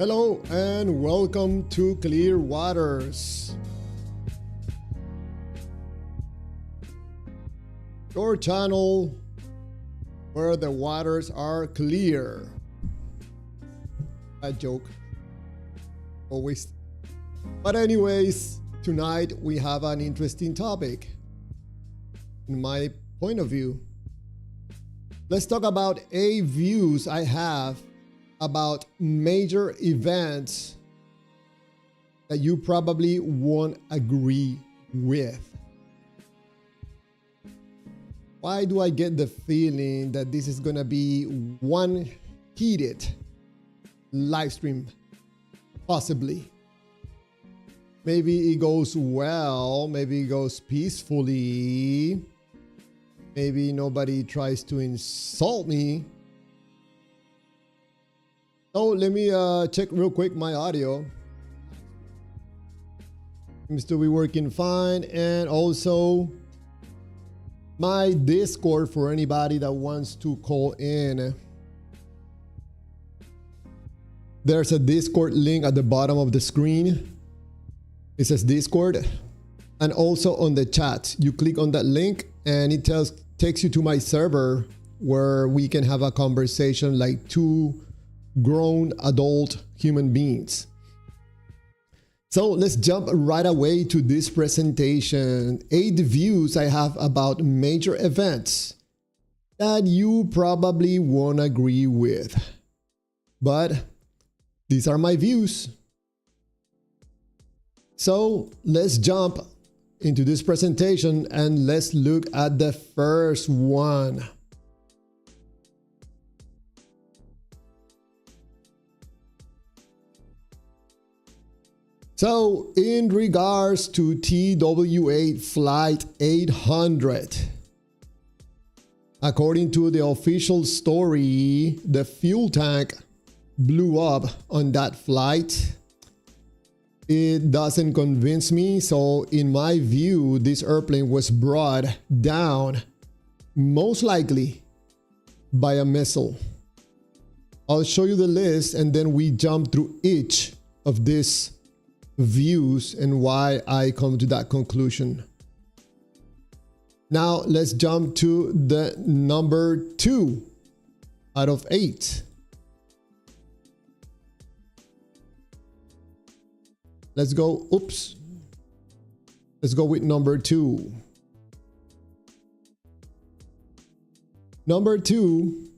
Hello and welcome to Clear Waters, your channel where the waters are clear. A joke, always. But anyways, tonight we have an interesting topic in my point of view. Let's talk about 8 views I have about major events that you probably won't agree with. Why do I get the feeling that this is gonna be one heated live stream? Possibly. Maybe it goes well, maybe it goes peacefully, maybe nobody tries to insult me. So let me check real quick my audio. Seems to be working fine. And also my Discord for anybody that wants to call in. There's a Discord link at the bottom of the screen. It says Discord. And also on the chat, you click on that link and it takes you to my server where we can have a conversation like two grown adult human beings. So let's jump right away to this presentation. 8 views I have about major events that you probably won't agree with, but these are my views. So let's jump into this presentation and let's look at the first one. So in regards to TWA Flight 800, according to the official story, the fuel tank blew up on that flight. It doesn't convince me. So in my view, this airplane was brought down, most likely by a missile. I'll show you the list and then we jump through each of these views and why I come to that conclusion. Now let's jump to the number 2 out of 8. Let's go, oops. Let's go with number 2. Number 2,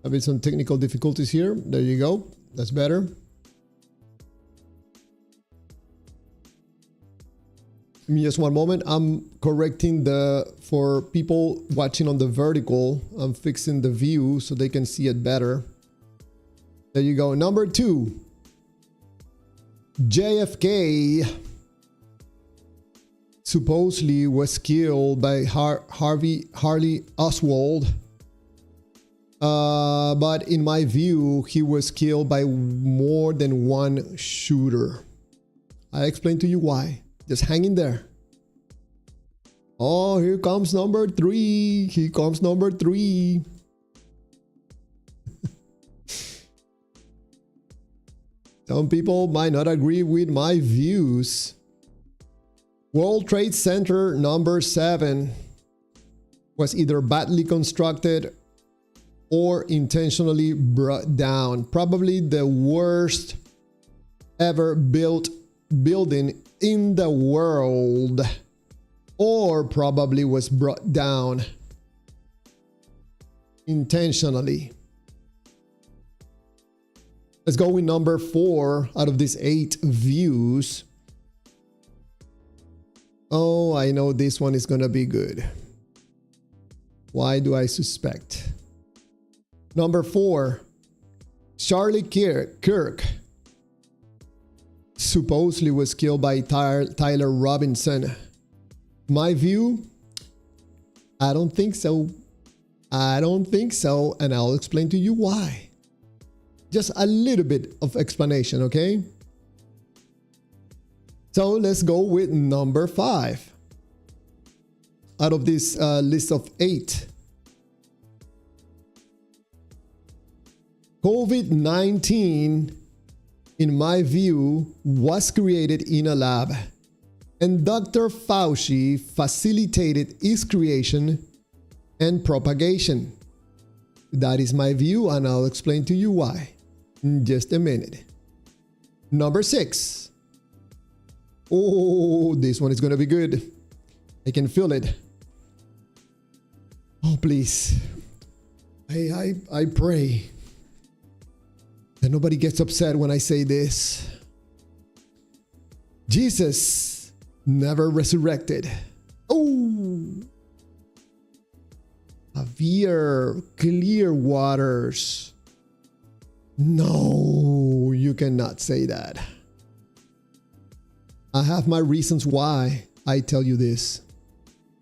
having some technical difficulties here. There you go. That's better. Give me just one moment. I'm correcting for people watching on the vertical, I'm fixing the view so they can see it better. There you go. Number 2, JFK supposedly was killed by Harvey Oswald. But in my view, he was killed by more than one shooter. I explain to you why. Just hang in there. Oh, here comes number 3. Here comes number 3. Some people might not agree with my views. World Trade Center number 7 was either badly constructed or intentionally brought down. Probably the worst ever built building in the world, or probably was brought down intentionally. Let's go with number 4 out of these 8 views. Oh, I know this one is gonna be good. Why do I suspect? Number 4, Charlie Kirk supposedly was killed by Tyler Robinson. My view, I don't think so. I don't think so, and I'll explain to you why. Just a little bit of explanation, okay? So let's go with number 5 out of this list of 8. COVID-19, in my view, was created in a lab, and Dr. Fauci facilitated its creation and propagation. That is my view, and I'll explain to you why in just a minute. Number 6. Oh, this one is going to be good. I can feel it. Oh, please. I pray that nobody gets upset when I say this. Jesus never resurrected. Oh. Javier, clear waters. No, you cannot say that. I have my reasons why I tell you this.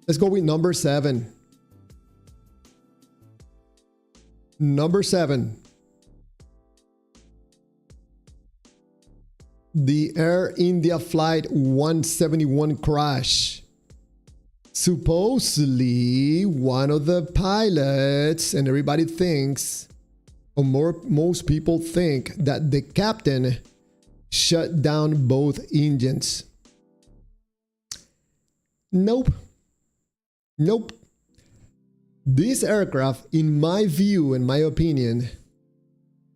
Let's go with number 7. Number 7. The Air India Flight 171 crash. Supposedly, one of the pilots, and everybody thinks, or most people think, that the captain shut down both engines. Nope. Nope. This aircraft, in my view, in my opinion,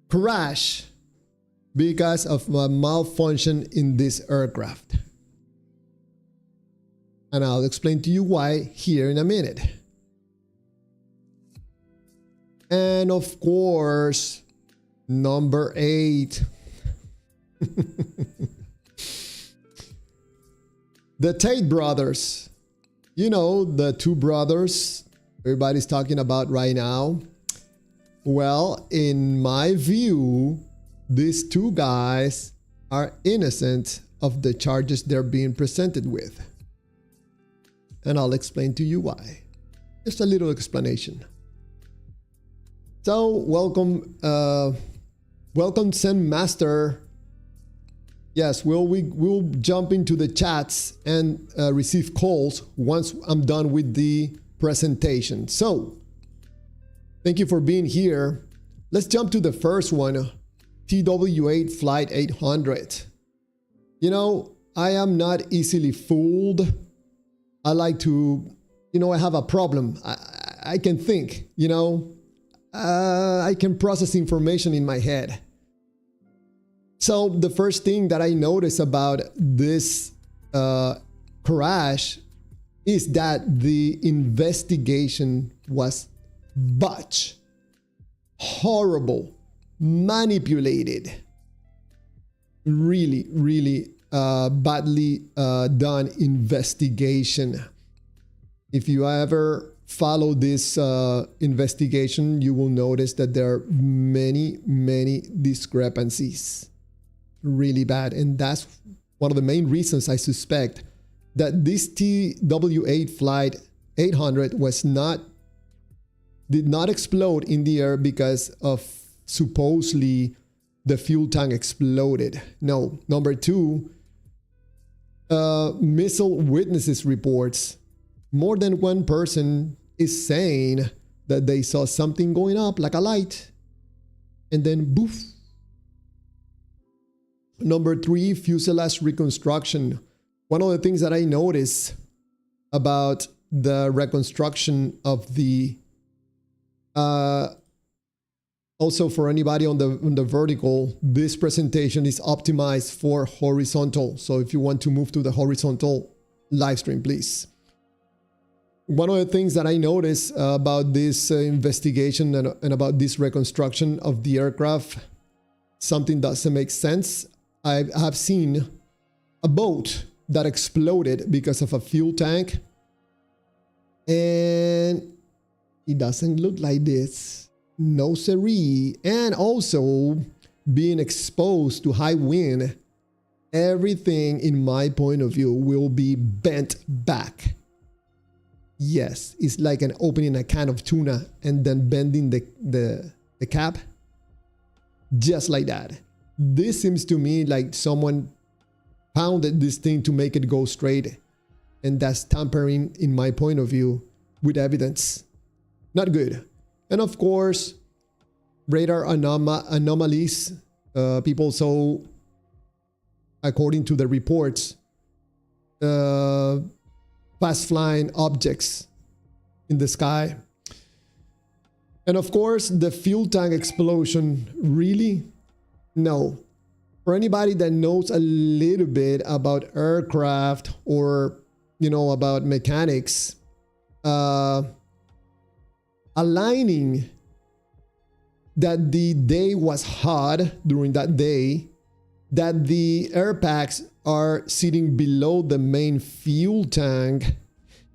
crashed because of a malfunction in this aircraft. And I'll explain to you why here in a minute. And of course, number 8. The Tate brothers. You know, the two brothers everybody's talking about right now. Well, in my view, these two guys are innocent of the charges they're being presented with. And I'll explain to you why. Just a little explanation. So, welcome Zen Master. Yes, we'll jump into the chats and receive calls once I'm done with the presentation. So, thank you for being here. Let's jump to the first one, TW8 Flight 800. You know, I am not easily fooled. I like to, I have a problem. I can think, I can process information in my head. So the first thing that I noticed about this crash is that the investigation was botched, horrible, manipulated, really, really badly done investigation. If you ever follow this investigation, you will notice that there are many, many discrepancies. Really bad. And that's one of the main reasons I suspect that this TW8 Flight 800 did not explode in the air because of supposedly the fuel tank exploded. No. Number 2, missile witnesses reports. More than one person is saying that they saw something going up like a light, and then boof. Number 3, fuselage reconstruction. One of the things that I noticed about the reconstruction of the also for anybody on the vertical, this presentation is optimized for horizontal. So if you want to move to the horizontal live stream, please. One of the things that I noticed about this investigation and about this reconstruction of the aircraft, something doesn't make sense. I have seen a boat that exploded because of a fuel tank, and it doesn't look like this. No siree. And also being exposed to high wind, everything in my point of view will be bent back. Yes, it's like an opening a can of tuna and then bending the cap. Just like that. This seems to me like someone pounded this thing to make it go straight. And that's tampering, in my point of view, with evidence. Not good. And of course, radar anomalies. People saw, according to the reports, fast flying objects in the sky. And of course, the fuel tank explosion, really? No. For anybody that knows a little bit about aircraft or, you know, about mechanics, aligning that the day was hot during that day, that the air packs are sitting below the main fuel tank,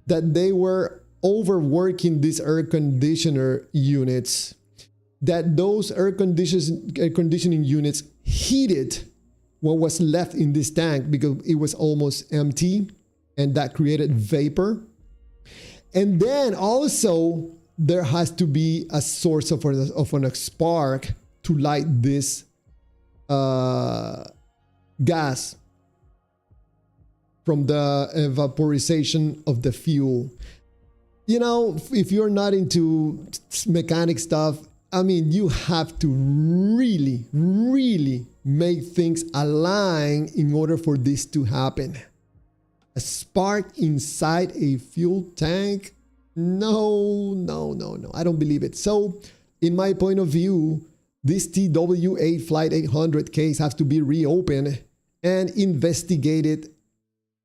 that they were overworking these air conditioner units, that those air conditioning units heated what was left in this tank because it was almost empty, and that created vapor. And then also there has to be a source of a spark to light this gas from the evaporization of the fuel. You know, if you're not into mechanic stuff, I mean, you have to really, really make things align in order for this to happen. A spark inside a fuel tank? No, no, no, no. I don't believe it. So, in my point of view, this TWA Flight 800 case has to be reopened and investigated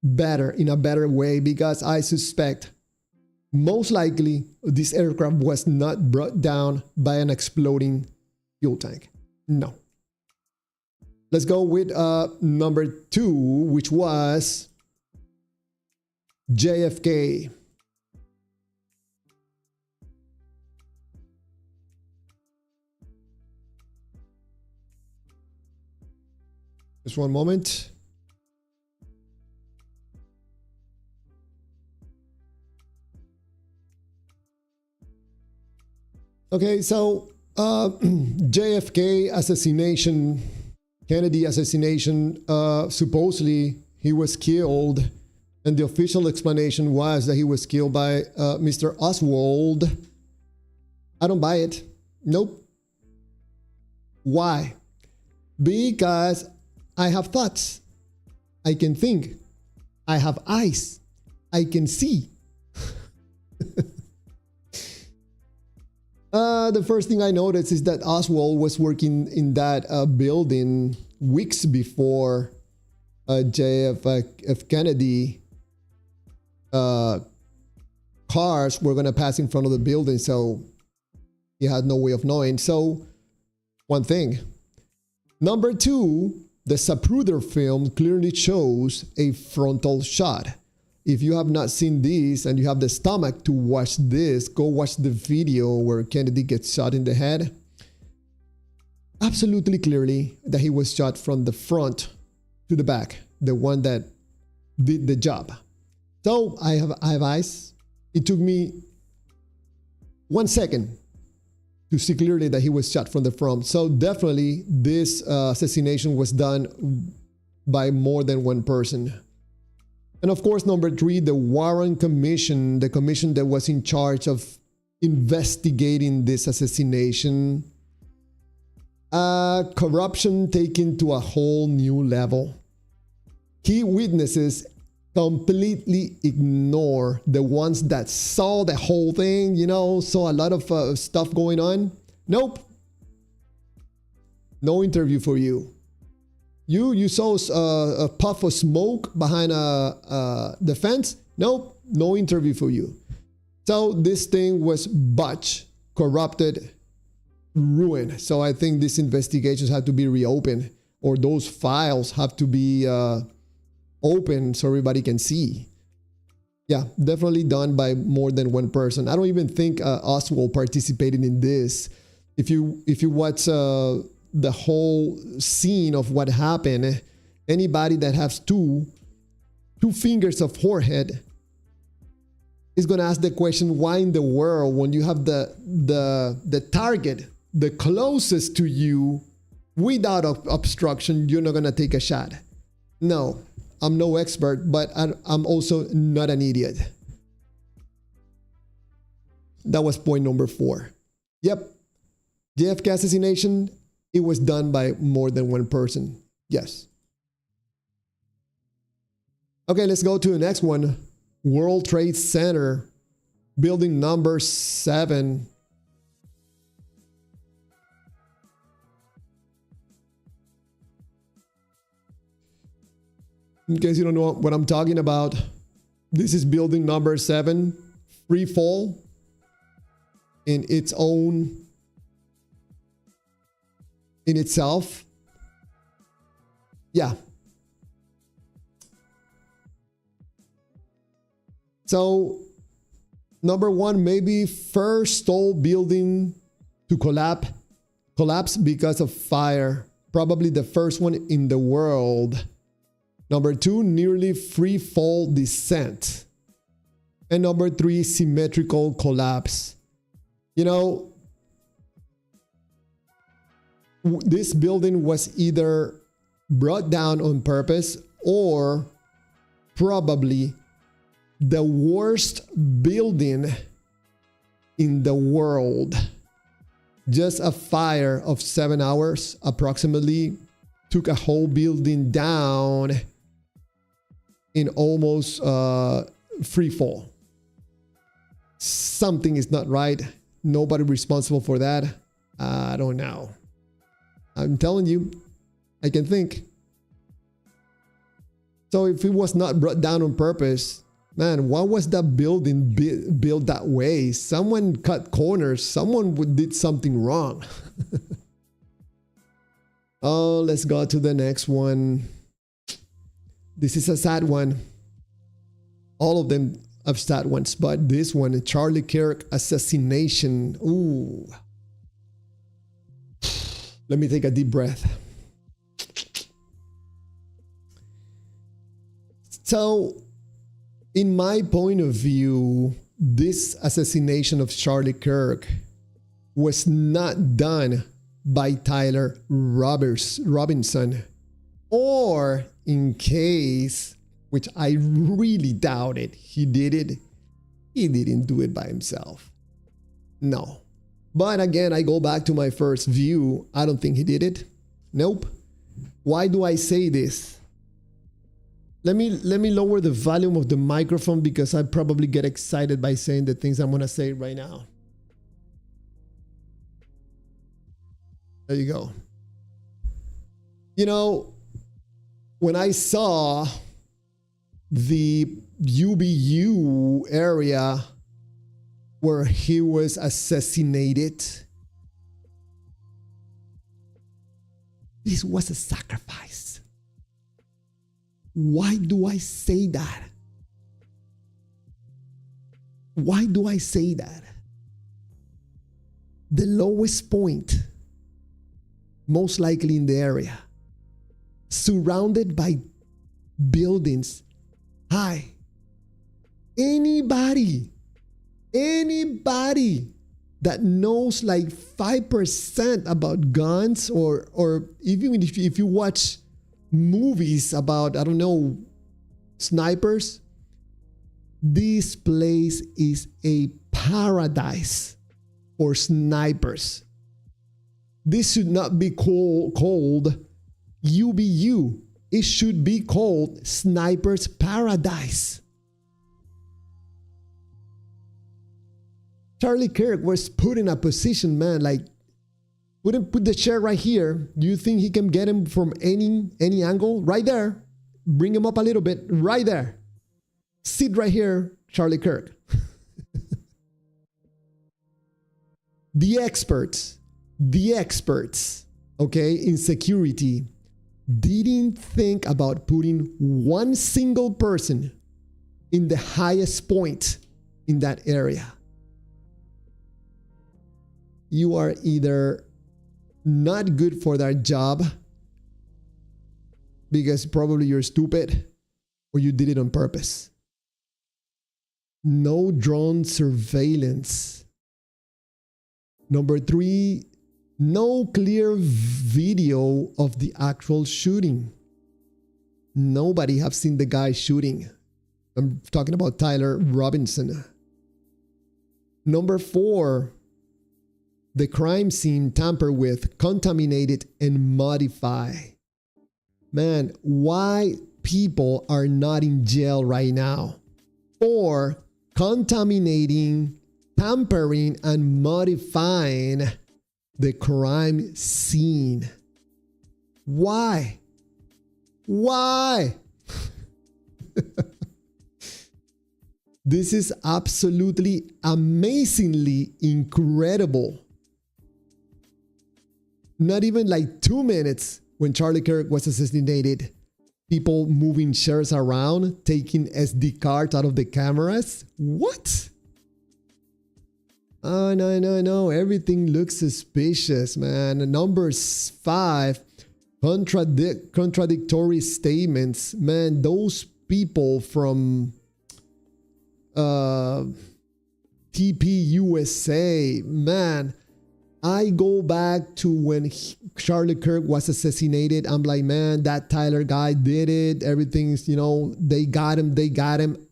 better, in a better way, because I suspect most likely this aircraft was not brought down by an exploding fuel tank. No. Let's go with number 2, which was JFK. Just one moment. Okay, so JFK assassination, Kennedy assassination, supposedly he was killed, and the official explanation was that he was killed by Mr. Oswald. I don't buy it. Nope. Why? Because I have thoughts. I can think. I have eyes. I can see. The first thing I noticed is that Oswald was working in that building weeks before JF Kennedy cars were going to pass in front of the building, so he had no way of knowing. So, one thing. Number 2, the Zapruder film clearly shows a frontal shot. If you have not seen this and you have the stomach to watch this, go watch the video where Kennedy gets shot in the head. Absolutely clearly that he was shot from the front to the back, the one that did the job. So I have eyes. It took me 1 second to see clearly that he was shot from the front. So definitely this assassination was done by more than one person. And of course, number 3, the Warren Commission, the commission that was in charge of investigating this assassination. Corruption taken to a whole new level. Key witnesses completely ignore the ones that saw the whole thing, you know, saw a lot of stuff going on. Nope. No interview for you. You saw a puff of smoke behind the fence? Nope, no interview for you. So this thing was botched, corrupted, ruined. So I think these investigations have to be reopened, or those files have to be open so everybody can see. Yeah, definitely done by more than one person. I don't even think Oswald participated in this. If you watch the whole scene of what happened, anybody that has two fingers of forehead is going to ask the question, why in the world, when you have the target the closest to you without obstruction, you're not going to take a shot? No, I'm no expert, but I'm also not an idiot. That was point number 4. Yep. JFK assassination, it was done by more than one person. Yes. Okay, let's go to the next one. World Trade Center, building number 7. In case you don't know what I'm talking about, this is building number 7, free fall in its own, in itself. Yeah. So, number 1, maybe first tall building to collapse because of fire. Probably the first one in the world. Number 2, nearly free fall descent. And number 3, symmetrical collapse. You know, this building was either brought down on purpose or probably the worst building in the world. Just a fire of 7 hours approximately took a whole building down in almost free fall. Something is not right. Nobody responsible for that. I don't know. I'm telling you, I can think. So if it was not brought down on purpose, man, why was that building built that way? Someone cut corners. Someone did something wrong. Oh, let's go to the next one. This is a sad one. All of them are sad ones, but this one, Charlie Kirk assassination. Ooh. Let me take a deep breath. So, in my point of view, this assassination of Charlie Kirk was not done by Tyler Robinson, or in case, which I really doubt it, he didn't do it by himself. No. But again, I go back to my first view. I don't think he did it. Nope. Why do I say this? Let me lower the volume of the microphone because I probably get excited by saying the things I'm going to say right now. There you go. You know, when I saw the UBU area where he was assassinated, this was a sacrifice. Why do I say that? Why do I say that? The lowest point, most likely in the area, surrounded by buildings high. Anybody that knows like 5% about guns, or even if you watch movies about, I don't know, snipers, this place is a paradise for snipers. This should not be called UBU. It should be called Sniper's Paradise. Charlie Kirk was put in a position, man, like, put the chair right here. Do you think he can get him from any angle? Right there. Bring him up a little bit. Right there. Sit right here, Charlie Kirk. The experts, okay, in security didn't think about putting one single person in the highest point in that area. You are either not good for that job because probably you're stupid, or you did it on purpose. No drone surveillance. Number 3, no clear video of the actual shooting. Nobody have seen the guy shooting. I'm talking about Tyler Robinson. Number 4, the crime scene, tamper with, contaminate it, and modify. Man, why people are not in jail right now for contaminating, tampering, and modifying the crime scene? Why? Why? This is absolutely amazingly incredible. Not even like 2 minutes when Charlie Kirk was assassinated, people moving chairs around, taking SD cards out of the cameras. What? Oh, no. Everything looks suspicious, man. Number 5, contradictory statements. Man, those people from TPUSA, man, I go back to when Charlie Kirk was assassinated. I'm like, man, that Tyler guy did it. Everything's, they got him.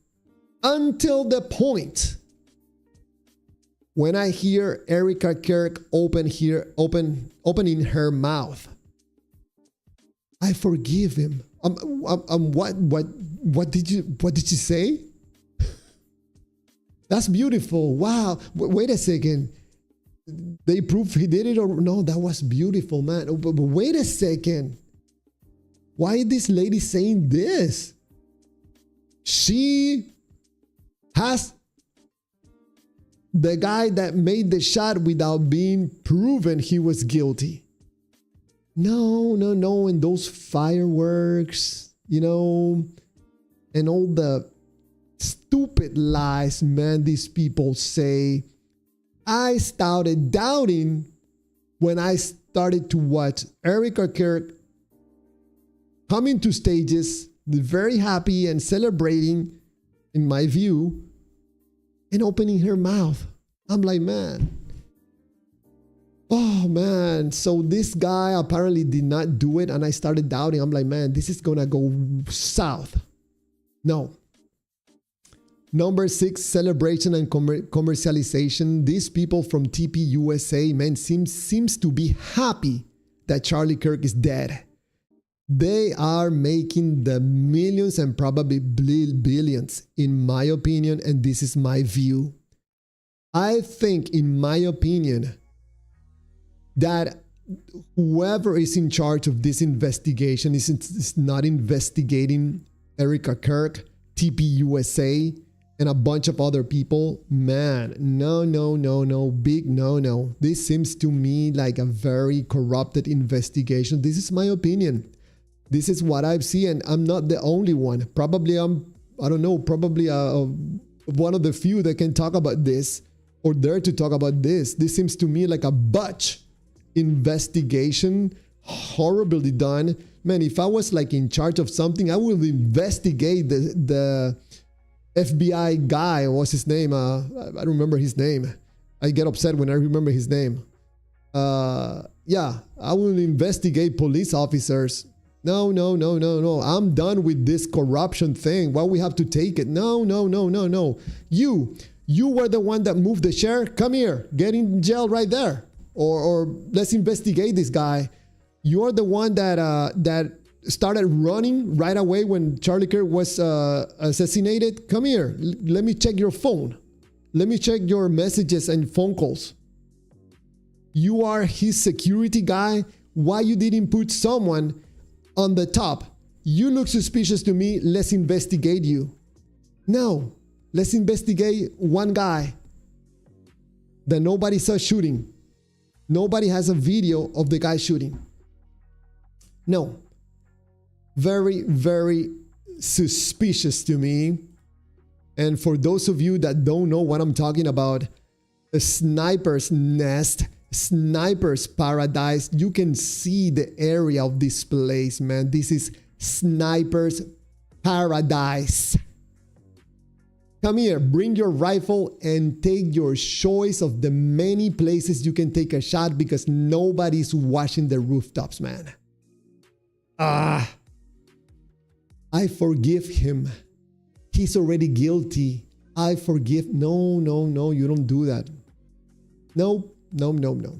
Until the point when I hear Erica Kirk opening her mouth. I forgive him. What did you say? That's beautiful. Wow. Wait a second. They proved he did it or no? That was beautiful, man. But wait a second. Why is this lady saying this? She has the guy that made the shot without being proven he was guilty. No. And those fireworks, and all the stupid lies, man, these people say. I started doubting when I started to watch Erica Kirk coming to stages, very happy and celebrating, in my view, and opening her mouth. I'm like, man. Oh, man. So this guy apparently did not do it, and I started doubting. I'm like, man, this is going to go south. No. Number 6, celebration and commercialization. These people from TPUSA, man, seems to be happy that Charlie Kirk is dead. They are making the millions and probably billions, in my opinion, and this is my view. I think, in my opinion, that whoever is in charge of this investigation is not investigating Erica Kirk, TPUSA, and a bunch of other people. Man, no, big no. This seems to me like a very corrupted investigation. This is my opinion. This is what I've seen, and I'm not the only one. Probably probably one of the few that can talk about this or dare to talk about this. This seems to me like a botch investigation, horribly done. Man, if I was like in charge of something, I would investigate the FBI guy. What's his name? I don't remember his name. I get upset when I remember his name. Yeah, I will investigate police officers. No. I'm done with this corruption thing. Why we have to take it? No. You were the one that moved the chair. Come here. Get in jail right there. Or let's investigate this guy. You're the one that started running right away when Charlie Kirk was assassinated. Come here. Let me check your phone. Let me check your messages and phone calls. You are his security guy. Why you didn't put someone on the top? You look suspicious to me. Let's investigate you. No. Let's investigate one guy that nobody saw shooting. Nobody has a video of the guy shooting. No. Very, very suspicious to me. And for those of you that don't know what I'm talking about, a sniper's nest, sniper's paradise, you can see the area of this place, man. This is sniper's paradise. Come here, bring your rifle and take your choice of the many places you can take a shot because nobody's watching the rooftops, man. I forgive him. He's already guilty. I forgive. No, you don't do that. Nope. No, no, no.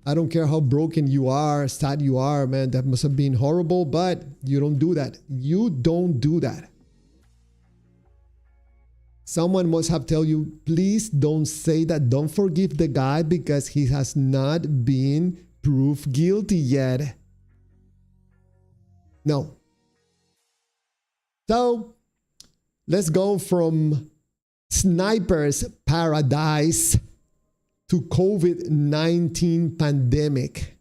I don't care how broken you are, sad you are, man. That must have been horrible, but you don't do that. You don't do that. Someone must have told you, please don't say that. Don't forgive the guy because he has not been proved guilty yet. No. So let's go from sniper's paradise to COVID-19 pandemic.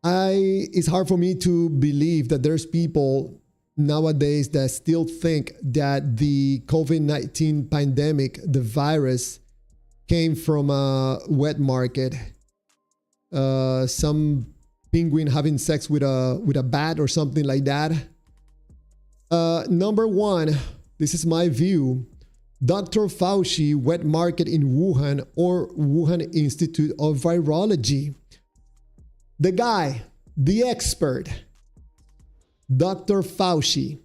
It's hard for me to believe that there's people nowadays that still think that the COVID-19 pandemic, the virus, came from a wet market. Some penguin having sex with a bat or something like that. Number one, this is my view. Dr. Fauci, wet market in Wuhan or Wuhan Institute of Virology. The guy, the expert, Dr. Fauci,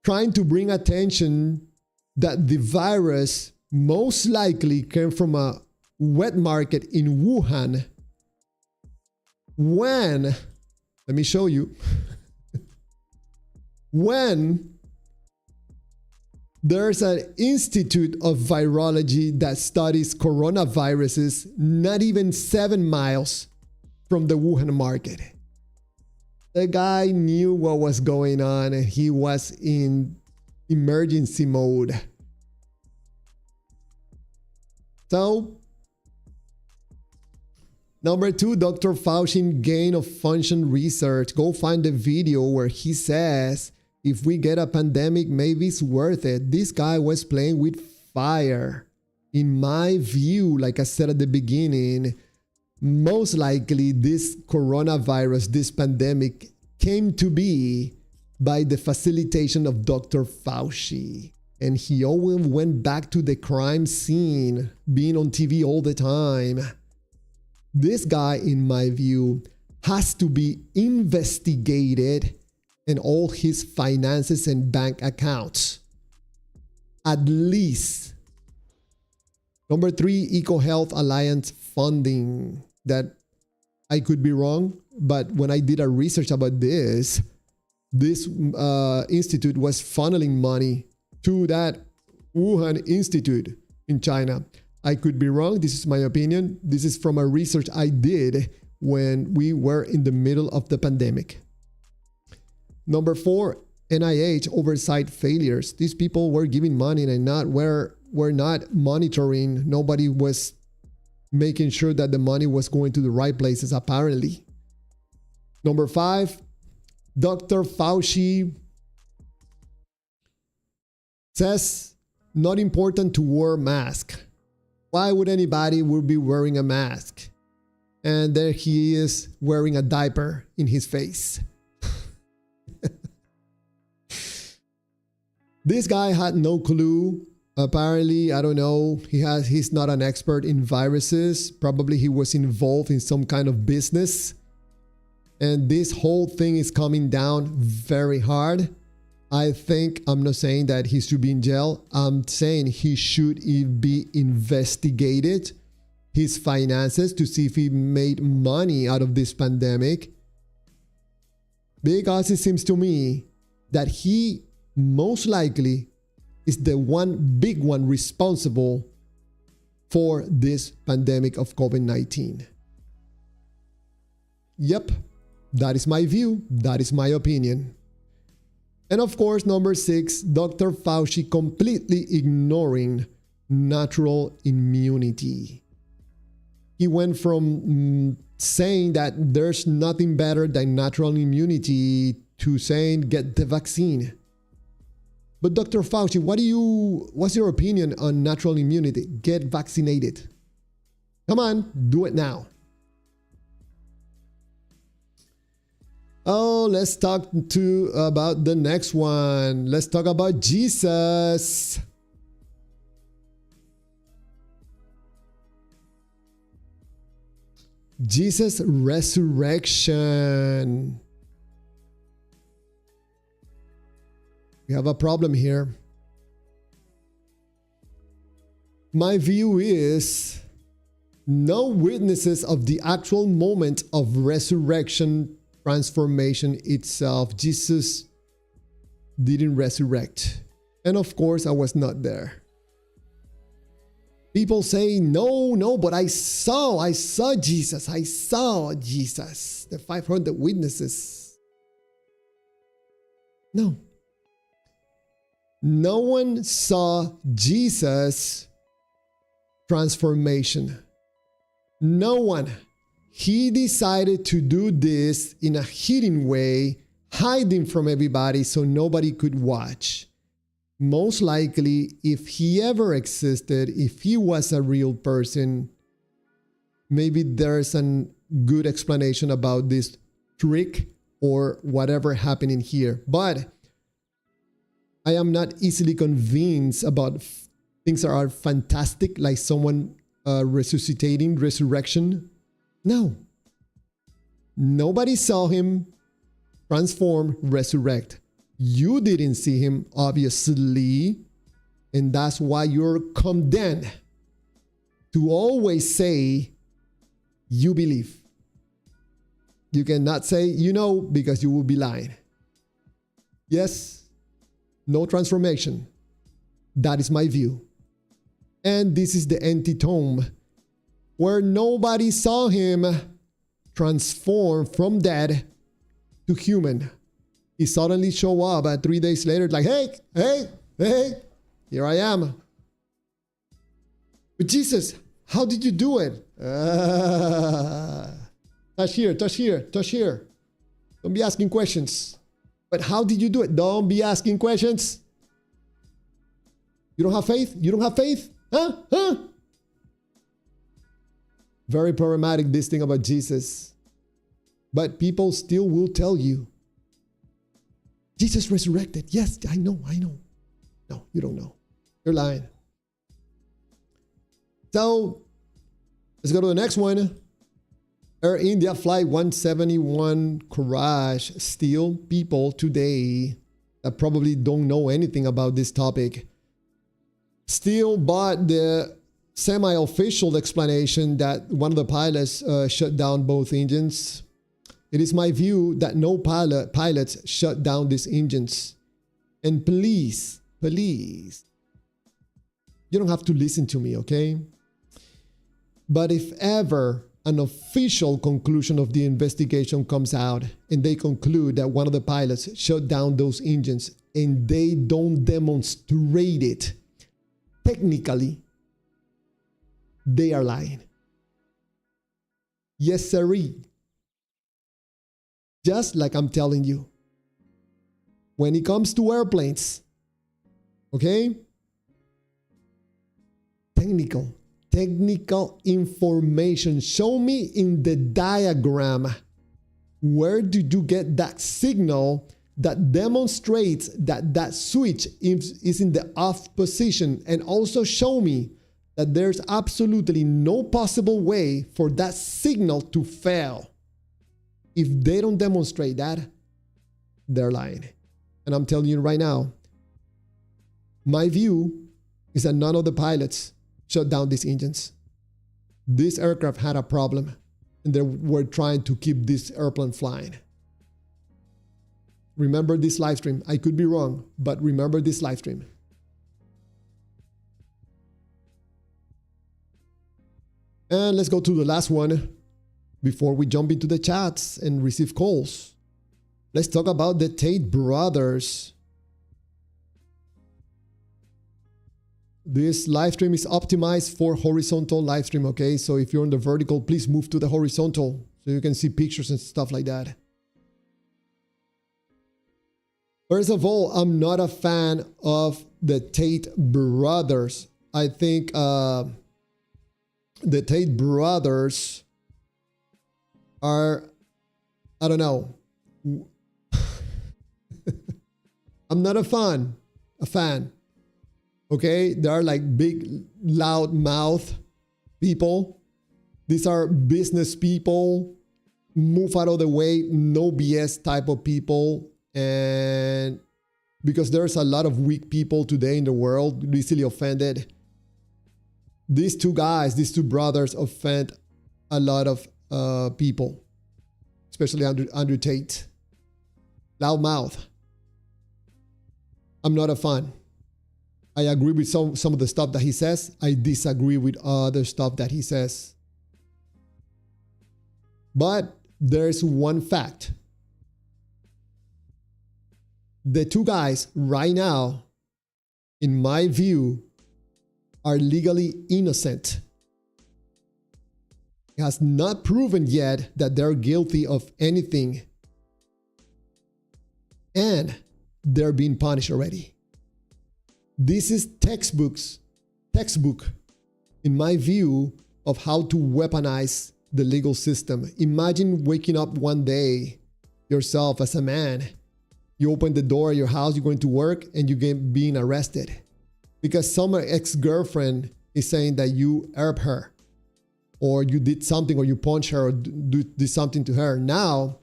trying to bring attention that the virus most likely came from a wet market in Wuhan. When, let me show you, when there's an institute of virology that studies coronaviruses not even 7 miles from the Wuhan market. The guy knew what was going on and he was in emergency mode. So, number two, Dr. Fauci gain of function research. Go find the video where he says, if we get a pandemic, maybe it's worth it. This guy was playing with fire. In my view, like I said at the beginning, most likely this coronavirus, this pandemic, came to be by the facilitation of Dr. Fauci. And he always went back to the crime scene, being on TV all the time. This guy, in my view, has to be investigated in all his finances and bank accounts. At least. Number three, EcoHealth Alliance funding. That I could be wrong, but when I did a research about this institute was funneling money to that Wuhan Institute in China. I could be wrong. This is my opinion. This is from a research I did when we were in the middle of the pandemic. Number four, NIH oversight failures. These people were giving money and were not monitoring. Nobody was making sure that the money was going to the right places, apparently. Number five, Dr. Fauci says not important to wear mask. Why would anybody be wearing a mask? And there he is wearing a diaper in his face. This guy had no clue. Apparently, I don't know, he's not an expert in viruses. Probably he was involved in some kind of business. And this whole thing is coming down very hard. I'm not saying that he should be in jail. I'm saying he should be investigated, his finances, to see if he made money out of this pandemic. Because it seems to me that he most likely is the big one responsible for this pandemic of COVID-19. Yep, that is my view. That is my opinion. And of course, number six, Dr. Fauci completely ignoring natural immunity. He went from saying that there's nothing better than natural immunity to saying get the vaccine. But Dr. Fauci, what's your opinion on natural immunity? Get vaccinated. Come on, do it now. Oh, let's talk about the next one. Let's talk about Jesus. Jesus' resurrection. We have a problem here. My view is no witnesses of the actual moment of resurrection, transformation itself. Jesus didn't resurrect. And of course, I was not there. People say, no, but I saw Jesus. I saw Jesus. The 500 witnesses. No. No one saw Jesus' transformation. No one. He decided to do this in a hidden way, hiding from everybody so nobody could watch. Most likely, if he ever existed, if he was a real person, maybe there's a good explanation about this trick or whatever happening here. But I am not easily convinced about things that are fantastic, like someone resurrection. No. Nobody saw him transform, resurrect. You didn't see him, obviously, and that's why you're condemned to always say you believe. You cannot say you know because you will be lying. Yes, no transformation. That is my view. And this is the antitome where nobody saw him transform from dead to human. He suddenly show up 3 days later like, hey, here I am. But Jesus, how did you do it? Touch here. Don't be asking questions. But how did you do it? Don't be asking questions. You don't have faith? You don't have faith? Huh? Very problematic, this thing about Jesus. But people still will tell you, Jesus resurrected. Yes, I know. No, you don't know. You're lying. So, let's go to the next one. Air India Flight 171 crash. Still people today that probably don't know anything about this topic still bought the semi-official explanation that one of the pilots shut down both engines. It is my view that no pilots shut down these engines. And please, you don't have to listen to me, okay? But if ever an official conclusion of the investigation comes out and they conclude that one of the pilots shut down those engines and they don't demonstrate it, technically, they are lying. Yes, sirree. Just like I'm telling you. When it comes to airplanes, okay? Technical information. Show me in the diagram where did you get that signal that demonstrates that that switch is in the off position, and also show me that there's absolutely no possible way for that signal to fail. If they don't demonstrate that, they're lying. And I'm telling you right now, my view is that none of the pilots shut down these engines. This aircraft had a problem and they were trying to keep this airplane flying. Remember this live stream. I could be wrong, but remember this live stream. And let's go to the last one before we jump into the chats and receive calls. Let's talk about the Tate brothers. This live stream is optimized for horizontal live stream, okay? So if you're on the vertical, please move to the horizontal so you can see pictures and stuff like that. First of all, I'm not a fan of the Tate brothers. I think the Tate brothers are, I don't know. I'm not a fan. Okay, they are like big, loud mouth people. These are business people, move out of the way, no BS type of people. And because there's a lot of weak people today in the world, easily offended. these two guys, these two brothers offend a lot of people, especially Andrew Tate. Loudmouth. I'm not a fan. I agree with some of the stuff that he says. I disagree with other stuff that he says. But there's one fact. The two guys right now, in my view, are legally innocent. It has not proven yet that they're guilty of anything. And they're being punished already. This is textbook, in my view, of how to weaponize the legal system. Imagine waking up one day yourself as a man. You open the door of your house, you're going to work, and you get being arrested because some ex-girlfriend is saying that you erped her, or you did something, or you punched her, or did something to her. Now,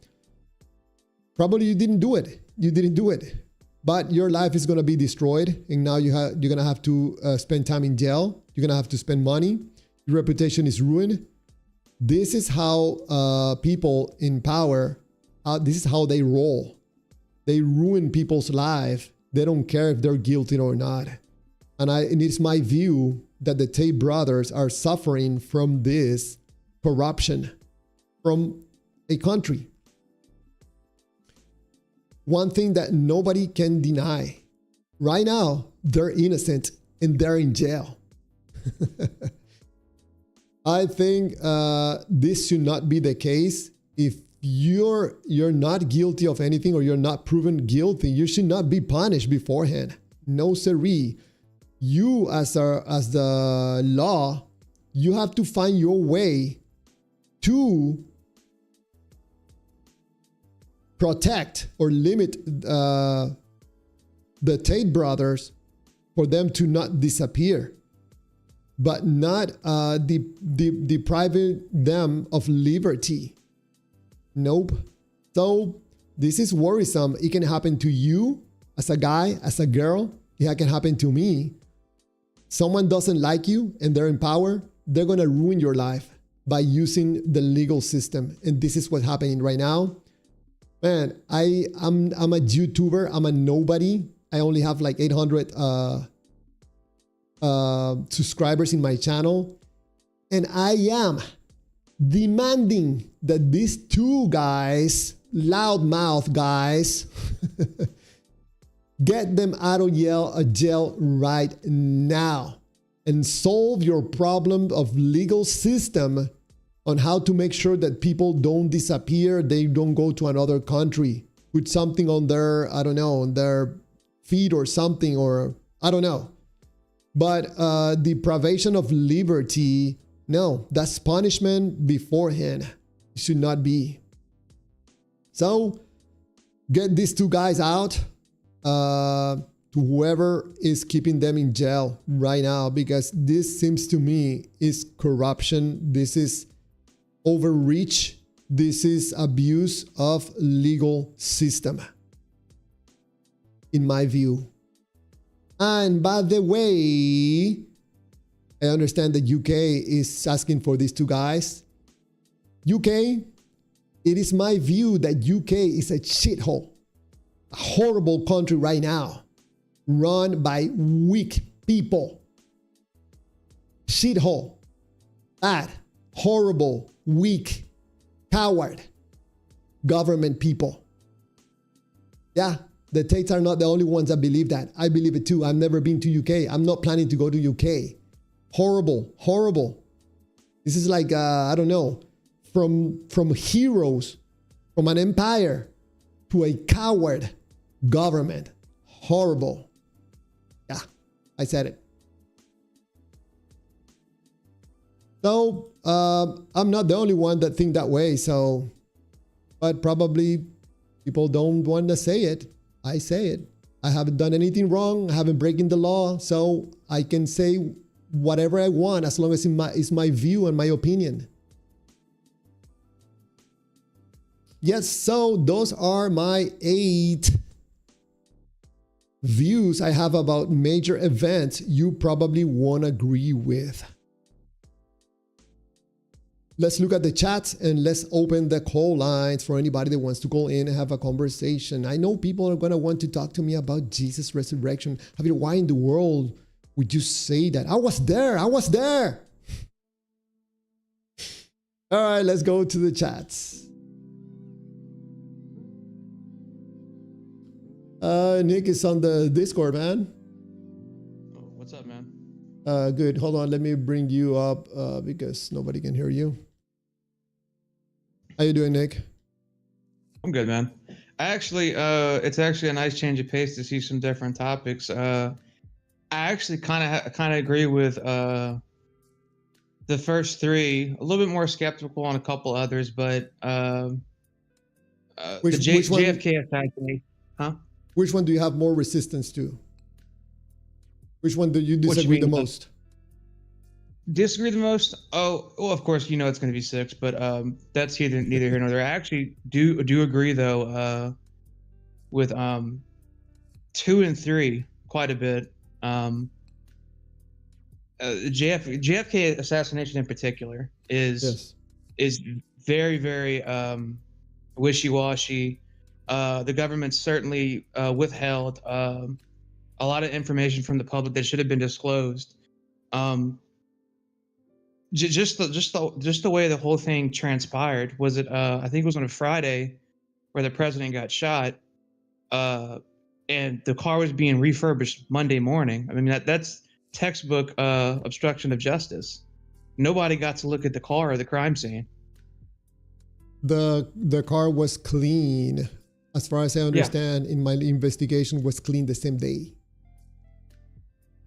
probably you didn't do it. You didn't do it, but your life is going to be destroyed, and now you're going to have to spend time in jail. You're going to have to spend money. Your reputation is ruined. This is how people in power, this is how they roll. They ruin people's life. They don't care if they're guilty or not. And it's my view that the Tate brothers are suffering from this corruption from a country. One thing that nobody can deny, right now, they're innocent and they're in jail. I think this should not be the case. If you're not guilty of anything, or you're not proven guilty, you should not be punished beforehand. No siree. You as the law, you have to find your way to protect or limit the Tate brothers for them to not disappear, but not depriving them of liberty. Nope. So this is worrisome. It can happen to you as a guy, as a girl. It can happen to me. Someone doesn't like you and they're in power. They're going to ruin your life by using the legal system. And this is what's happening right now. Man, I'm a YouTuber. I'm a nobody. I only have like 800 subscribers in my channel. And I am demanding that these two guys, loudmouth guys, get them out of jail right now and solve your problem of legal system on how to make sure that people don't disappear, they don't go to another country, put something on their, I don't know, on their feet or something, or I don't know. But deprivation of liberty, no, that's punishment beforehand. It should not be. So get these two guys out to whoever is keeping them in jail right now, because this seems to me is corruption. This is overreach. This is abuse of legal system, in my view. And by the way, I understand that UK is asking for these two guys. UK, it is my view that UK is a shithole, a horrible country right now, run by weak people. Shithole, bad, horrible, weak, coward, government people. Yeah, the Tates are not the only ones that believe that. I believe it too. I've never been to UK. I'm not planning to go to UK. Horrible, horrible. This is like, I don't know, from heroes, from an empire to a coward government. Horrible. Yeah, I said it. So, I'm not the only one that think that way. So, but probably people don't want to say it. I say it. I haven't done anything wrong. I haven't broken the law. So I can say whatever I want as long as it's my view and my opinion. Yes, so those are my 8 views I have about major events you probably won't agree with. let's look at the chats and let's open the call lines for anybody that wants to call in and have a conversation. I know people are going to want to talk to me about Jesus' resurrection. I mean, why in the world would you say that? I was there. I was there. All right, let's go to the chats. Nick is on the Discord, man. Oh, what's up, man? Good. Hold on. Let me bring you up because nobody can hear you. How you doing, Nick? I'm good, man. It's actually a nice change of pace to see some different topics. I actually kind of agree with the first three. A little bit more skeptical on a couple others, but Which JFK assassination, huh? Which one do you have more resistance to? Which one do you What you disagree the mean, most? Disagree the most? Oh, well, of course, it's going to be 6, but that's neither here nor there. I actually do agree though with 2 and 3 quite a bit. JFK assassination in particular is very, very wishy-washy. The government certainly withheld a lot of information from the public that should have been disclosed. Just the way the whole thing transpired was it. I think it was on a Friday where the president got shot, and the car was being refurbished Monday morning. I mean that's textbook obstruction of justice. Nobody got to look at the car or the crime scene. The car was clean, as far as I understand. In my investigation, was clean the same day.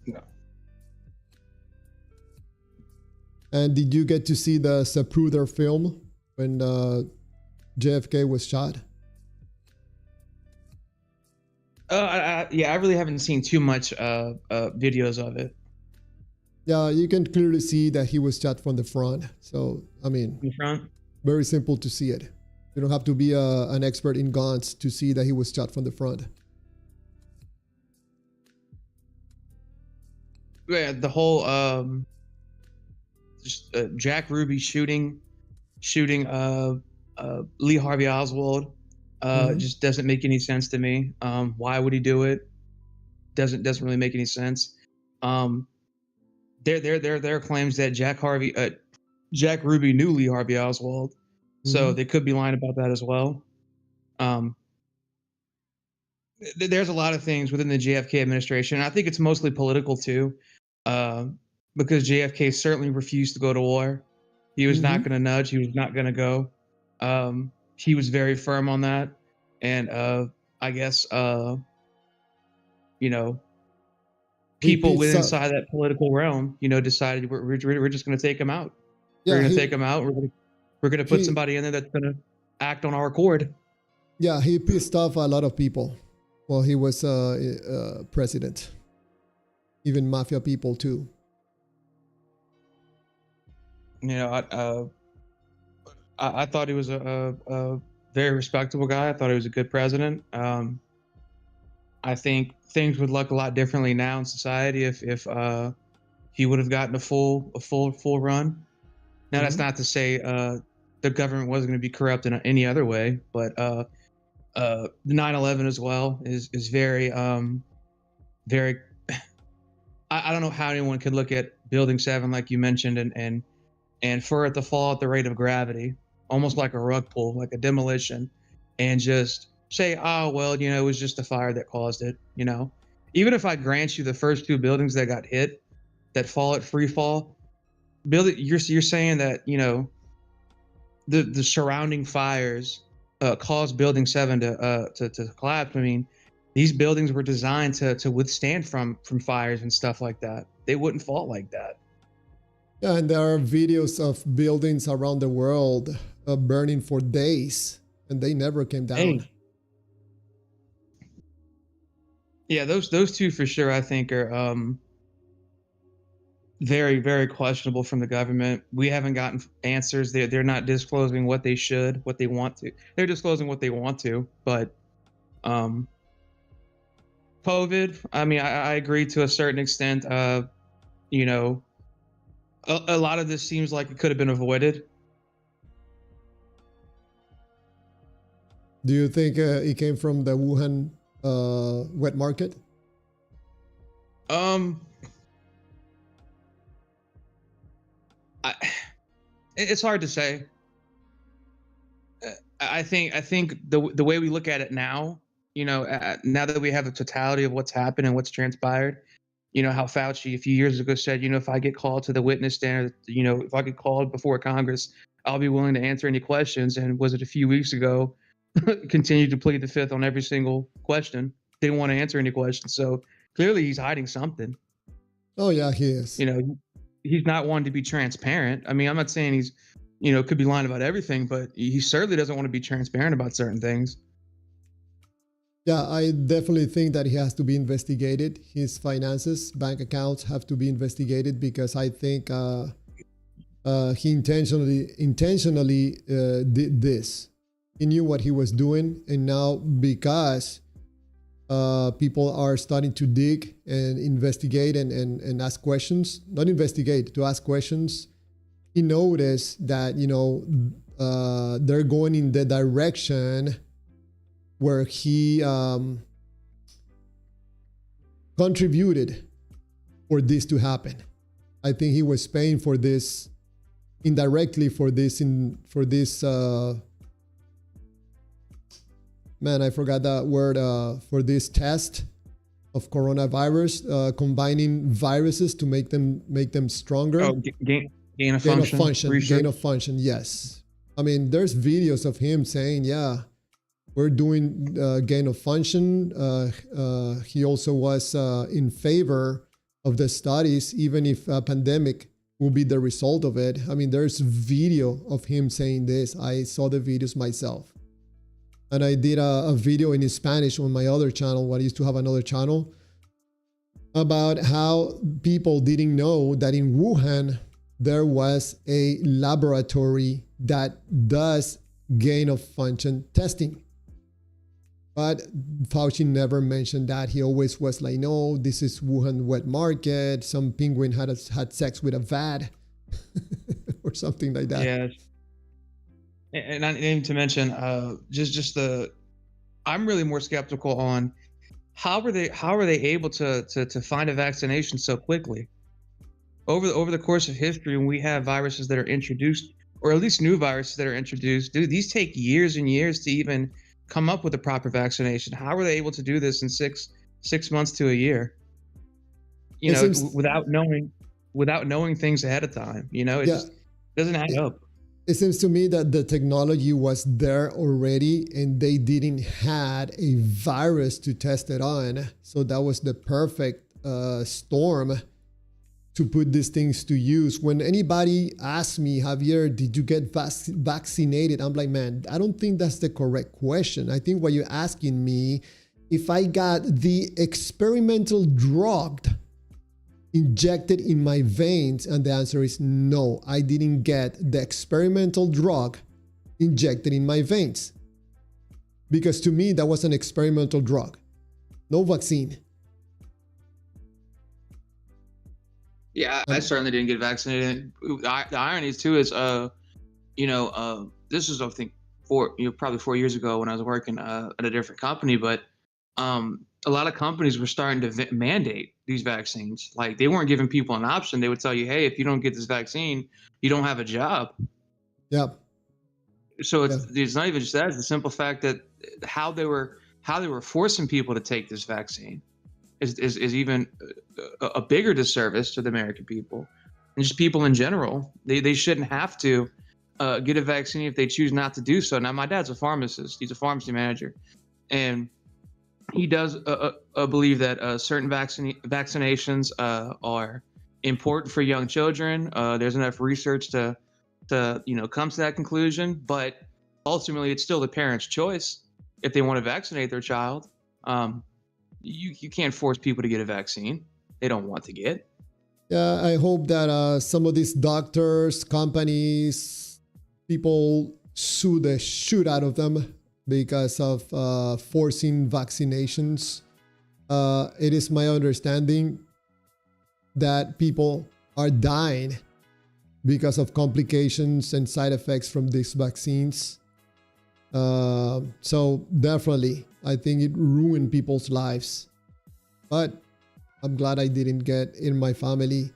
No. And did you get to see the Zapruder film when JFK was shot? I really haven't seen too much videos of it. Yeah, you can clearly see that he was shot from the front. So, I mean, In front? very simple to see it. You don't have to be an expert in guns to see that he was shot from the front. Yeah, the whole Jack Ruby shooting Lee Harvey Oswald just doesn't make any sense to me. Why would he do it? Doesn't really make any sense. There are claims that Jack Ruby knew Lee Harvey Oswald, so they could be lying about that as well. There's a lot of things within the JFK administration. I think it's mostly political too, because JFK certainly refused to go to war. He was not going to nudge. He was not going to go. He was very firm on that, and I guess people inside that political realm, decided we're just going to take him out. Yeah, we're going to take him out. We're going to put somebody in there that's going to act on our accord. Yeah, he pissed off a lot of people while he was president, even mafia people too. I thought he was a very respectable guy. I thought he was a good president. I think things would look a lot differently now in society if he would have gotten a full run. Now that's not to say the government wasn't going to be corrupt in any other way, but the 9/11 as well is very very. I don't know how anyone could look at Building 7 like you mentioned and for it to fall at the rate of gravity, almost like a rug pull, like a demolition, and just say, oh, well, it was just the fire that caused it. Even if I grant you the first 2 buildings that got hit, that fall at free fall, you're saying that, the surrounding fires caused Building 7 to collapse. I mean, these buildings were designed to withstand from fires and stuff like that. They wouldn't fall like that. Yeah, and there are videos of buildings around the world burning for days, and they never came down. Hey. Yeah, those 2 for sure, I think, are very, very questionable from the government. We haven't gotten answers. They're not disclosing what they should, what they want to. They're disclosing what they want to, but COVID, I mean, I agree to a certain extent. A lot of this seems like it could have been avoided. Do you think it came from the Wuhan wet market? Um, it's hard to say. I think the way we look at it now, now that we have the totality of what's happened and what's transpired, how Fauci a few years ago said, if I get called to the witness stand, if I get called before Congress, I'll be willing to answer any questions. And was it a few weeks ago, continued to plead the fifth on every single question, didn't want to answer any questions. So clearly he's hiding something. Oh yeah, he is. He's not one to be transparent. I mean, I'm not saying he's, could be lying about everything, but he certainly doesn't want to be transparent about certain things. Yeah, I definitely think that he has to be investigated. His finances, bank accounts have to be investigated, because I think he intentionally did this. He knew what he was doing, and now because people are starting to dig and investigate and ask questions, not investigate, to ask questions, he noticed that, they're going in the direction where he contributed for this to happen. I think he was paying for this indirectly for this man, I forgot that word, for this test of coronavirus, combining viruses to make them stronger. Oh, gain of function. Gain of function. Yes. I mean, there's videos of him saying, yeah, we're doing gain of function. He also was in favor of the studies, even if a pandemic will be the result of it. I mean, there's video of him saying this. I saw the videos myself. And I did a video in Spanish on my other channel, when I used to have another channel, about how people didn't know that in Wuhan, there was a laboratory that does gain of function testing. But Fauci never mentioned that. He always was like, no, this is Wuhan wet market. Some penguin had sex with a vat or something like that. Yes. And I need to mention, I'm really more skeptical on how were they able to find a vaccination so quickly over the course of history, when we have viruses that are introduced, or at least new viruses that are introduced. Dude, these take years and years to even come up with a proper vaccination. How were they able to do this in six months to a year? Without knowing things ahead of time. It just doesn't add up. It seems to me that the technology was there already, and they didn't had a virus to test it on. So that was the perfect storm to put these things to use. When anybody asks me, Javier, did you get vaccinated? I'm like, man, I don't think that's the correct question. I think what you're asking me, if I got the experimental drug injected in my veins, and the answer is no, I didn't get the experimental drug injected in my veins. Because to me, that was an experimental drug, no vaccine. Yeah, I certainly didn't get vaccinated. The irony too is, this was, I think, probably 4 years ago when I was working at a different company, but a lot of companies were starting to mandate these vaccines. Like, they weren't giving people an option. They would tell you, hey, if you don't get this vaccine, you don't have a job. Yep. So it's not even just that. It's the simple fact that how they were forcing people to take this vaccine is even a bigger disservice to the American people and just people in general. They shouldn't have to get a vaccine if they choose not to do so. Now, my dad's a pharmacist. He's a pharmacy manager, and he does believe that certain vaccinations are important for young children. There's enough research to come to that conclusion, but ultimately it's still the parent's choice if they want to vaccinate their child. You can't force people to get a vaccine they don't want to get. Yeah, I hope that some of these doctors, companies, people sue the shit out of them because of forcing vaccinations. It is my understanding that people are dying because of complications and side effects from these vaccines. So definitely, I think it ruined people's lives. But I'm glad I didn't get in my family,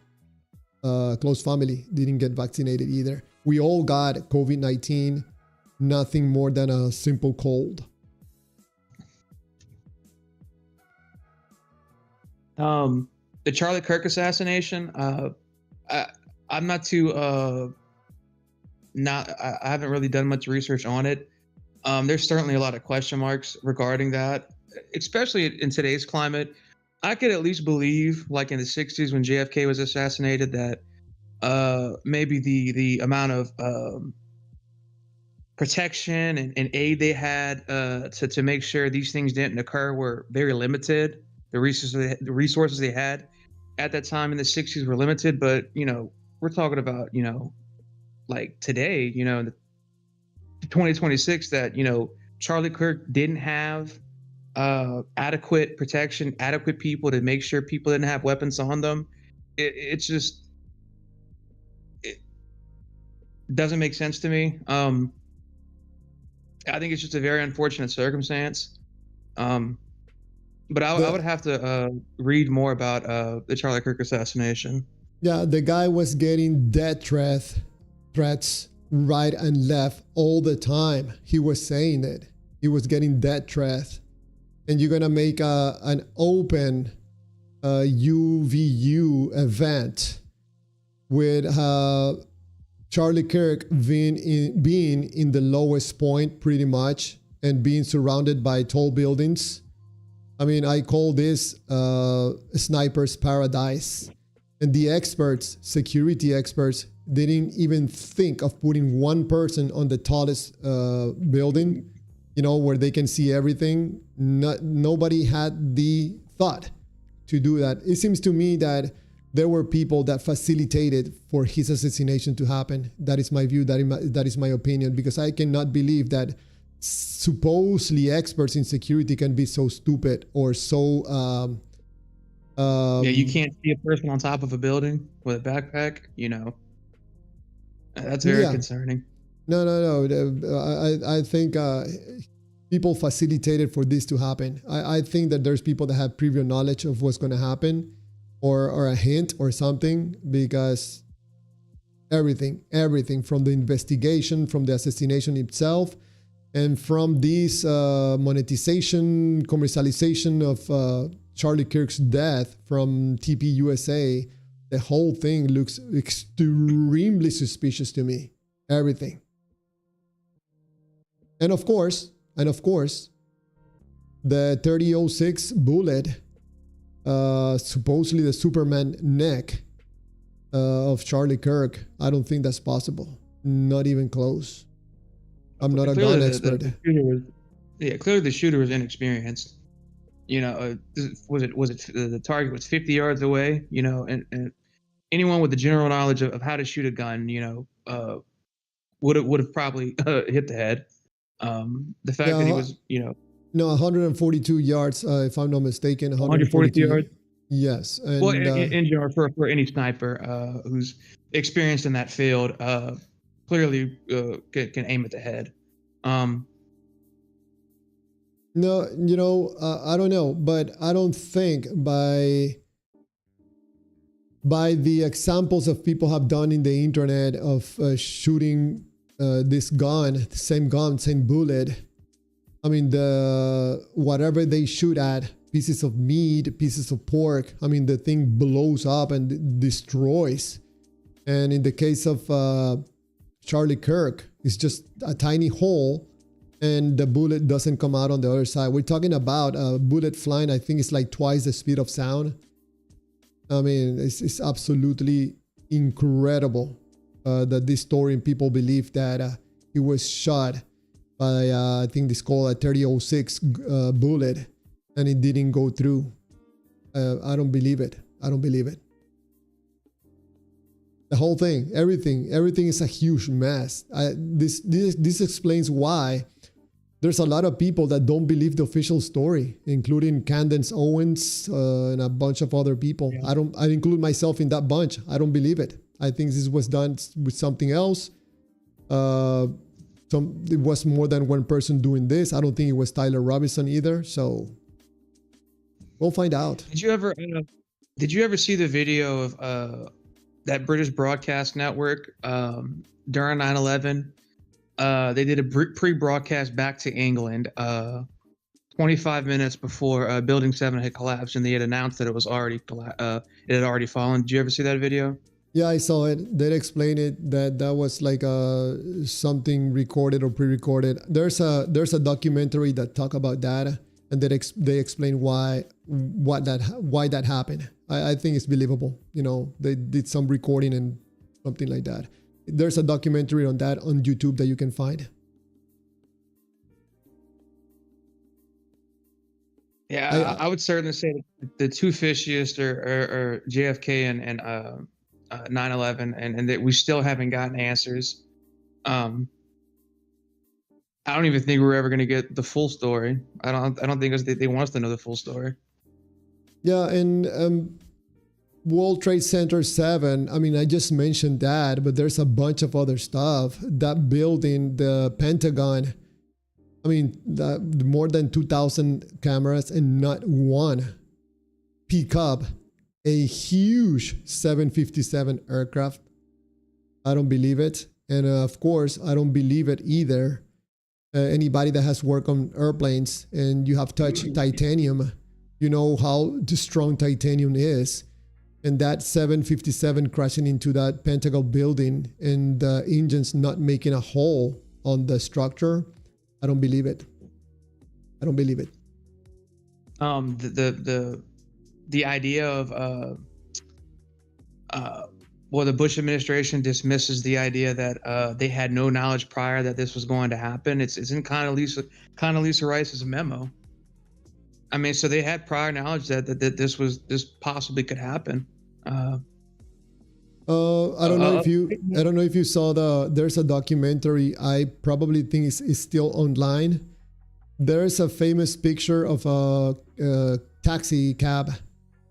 close family, didn't get vaccinated either. We all got COVID-19, nothing more than a simple cold. The Charlie Kirk assassination, I'm not too, I haven't really done much research on it. There's certainly a lot of question marks regarding that, especially in today's climate. I could at least believe, like in the 60s when JFK was assassinated, that maybe the amount of protection and aid they had to make sure these things didn't occur were very limited. The resources they had at that time in the 60s were limited. But, we're talking about, like today, in 2026, that, Charlie Kirk didn't have adequate protection, adequate people to make sure people didn't have weapons on them. It doesn't make sense to me. I think it's just a very unfortunate circumstance. But I would have to read more about the Charlie Kirk assassination. Yeah, the guy was getting death threats right and left all the time. He was saying it. He was getting death threats. And you're going to make an open UVU event with Charlie Kirk being in the lowest point pretty much and being surrounded by tall buildings. I mean, I call this sniper's paradise. And the experts, security experts, didn't even think of putting one person on the tallest building, where they can see everything. Nobody had the thought to do that. It seems to me that there were people that facilitated for his assassination to happen. That is my view. That is my opinion, because I cannot believe that supposedly experts in security can be so stupid or so... you can't see a person on top of a building with a backpack, That's very concerning. No. I think people facilitated for this to happen. I think that there's people that have previous knowledge of what's going to happen, or a hint or something, because everything from the investigation, from the assassination itself, and from this monetization, commercialization of Charlie Kirk's death from TP USA, the whole thing looks extremely suspicious to me. Everything. And of course, the 3006 bullet, supposedly the Superman neck of Charlie Kirk, I don't think that's possible. Not even close. I'm not a gun expert. Clearly the shooter was inexperienced. Was it the target was 50 yards away, and anyone with the general knowledge of how to shoot a gun, would have probably hit the head. The fact that he was, No, 142 yards, if I'm not mistaken. 142 yards? Yes. And, well, in general, for any sniper who's experienced in that field, clearly can aim at the head. No, I don't know, but I don't think by the examples of people have done in the internet of shooting this gun, same bullet. I mean, whatever they shoot at, pieces of meat, pieces of pork, I mean, the thing blows up and destroys. And in the case of Charlie Kirk, it's just a tiny hole and the bullet doesn't come out on the other side. We're talking about a bullet flying, I think it's like twice the speed of sound. I mean, it's absolutely incredible that this story, and people believe that he was shot by, I think this called a 3006 bullet, and it didn't go through. I don't believe it. The whole thing, everything is a huge mess. This explains why there's a lot of people that don't believe the official story, including Candace Owens and a bunch of other people. Yeah. I include myself in that bunch. I don't believe it. I think this was done with something else. it was more than one person doing this. I don't think it was Tyler Robinson either. So we'll find out. Did you ever see the video of that British broadcast network during 9/11? They did a pre-broadcast back to England 25 minutes before Building 7 had collapsed, and they had announced that it was already it had already fallen. Did you ever see that video? Yeah, I saw it. They explained it that was like something recorded or pre-recorded. There's a documentary that talk about that, and they explain why that happened. I think it's believable. You know, they did some recording and something like that. There's a documentary on that on YouTube that you can find. Yeah, I would certainly say the two fishiest are JFK and 9/11, and that we still haven't gotten answers. I don't even think we're ever going to get the full story. I don't think they want us to know the full story. Yeah, and World Trade Center 7, I mean, I just mentioned that, but there's a bunch of other stuff. That building, the Pentagon, I mean, more than 2,000 cameras and not one pick up a huge 757 aircraft. I don't believe it. And of course, I don't believe it either. Anybody that has worked on airplanes and you have touched titanium, you know how strong titanium is. And that 757 crashing into that Pentagon building and the engines not making a hole on the structure, I don't believe it. I don't believe it. The idea of well, the Bush administration dismisses the idea that they had no knowledge prior that this was going to happen. It's in Condoleezza Rice's memo. I mean, so they had prior knowledge that this possibly could happen. I don't know if you saw there's a documentary. I probably think is still online. There's a famous picture of a taxi cab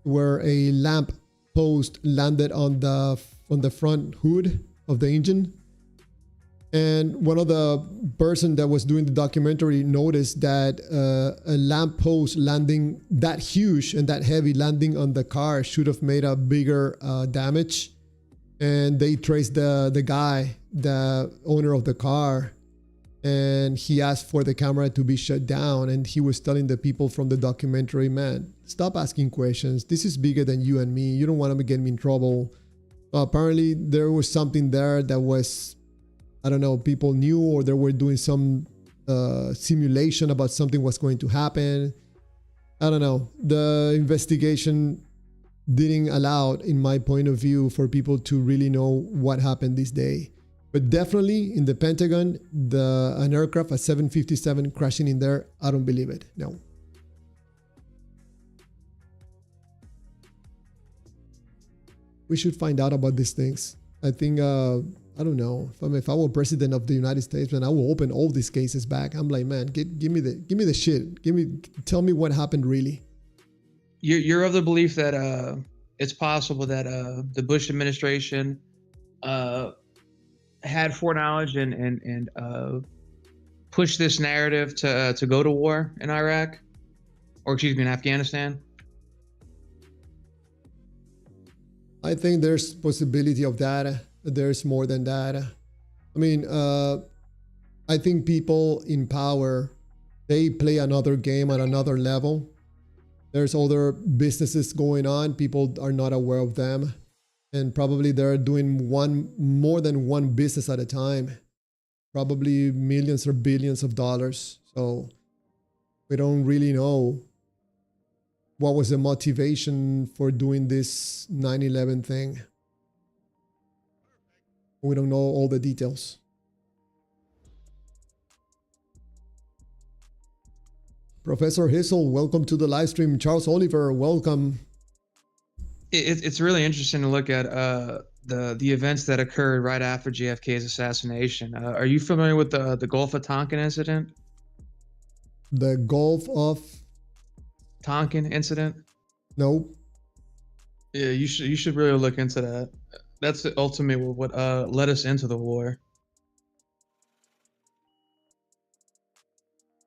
where a lamp post landed on the front hood of the engine. And one of the person that was doing the documentary noticed that a lamp post landing that huge and that heavy landing on the car should have made a bigger damage. And they traced the guy, the owner of the car, and he asked for the camera to be shut down. And he was telling the people from the documentary, man, stop asking questions. This is bigger than you and me. You don't want to get me in trouble. Apparently there was something there that was, I don't know, people knew, or they were doing some simulation about something was going to happen. I don't know. The investigation didn't allow, in my point of view, for people to really know what happened this day. But definitely in the Pentagon, an aircraft, a 757 crashing in there, I don't believe it. No. We should find out about these things. I think, I don't know. If I were president of the United States, man, I will open all these cases back. I'm like, man, give me the shit. Tell me what happened really. You're of the belief that it's possible that the Bush administration had foreknowledge and pushed this narrative to go to war in Iraq, or excuse me, in Afghanistan. I think there's possibility of that. There's more than that. I mean, I think people in power, they play another game at another level. There's other businesses going on. People are not aware of them. And probably they're doing more than one business at a time. Probably millions or billions of dollars. So we don't really know what was the motivation for doing this 9/11 thing. We don't know all the details. Professor Hissel, welcome to the live stream. Charles Oliver, welcome. It's really interesting to look at the events that occurred right after JFK's assassination. Are you familiar with the Gulf of Tonkin incident? The Gulf of Tonkin incident? Nope. Yeah, you should really look into that. That's ultimately what led us into the war.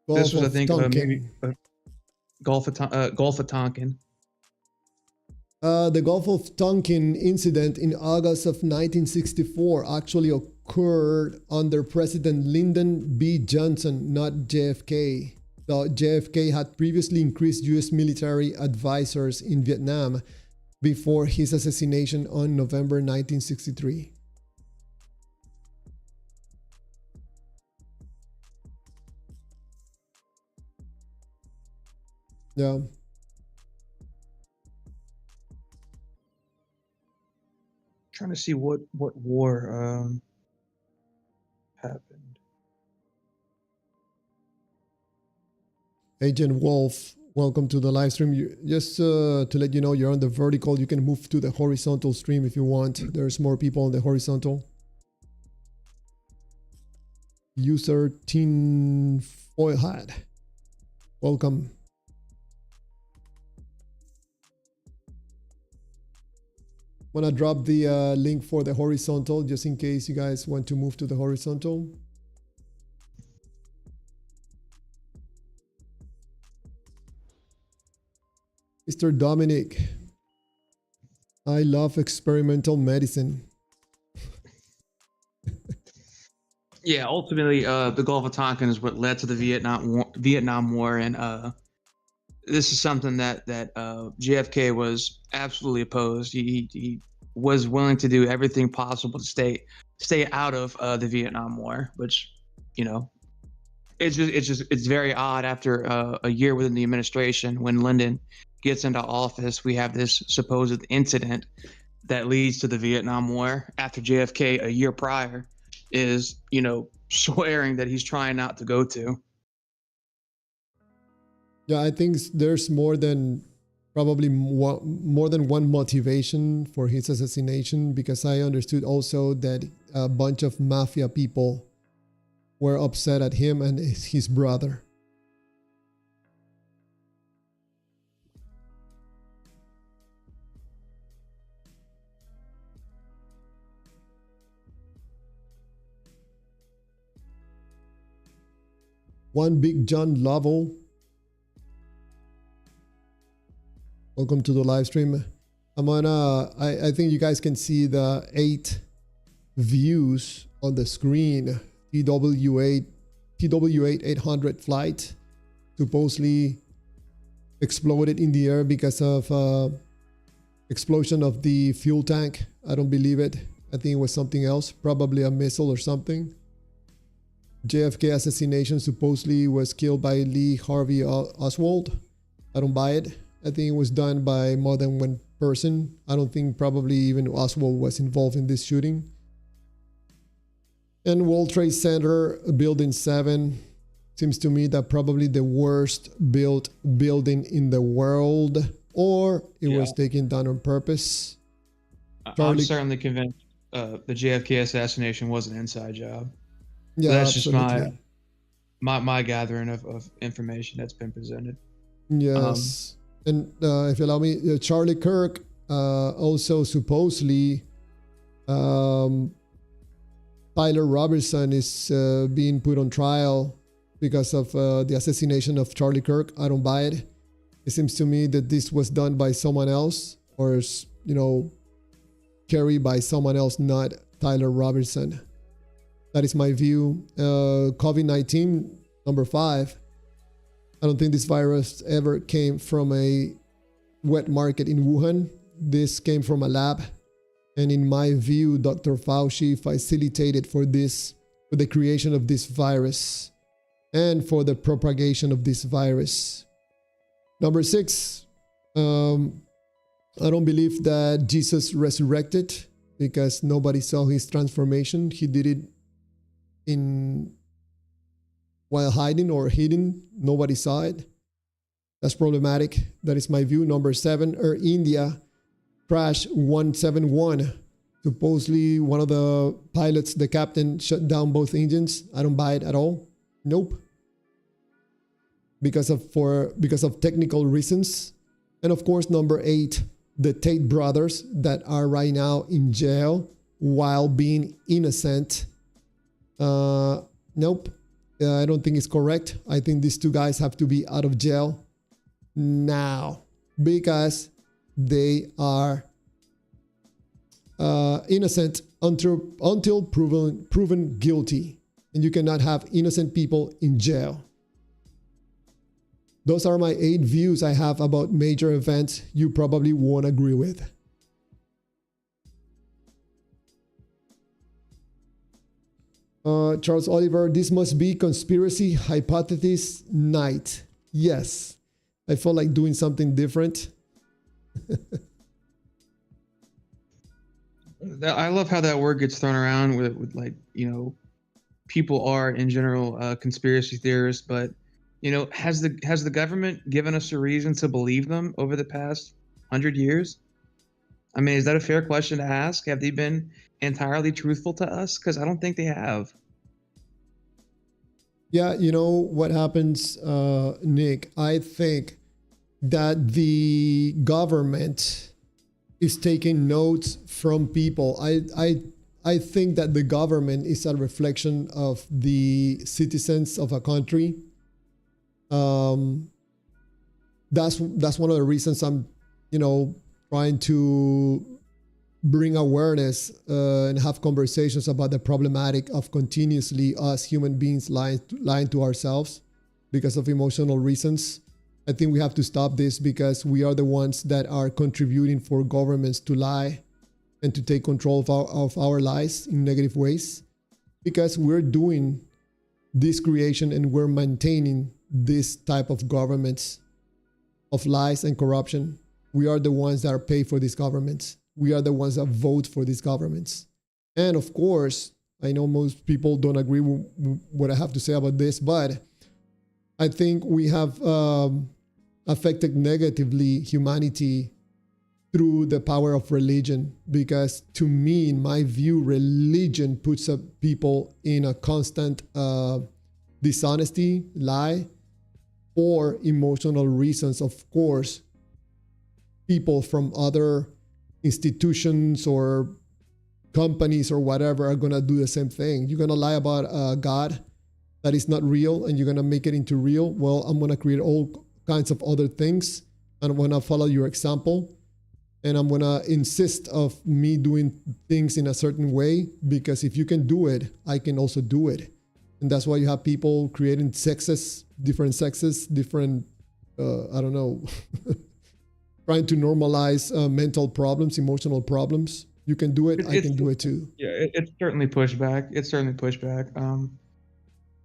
This was, I think, maybe Tonkin. Gulf of Tonkin. The Gulf of Tonkin incident in August of 1964 actually occurred under President Lyndon B. Johnson, not JFK. So JFK had previously increased U.S. military advisors in Vietnam before his assassination on November 1963. Yeah. Trying to see what war happened. Agent Wolf, welcome to the live stream. Just to let you know, you're on the vertical. You can move to the horizontal stream if you want. There's more people on the horizontal. User Tin Foil Hat, welcome. I'm gonna drop the link for the horizontal just in case you guys want to move to the horizontal. Mr. Dominic, I love experimental medicine. Yeah, ultimately, the Gulf of Tonkin is what led to the Vietnam War, and this is something that JFK was absolutely opposed. He was willing to do everything possible to stay out of the Vietnam War, which, you know, it's very odd after a year within the administration when Lyndon gets into office, we have this supposed incident that leads to the Vietnam War after JFK a year prior is, you know, swearing that he's trying not to go to. Yeah, I think there's probably more than one motivation for his assassination, because I understood also that a bunch of mafia people were upset at him and his brother. One Big John Lovell, welcome to the live stream. I think you guys can see the 8 views on the screen. TW800 flight supposedly exploded in the air because of explosion of the fuel tank. I don't believe it. I think it was something else, probably a missile or something. JFK assassination supposedly was killed by Lee Harvey Oswald. I don't buy it. I think it was done by more than one person. I don't think probably even Oswald was involved in this shooting. And World Trade Center, Building 7, seems to me that probably the worst built building in the world, or it was taken down on purpose. I'm certainly convinced the JFK assassination was an inside job. Yeah, so that's absolutely. just my gathering of information that's been presented. Yes. And if you allow me, Charlie Kirk also supposedly Tyler Robertson is being put on trial because of the assassination of Charlie Kirk. I don't buy it. It seems to me that this was done by someone else, or, you know, carried by someone else, not Tyler Robertson. That is my view. COVID-19, number 5. I don't think this virus ever came from a wet market in Wuhan. This came from a lab. And in my view, Dr. Fauci facilitated for the creation of this virus and for the propagation of this virus. Number 6, I don't believe that Jesus resurrected because nobody saw his transformation. He did it while hiding or hidden. Nobody saw it. That's problematic. That is my view. Number 7, Air India crash 171. Supposedly one of the pilots, the captain, shut down both engines. I don't buy it at all. Nope. Because of technical reasons. And of course, number 8, the Tate brothers that are right now in jail while being innocent. Nope. I don't think it's correct. I think these two guys have to be out of jail now because they are innocent until proven guilty. And you cannot have innocent people in jail. Those are my 8 views I have about major events you probably won't agree with. Charles Oliver, this must be conspiracy hypothesis night. Yes, I felt like doing something different. I love how that word gets thrown around with like, you know, people are in general conspiracy theorists, but you know, has the government given us a reason to believe them over the past 100 years? I mean, is that a fair question to ask? Have they been entirely truthful to us? Because I don't think they have. Yeah, you know what happens, Nick? I think that the government is taking notes from people. I think that the government is a reflection of the citizens of a country. That's one of the reasons I'm, you know, trying to bring awareness and have conversations about the problematic of continuously us human beings lying to ourselves because of emotional reasons. I think we have to stop this because we are the ones that are contributing for governments to lie and to take control of our lives in negative ways, because we're doing this creation and we're maintaining this type of governments of lies and corruption. We are the ones that are paid for these governments. We are the ones that vote for these governments. And of course, I know most people don't agree with what I have to say about this, but I think we have affected negatively humanity through the power of religion, because to me, in my view, religion puts up people in a constant dishonesty, lie, for emotional reasons. Of course, people from other institutions or companies or whatever are going to do the same thing. You're going to lie about God that is not real and you're going to make it into real. Well, I'm going to create all kinds of other things and I'm going to follow your example. And I'm going to insist of me doing things in a certain way, because if you can do it, I can also do it. And that's why you have people creating different sexes, different, I don't know, trying to normalize mental problems, emotional problems. You can do it, I can do it too. Yeah, it's certainly pushback. It's certainly pushback.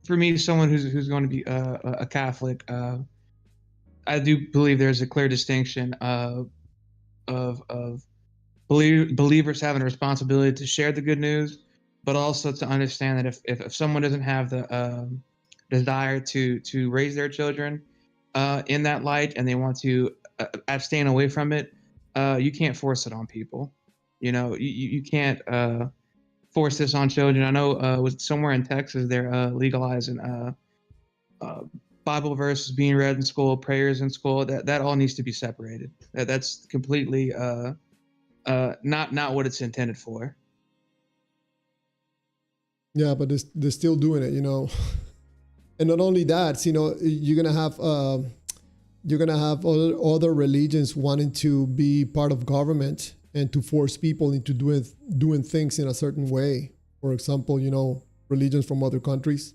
For me, someone who's going to be a Catholic, I do believe there's a clear distinction of believers having a responsibility to share the good news, but also to understand that if someone doesn't have the desire to raise their children in that light and they want to abstain away from it, you can't force it on people. You know, you can't force this on children. I know with somewhere in Texas they're legalizing Bible verses being read in school, prayers in school. That all needs to be separated. That's completely not what it's intended for. Yeah, but they're still doing it, you know. And not only that, you know, you're gonna have other religions wanting to be part of government and to force people into doing things in a certain way. For example, you know, religions from other countries.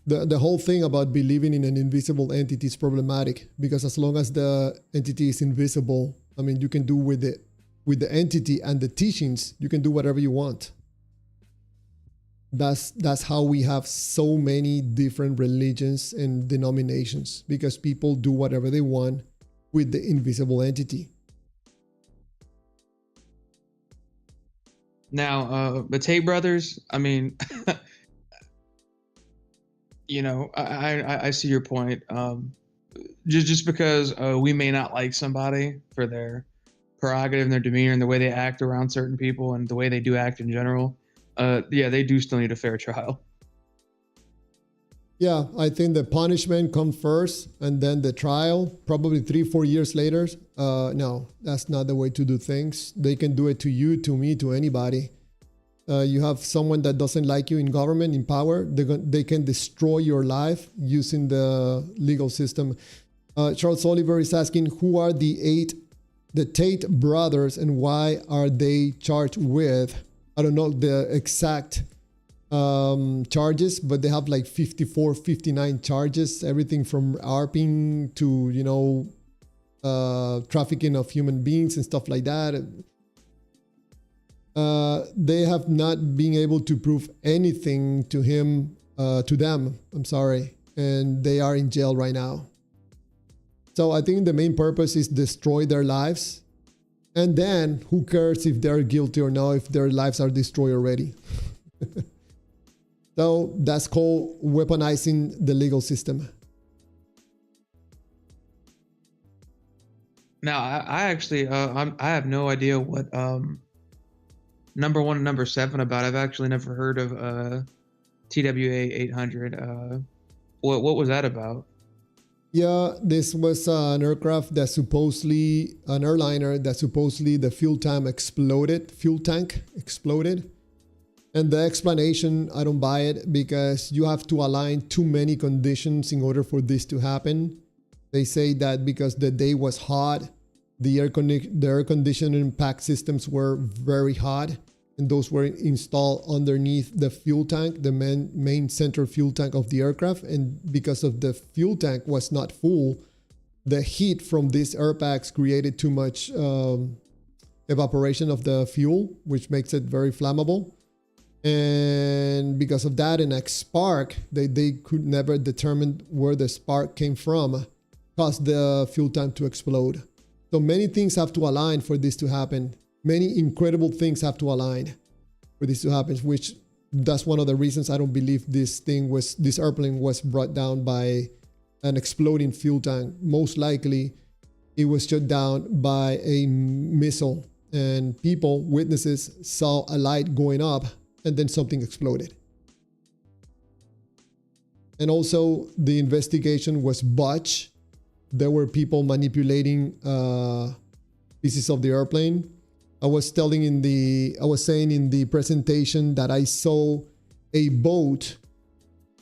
The whole thing about believing in an invisible entity is problematic, because as long as the entity is invisible, I mean, you can do with the entity and the teachings, you can do whatever you want. That's how we have so many different religions and denominations, because people do whatever they want with the invisible entity. Now, the Tate brothers, I mean, you know, I see your point. Just because we may not like somebody for their prerogative and their demeanor and the way they act around certain people and the way they do act in general, yeah, they do still need a fair trial. Yeah, I think the punishment comes first and then the trial, probably 3-4 years later. No, that's not the way to do things. They can do it to you, to me, to anybody. You have someone that doesn't like you in government, in power, they can destroy your life using the legal system. Charles Oliver is asking, who are the Tate brothers and why are they charged with, I don't know the exact charges, but they have like 54, 59 charges, everything from ARPing to, you know, trafficking of human beings and stuff like that. They have not been able to prove anything to them, I'm sorry, and they are in jail right now. So I think the main purpose is destroy their lives, and then who cares if they're guilty or not, if their lives are destroyed already. So that's called weaponizing the legal system. Now, I actually, I have no idea what number 1 and number 7 about. I've actually never heard of TWA 800. What was that about? Yeah, this was an aircraft that supposedly, an airliner that supposedly the fuel tank exploded. And the explanation, I don't buy it, because you have to align too many conditions in order for this to happen. They say that because the day was hot, the air conditioning pack systems were very hot, and those were installed underneath the fuel tank, the main center fuel tank of the aircraft. And because of the fuel tank was not full, the heat from these air packs created too much evaporation of the fuel, which makes it very flammable. And because of that, an spark, they could never determine where the spark came from, caused the fuel tank to explode. So many things have to align for this to happen. Many incredible things have to align for this to happen, which that's one of the reasons I don't believe this airplane was brought down by an exploding fuel tank. Most likely it was shot down by a missile, and witnesses saw a light going up and then something exploded. And also the investigation was botched. There were people manipulating pieces of the airplane. I was saying in the presentation that I saw a boat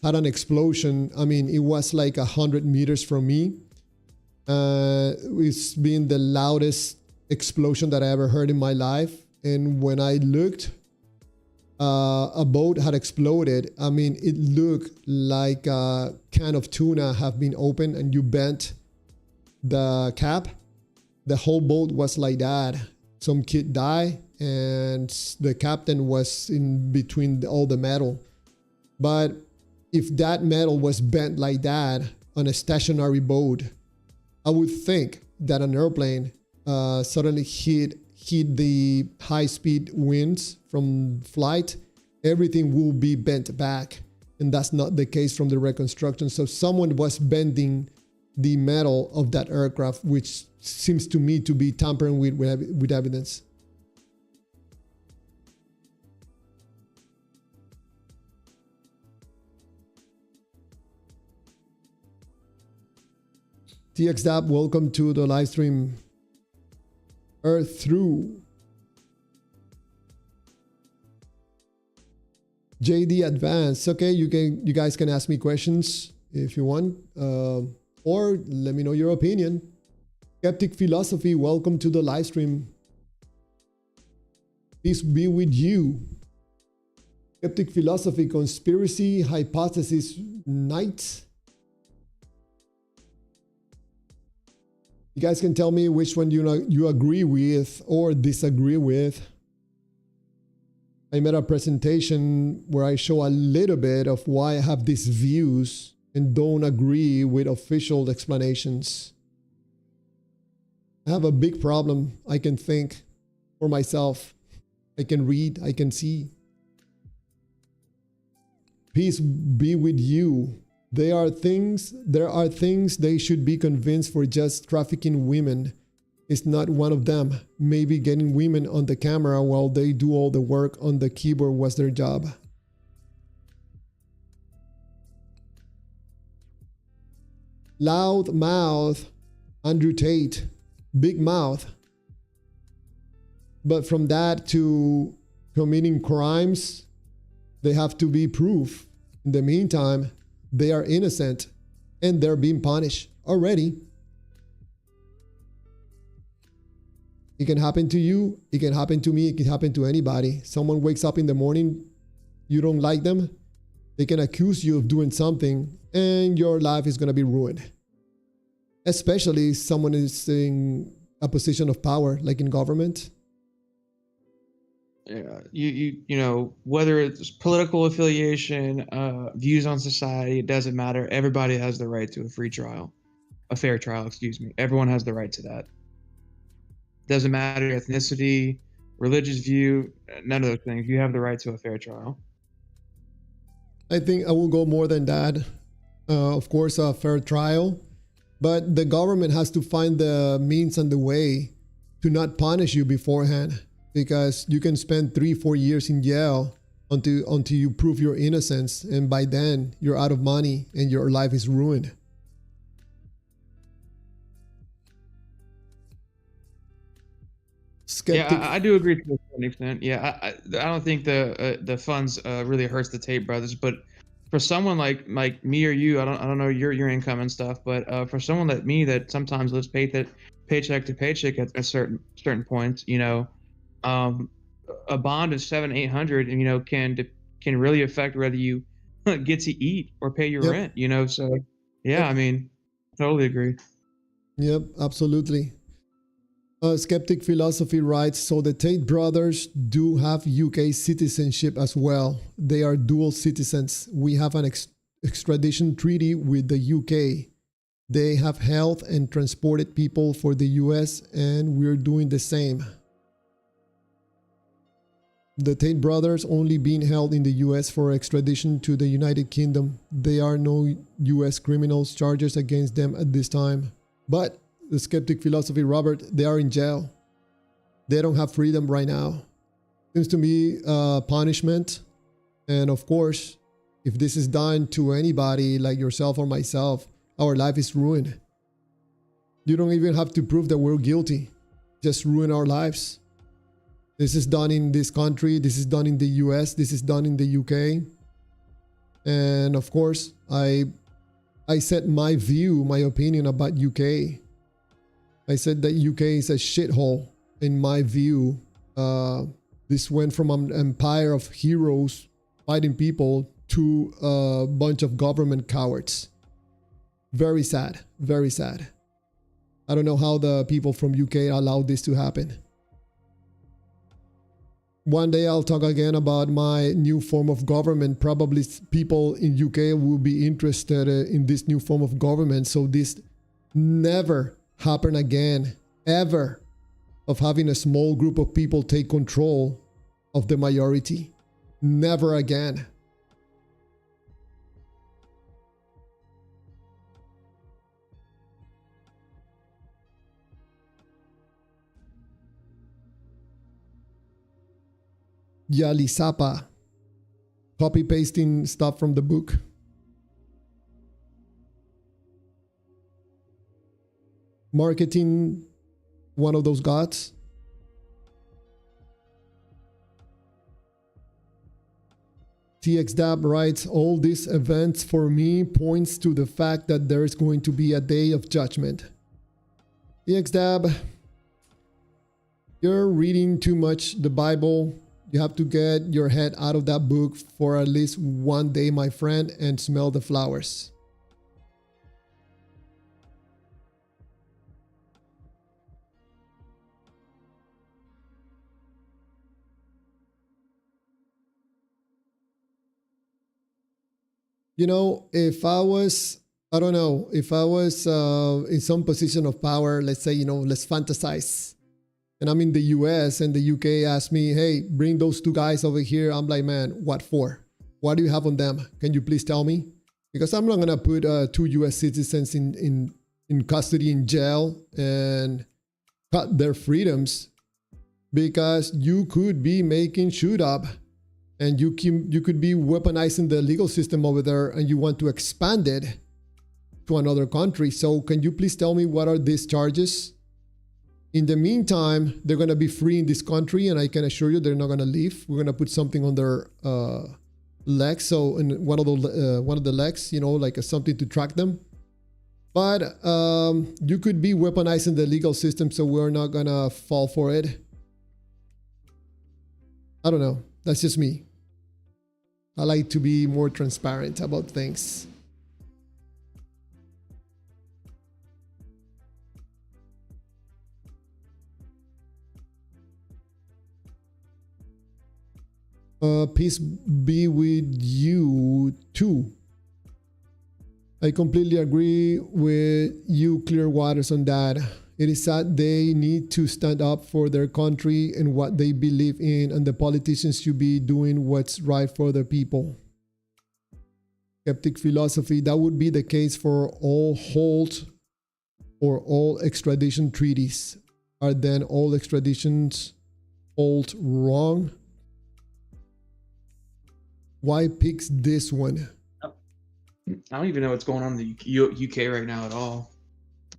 had an explosion. I mean, it was like 100 meters from me. It's been the loudest explosion that I ever heard in my life. And when I looked, a boat had exploded. I mean, it looked like a can of tuna have been opened and you bent the cap. The whole boat was like that. Some kid died and the captain was in between all the metal. But if that metal was bent like that on a stationary boat, I would think that an airplane suddenly hit the high-speed winds from flight, everything will be bent back. And that's not the case from the reconstruction. So someone was bending the metal of that aircraft, which seems to me to be tampering with evidence. TXDAP, welcome to the live stream. Earth through. JD Advance. Okay, you guys can ask me questions if you want, or let me know your opinion. Skeptic Philosophy, welcome to the live stream. Peace be with you. Skeptic Philosophy, Conspiracy Hypothesis Night. You guys can tell me which one you agree with or disagree with. I made a presentation where I show a little bit of why I have these views and don't agree with official explanations. I have a big problem. I can think for myself. I can read, I can see. Peace be with you. There are things they should be convinced for. Just trafficking women is not one of them. Maybe getting women on the camera while they do all the work on the keyboard was their job. Loud mouth, Andrew Tate, big mouth. But from that to committing crimes, they have to be proof. In the meantime, they are innocent and they're being punished already. It can happen to you, it can happen to me, it can happen to anybody. Someone wakes up in the morning, you don't like them, they can accuse you of doing something and your life is going to be ruined. Especially if someone is in a position of power, like in government. Yeah, you know, whether it's political affiliation, views on society, it doesn't matter. Everybody has the right to a free trial, a fair trial, excuse me. Everyone has the right to that. Doesn't matter ethnicity, religious view, none of those things. You have the right to a fair trial. I think I will go more than that. Of course, a fair trial, but the government has to find the means and the way to not punish you beforehand, because you can spend 3-4 years in jail until you prove your innocence, and by then you're out of money and your life is ruined. Skeptic. Yeah, I do agree to a certain extent. Yeah, I don't think the funds really hurts the Tate brothers, but for someone like me or you, I don't know your income and stuff, but for someone like me that sometimes lives paycheck to paycheck at certain points, you know, a bond of 700-800, you know, can really affect whether you get to eat or pay your rent, you know. So yeah, I mean, totally agree. Yep, absolutely. Skeptic Philosophy writes, so the Tate brothers do have UK citizenship as well. They are dual citizens. We have an extradition treaty with the UK. They have held and transported people for the US, and we're doing the same. The Tate brothers only being held in the US for extradition to the United Kingdom. There are no US criminals charges against them at this time. But the Skeptic Philosophy, Robert, they are in jail. They don't have freedom right now. Seems to me punishment. And of course, if this is done to anybody like yourself or myself, our life is ruined. You don't even have to prove that we're guilty. Just ruin our lives. This is done in this country. This is done in the US. This is done in the UK. And of course, I said my view, my opinion about UK. I said that UK is a shithole in my view. This went from an empire of heroes fighting people to a bunch of government cowards. Very sad, very sad. I don't know how the people from UK allowed this to happen. One day I'll talk again about my new form of government. Probably people in UK will be interested in this new form of government. So this never happen again, ever, of having a small group of people take control of the majority. Never again. Yalisapa. Copy pasting stuff from the book. Marketing, one of those gods. TXDAB writes, all these events for me points to the fact that there is going to be a day of judgment. TXDAB, you're reading too much the Bible. You have to get your head out of that book for at least one day, my friend, and smell the flowers. You know, if I was, I don't know, if I was in some position of power, let's say, you know, let's fantasize. And I'm in the US and the UK asked me, hey, bring those two guys over here. I'm like, man, what for? What do you have on them? Can you please tell me? Because I'm not going to put 2 US citizens in custody in jail and cut their freedoms, because you could be making shoot up. And you could be weaponizing the legal system over there, and you want to expand it to another country. So can you please tell me what are these charges? In the meantime, they're going to be free in this country, and I can assure you they're not going to leave. We're going to put something on their legs, so in one of the legs, you know, like something to track them. But you could be weaponizing the legal system, so we're not going to fall for it. I don't know. That's just me. I like to be more transparent about things. Peace be with you too. I completely agree with you, Clearwaters, on that. It is sad they need to stand up for their country and what they believe in, and the politicians should be doing what's right for the people. Skeptic philosophy, that would be the case for all hold or all extradition treaties. Are then all extraditions hold wrong? Why picks this one? I don't even know what's going on in the UK right now at all.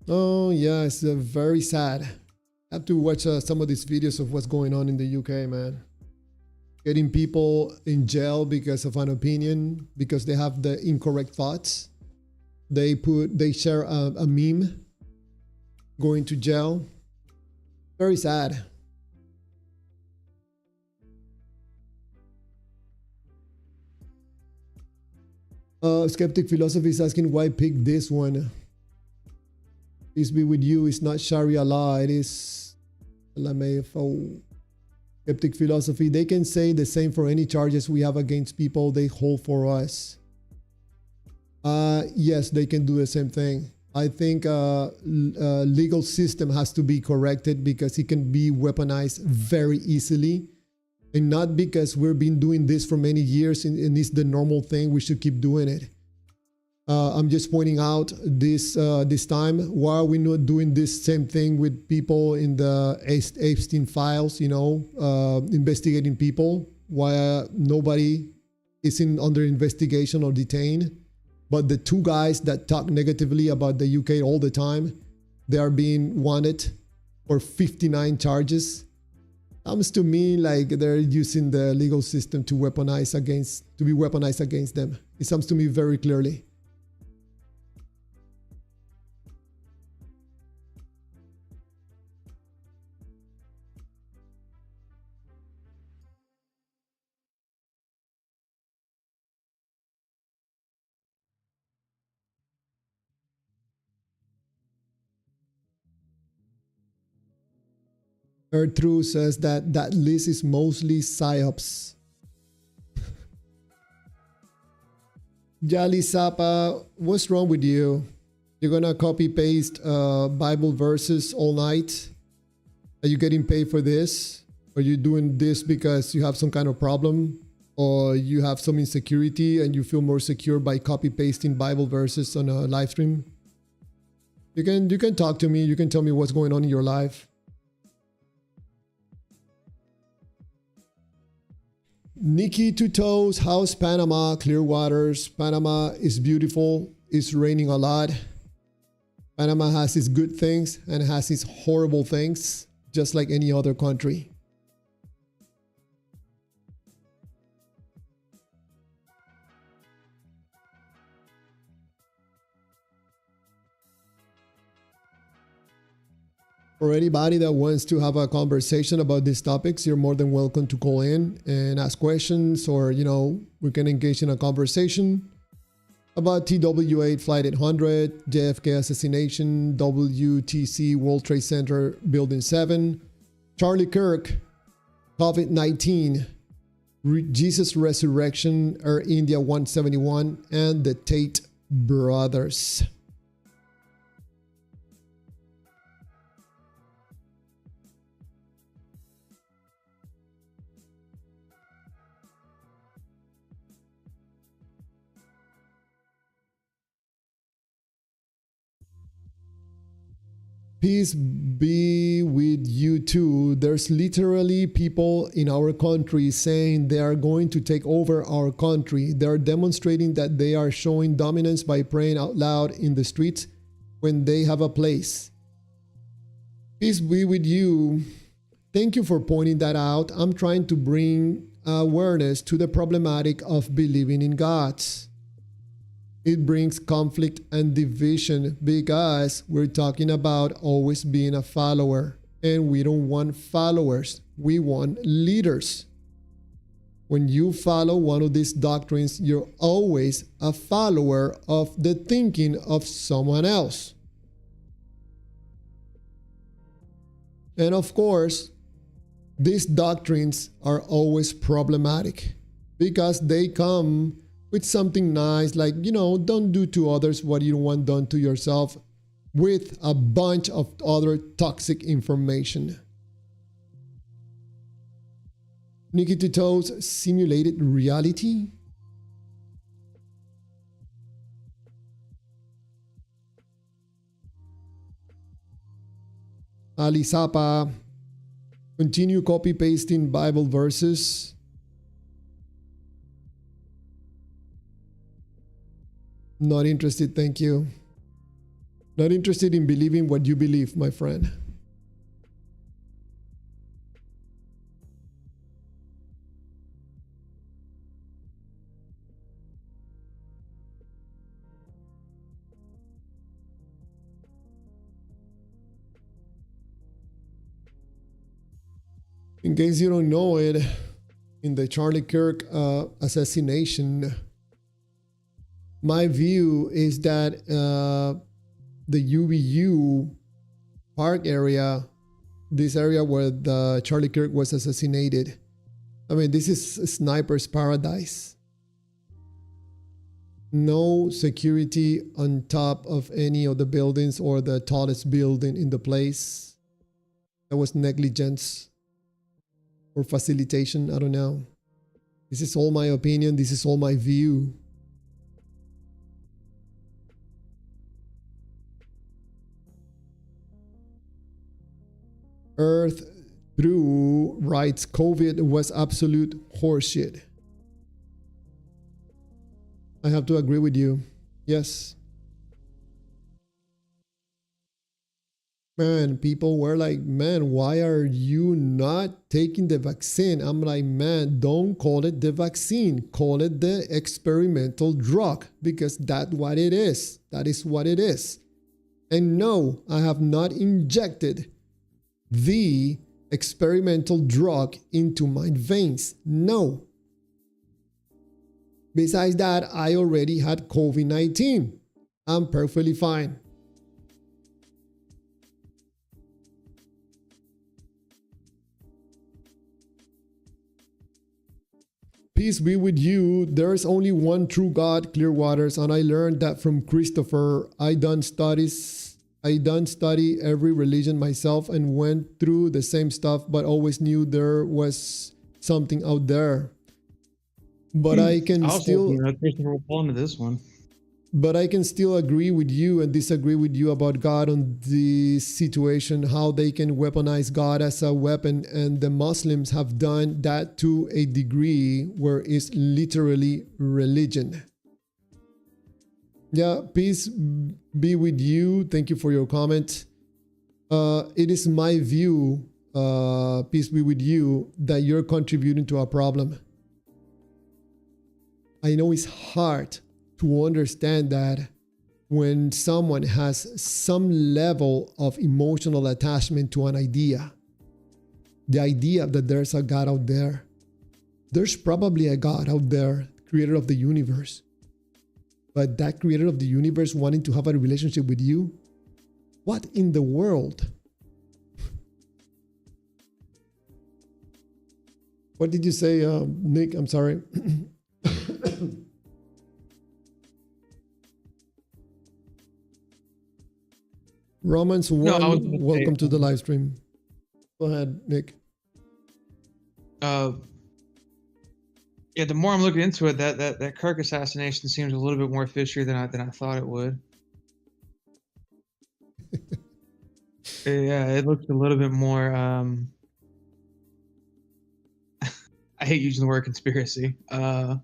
Oh yeah, it's very sad. I have to watch some of these videos of what's going on in the UK, man. Getting people in jail because of an opinion, because they have the incorrect thoughts. They share a meme, going to jail. Very sad. Skeptic philosophy is asking why pick this one. Peace be with you. It's not Sharia law. It is LMAFO. Skeptic philosophy. They can say the same for any charges we have against people they hold for us. Yes, they can do the same thing. I think legal system has to be corrected because it can be weaponized very easily. And not because we've been doing this for many years and it's the normal thing, we should keep doing it. I'm just pointing out this time, why are we not doing this same thing with people in the Epstein files, you know, investigating people? Why nobody is under investigation or detained? But the two guys that talk negatively about the UK all the time, they are being wanted for 59 charges. Sounds to me like they're using the legal system to be weaponized against them. It sounds to me very clearly. Ertrue says that list is mostly psyops. Jali Sapa, what's wrong with you? You're gonna copy paste Bible verses all night? Are you getting paid for this? Are you doing this because you have some kind of problem? Or you have some insecurity and you feel more secure by copy pasting Bible verses on a live stream? You can talk to me. You can tell me what's going on in your life. Nikki Two Toes, how's Panama? Clearwaters. Panama is beautiful. It's raining a lot. Panama has its good things and has its horrible things, just like any other country. For anybody that wants to have a conversation about these topics, you're more than welcome to call in and ask questions, or, you know, we can engage in a conversation about TW8 Flight 800, JFK assassination, WTC World Trade Center Building 7, Charlie Kirk, COVID-19, Jesus Resurrection, Air India 171, and the Tate brothers. Peace be with you too. There's literally people in our country saying they are going to take over our country. They are demonstrating that they are showing dominance by praying out loud in the streets when they have a place. Peace be with you. Thank you for pointing that out. I'm trying to bring awareness to the problematic of believing in God. It brings conflict and division because we're talking about always being a follower, and we don't want followers. We want leaders. When you follow one of these doctrines, you're always a follower of the thinking of someone else. And of course, these doctrines are always problematic because they come with something nice like, don't do to others what you don't want done to yourself, with a bunch of other toxic information. Nikki Tito's simulated reality. Ali Sapa, continue copy pasting Bible verses. Not interested, thank you. Not interested in believing what you believe, my friend. In case you don't know it, in the Charlie Kirk assassination, my view is that the UVU park area, this area where the Charlie Kirk was assassinated, I mean, this is a sniper's paradise. No security on top of any of the buildings or the tallest building in the place. That was negligence or facilitation, I don't know. This is all my opinion, this is all my view. Earth Drew writes, COVID was absolute horseshit. I have to agree with you. Yes. Man, people were like, man, why are you not taking the vaccine? I'm like, man, don't call it the vaccine. Call it the experimental drug, because that's what it is. That is what it is. And no, I have not injected the experimental drug into my veins. No. Besides that, I already had COVID-19. I'm perfectly fine. Peace be with you. There is only one true God, Clearwaters, and I learned that from Christopher. I done study every religion myself and went through the same stuff, but always knew there was something out there. But I can still Christopher will fall into this one. But I can still agree with you and disagree with you about God on the situation, how they can weaponize God as a weapon. And the Muslims have done that to a degree where it's literally religion. Yeah, peace be with you. Thank you for your comment. It is my view, peace be with you, that you're contributing to a problem. I know it's hard to understand that when someone has some level of emotional attachment to an idea, the idea that there's a God out there, there's probably a God out there, creator of the universe. But that creator of the universe wanting to have a relationship with you? What in the world? What did you say, Nick? I'm sorry. Romans 1, welcome to the live stream. Go ahead, Nick. Yeah, the more I'm looking into it, that Kirk assassination seems a little bit more fishy than I thought it would. Yeah, it looks a little bit more. I hate using the word conspiracy. I'll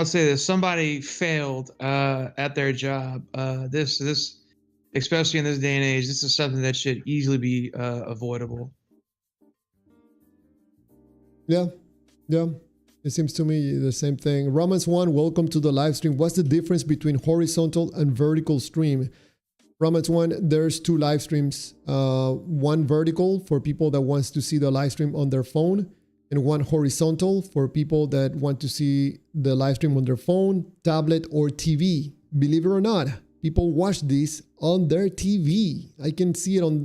say this: somebody failed at their job. This especially in this day and age, this is something that should easily be avoidable. Yeah, yeah. It seems to me the same thing. Romans 1, welcome to the live stream. What's the difference between horizontal and vertical stream? Romans 1, there's two live streams. One vertical for people that wants to see the live stream on their phone, and one horizontal for people that want to see the live stream on their phone, tablet, or TV. Believe it or not, people watch this on their TV. I can see it on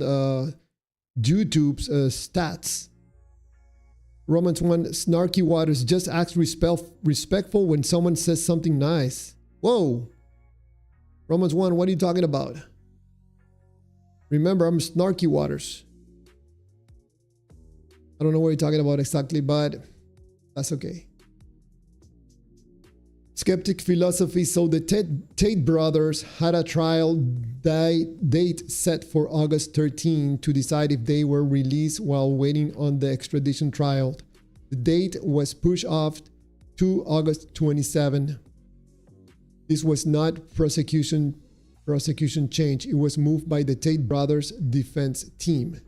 YouTube's stats. Romans 1, snarky waters, just act respectful when someone says something nice. Whoa. Romans 1, what are you talking about? Remember, I'm snarky waters. I don't know what you're talking about exactly, but that's okay. Skeptic philosophy. So the Tate brothers had a trial date set for August 13 to decide if they were released while waiting on the extradition trial. The date was pushed off to August 27. This was not prosecution change. It was moved by the Tate brothers defense team.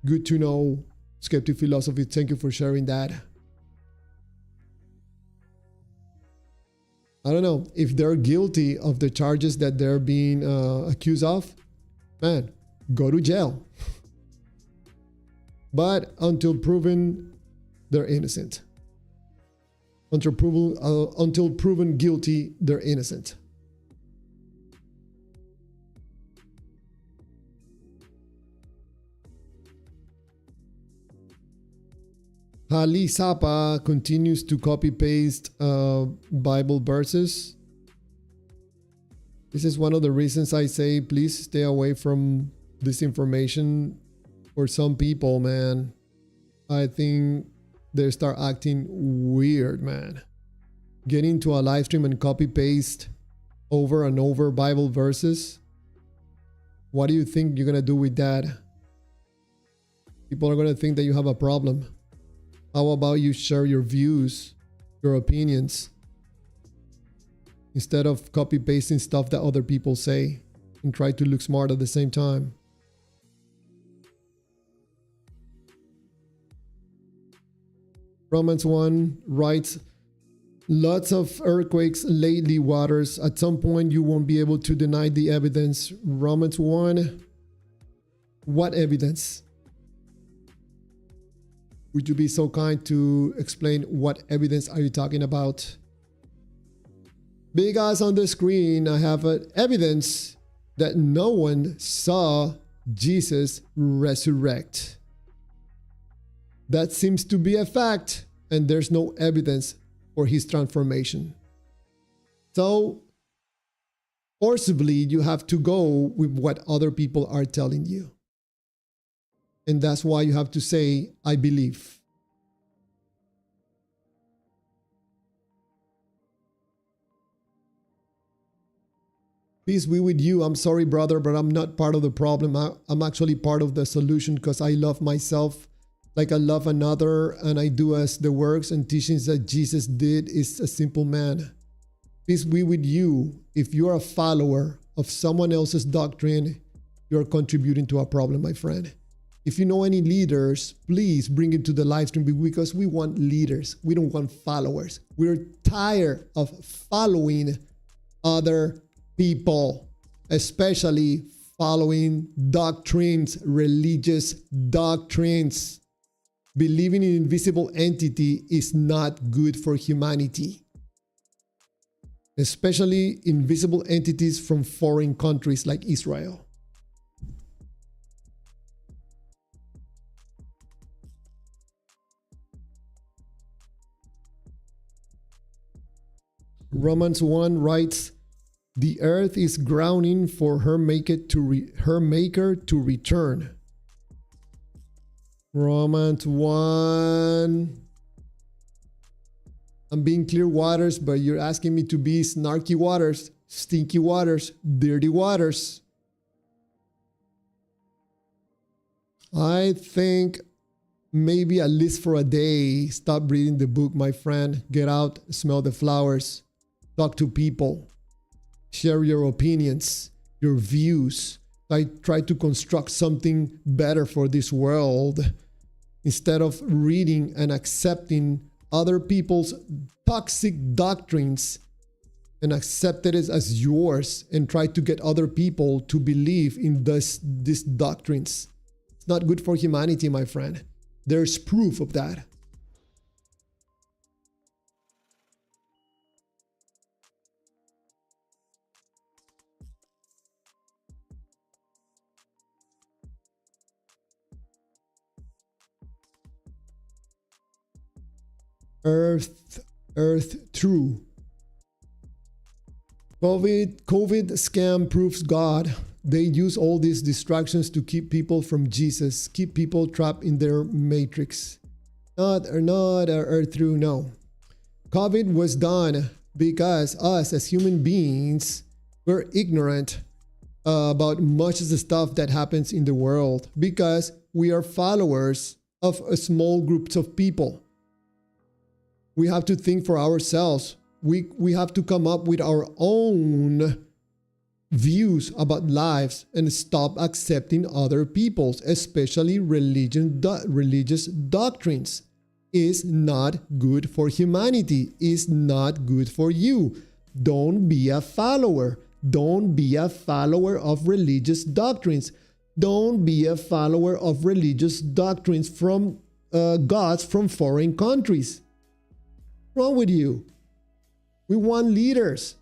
Good to know, Skeptic philosophy. Thank you for sharing that. I don't know if they're guilty of the charges that they're being accused of. Man, go to jail. But until proven, they're innocent. Until proven guilty, they're innocent. Ali Sapa continues to copy-paste Bible verses. This is one of the reasons I say please stay away from this information. For some people, man, I think they start acting weird, man. Get into a live stream and copy-paste over and over Bible verses. What do you think you're going to do with that? People are going to think that you have a problem. How about you share your views, your opinions, instead of copy-pasting stuff that other people say and try to look smart at the same time? Romans 1 writes, lots of earthquakes lately, waters. At some point, you won't be able to deny the evidence. Romans 1, what evidence? Would you be so kind to explain what evidence are you talking about? Big eyes on the screen, I have evidence that no one saw Jesus resurrect. That seems to be a fact, and there's no evidence for his transformation. So, forcibly, you have to go with what other people are telling you. And that's why you have to say, I believe. Peace be with you. I'm sorry, brother, but I'm not part of the problem. I'm actually part of the solution because I love myself like I love another, and I do as the works and teachings that Jesus did is a simple man. Peace be with you. If you're a follower of someone else's doctrine, you're contributing to a problem, my friend. If you know any leaders, please bring it to the live stream because we want leaders. We don't want followers. We're tired of following other people, especially following doctrines, religious doctrines. Believing in invisible entity is not good for humanity, especially invisible entities from foreign countries like Israel. Romans 1 writes, the earth is groaning for her maker to return. Romans 1. I'm being clear waters, but you're asking me to be snarky waters, stinky waters, dirty waters. I think maybe at least for a day, stop reading the book, my friend. Get out, smell the flowers, talk to people, share your opinions. your views. I try to construct something better for this world instead of reading and accepting other people's toxic doctrines and accept it as yours and try to get other people to believe in these doctrines. It's not good for humanity, my friend. There's proof of that. Earth true. COVID scam proves God. They use all these distractions to keep people from Jesus, keep people trapped in their matrix. Not Earth true, no. COVID was done because us as human beings were ignorant about much of the stuff that happens in the world because we are followers of a small groups of people. We have to think for ourselves. We have to come up with our own views about lives and stop accepting other people's, especially religious doctrines. Is not good for humanity. Is not good for you. Don't be a follower. Don't be a follower of religious doctrines. Don't be a follower of religious doctrines from gods from foreign countries. What's wrong with you? We want leaders.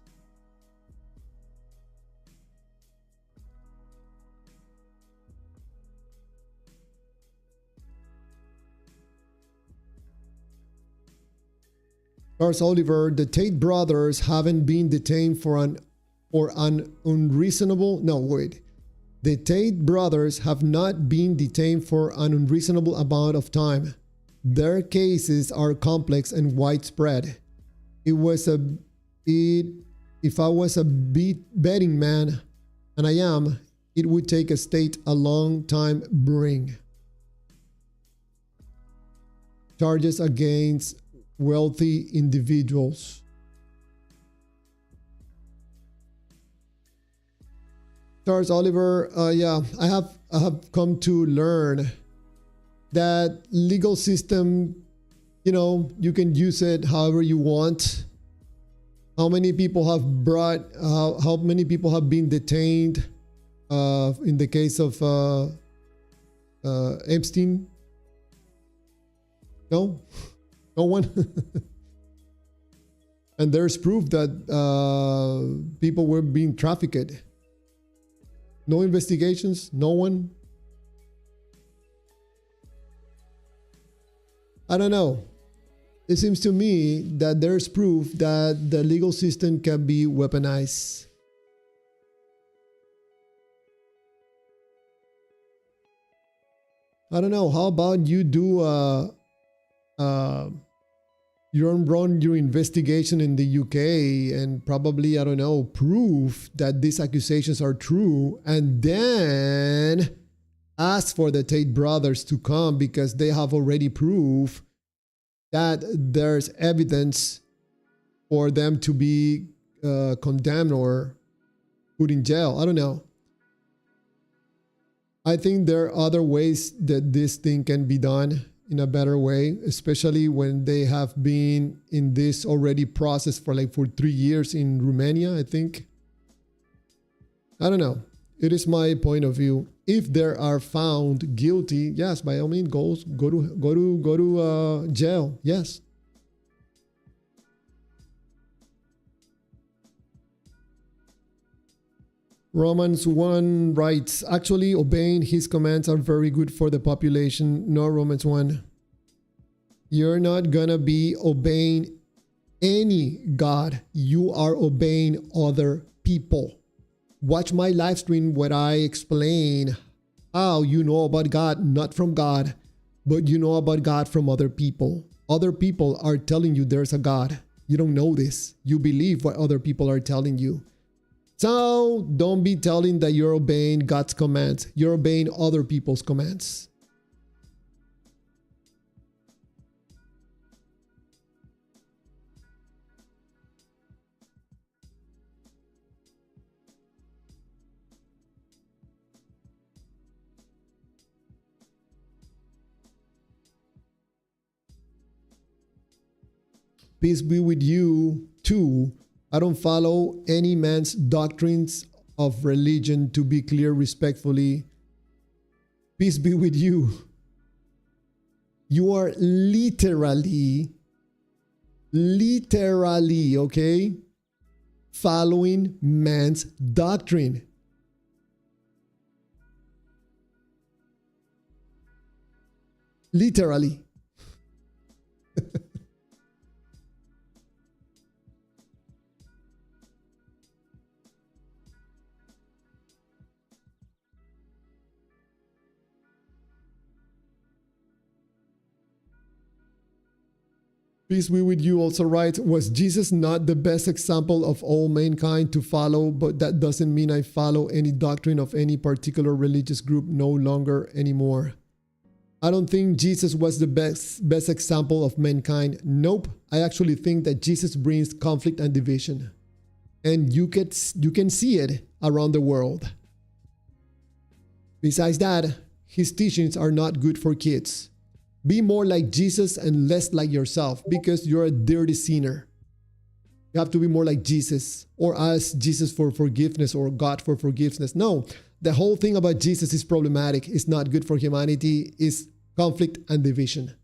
Charles Oliver, the Tate brothers haven't been detained for an unreasonable. No, wait. The Tate brothers have not been detained for an unreasonable amount of time. Their cases are complex and widespread. If I was a betting man, and I am, it would take a state a long time bring. Charges against wealthy individuals. Charles Oliver, yeah, I have come to learn that legal system, you can use it however you want. How many people have how many people have been detained in the case of Epstein? No one. And there's proof that people were being trafficked. No investigations, no one. I don't know. It seems to me that there's proof that the legal system can be weaponized. I don't know. How about you do run your investigation in the UK and probably, I don't know, prove that these accusations are true, and then ask for the Tate brothers to come because they have already proved that there's evidence for them to be condemned or put in jail. I don't know. I think there are other ways that this thing can be done in a better way, especially when they have been in this already process for 3 years in Romania, I think. I don't know. It is my point of view. If they are found guilty, yes, by all means, go to jail. Yes. Romans 1 writes, actually obeying his commands are very good for the population. No, Romans 1. You're not gonna be obeying any God. You are obeying other people. Watch my live stream where I explain how you know about God, not from God, but you know about God from other people. Other people are telling you there's a God. You don't know this. You believe what other people are telling you. So don't be telling that you're obeying God's commands. You're obeying other people's commands. Peace be with you too. I don't follow any man's doctrines of religion, to be clear respectfully. Peace be with you. You are literally, okay, following man's doctrine. Literally. Peace be with you also writes, was Jesus not the best example of all mankind to follow? But that doesn't mean I follow any doctrine of any particular religious group no longer anymore. I don't think Jesus was the best example of mankind. Nope. I actually think that Jesus brings conflict and division. And you can see it around the world. Besides that, his teachings are not good for kids. Be more like Jesus and less like yourself, because you're a dirty sinner. You have to be more like Jesus, or ask Jesus for forgiveness, or God for forgiveness. No, the whole thing about Jesus is problematic. It's not good for humanity. It's conflict and division.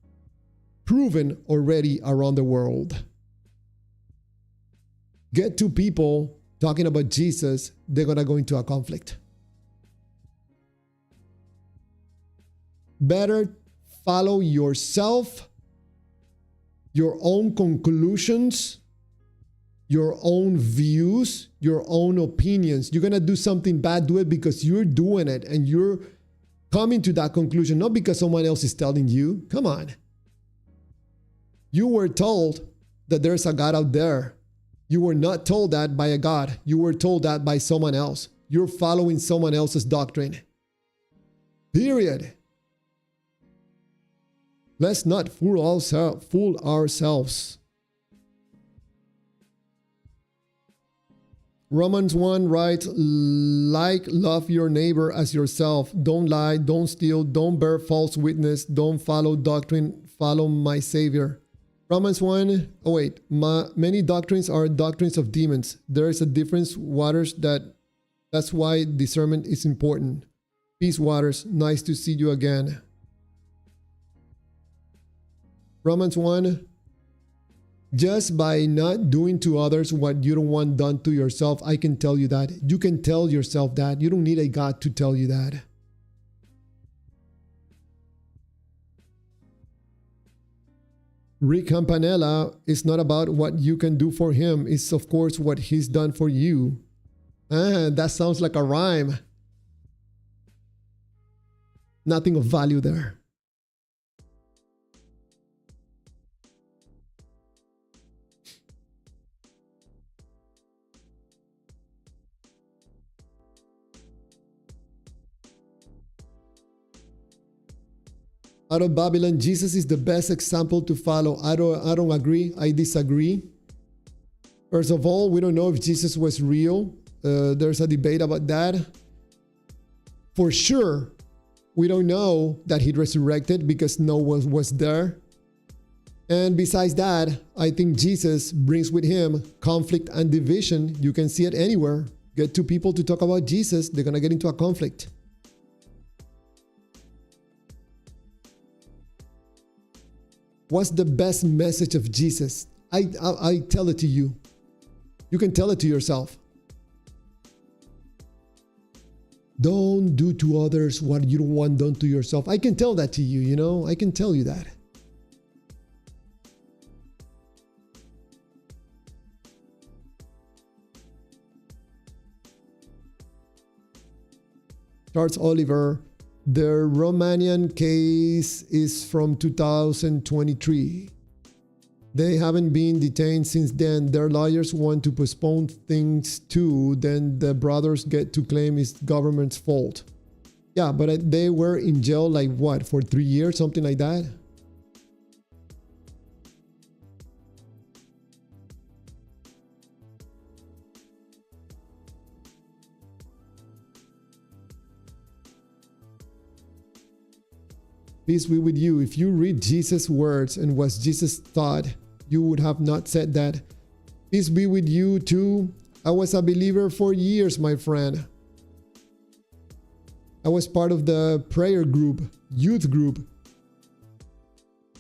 Proven already around the world. Get two people talking about Jesus, they're going to go into a conflict. Better follow yourself, your own conclusions, your own views, your own opinions. You're going to do something bad, do it because you're doing it and you're coming to that conclusion, not because someone else is telling you. Come on. You were told that there's a God out there. You were not told that by a God. You were told that by someone else. You're following someone else's doctrine. Period. Let's not fool ourselves. Romans 1 writes, love your neighbor as yourself. Don't lie, don't steal, don't bear false witness, don't follow doctrine, follow my Savior. Romans 1, many doctrines are doctrines of demons. There is a difference, Waters, that's why discernment is important. Peace, Waters, nice to see you again. Romans 1, just by not doing to others what you don't want done to yourself, I can tell you that. You can tell yourself that. You don't need a God to tell you that. Rick Campanella is not about what you can do for him. It's of course what he's done for you. That sounds like a rhyme. Nothing of value there. Out of Babylon, Jesus is the best example to follow. I don't agree. I disagree. First of all, we don't know if Jesus was real. There's a debate about that. For sure, we don't know that he resurrected because no one was there. And besides that, I think Jesus brings with him conflict and division. You can see it anywhere. Get two people to talk about Jesus, they're going to get into a conflict. What's the best message of Jesus? I tell it to you. You can tell it to yourself. Don't do to others what you don't want done to yourself. I can tell that to you, you know. I can tell you that. Charles Oliver. The Romanian case is from 2023. They haven't been detained since then. Their lawyers want to postpone things too. Then the brothers get to claim it's government's fault. Yeah, but they were in jail like what, for 3 years, something like that? Peace be with you. If you read Jesus' words and what Jesus taught, you would have not said that. Peace be with you too. I was a believer for years, my friend. I was part of the prayer group, youth group.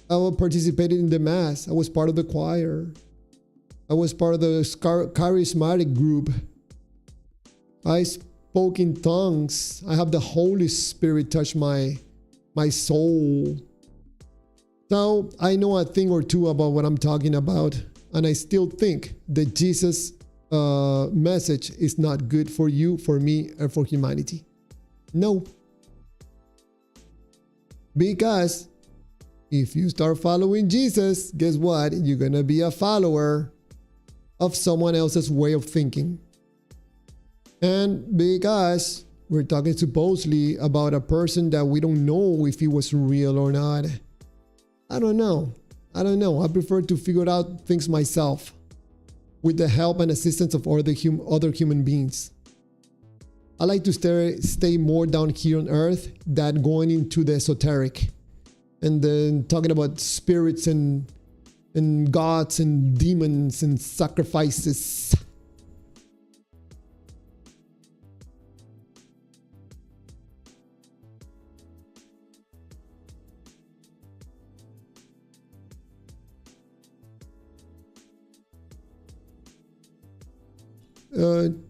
I participated in the mass. I was part of the choir. I was part of the charismatic group. I spoke in tongues. I have the Holy Spirit touch my soul. So I know a thing or two about what I'm talking about. And I still think that Jesus' message is not good for you, for me, or for humanity. No. Because if you start following Jesus, guess what? You're going to be a follower of someone else's way of thinking. And because we're talking supposedly about a person that we don't know if he was real or not. I don't know. I prefer to figure out things myself with the help and assistance of other human beings. I like to stay more down here on earth than going into the esoteric and then talking about spirits and gods and demons and sacrifices.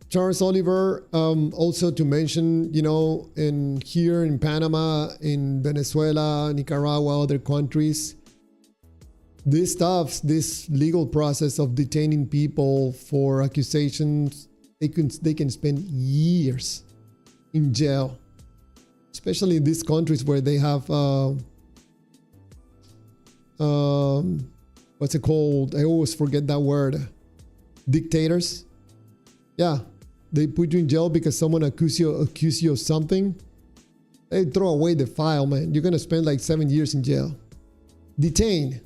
Charles Oliver, also to mention, here in Panama, in Venezuela, Nicaragua, other countries, this legal process of detaining people for accusations, they can spend years in jail, especially in these countries where they have, what's it called? I always forget that word. Dictators. Yeah, they put you in jail because someone accuse you of something. They throw away the file, man. You're gonna spend like 7 years in jail. Detained.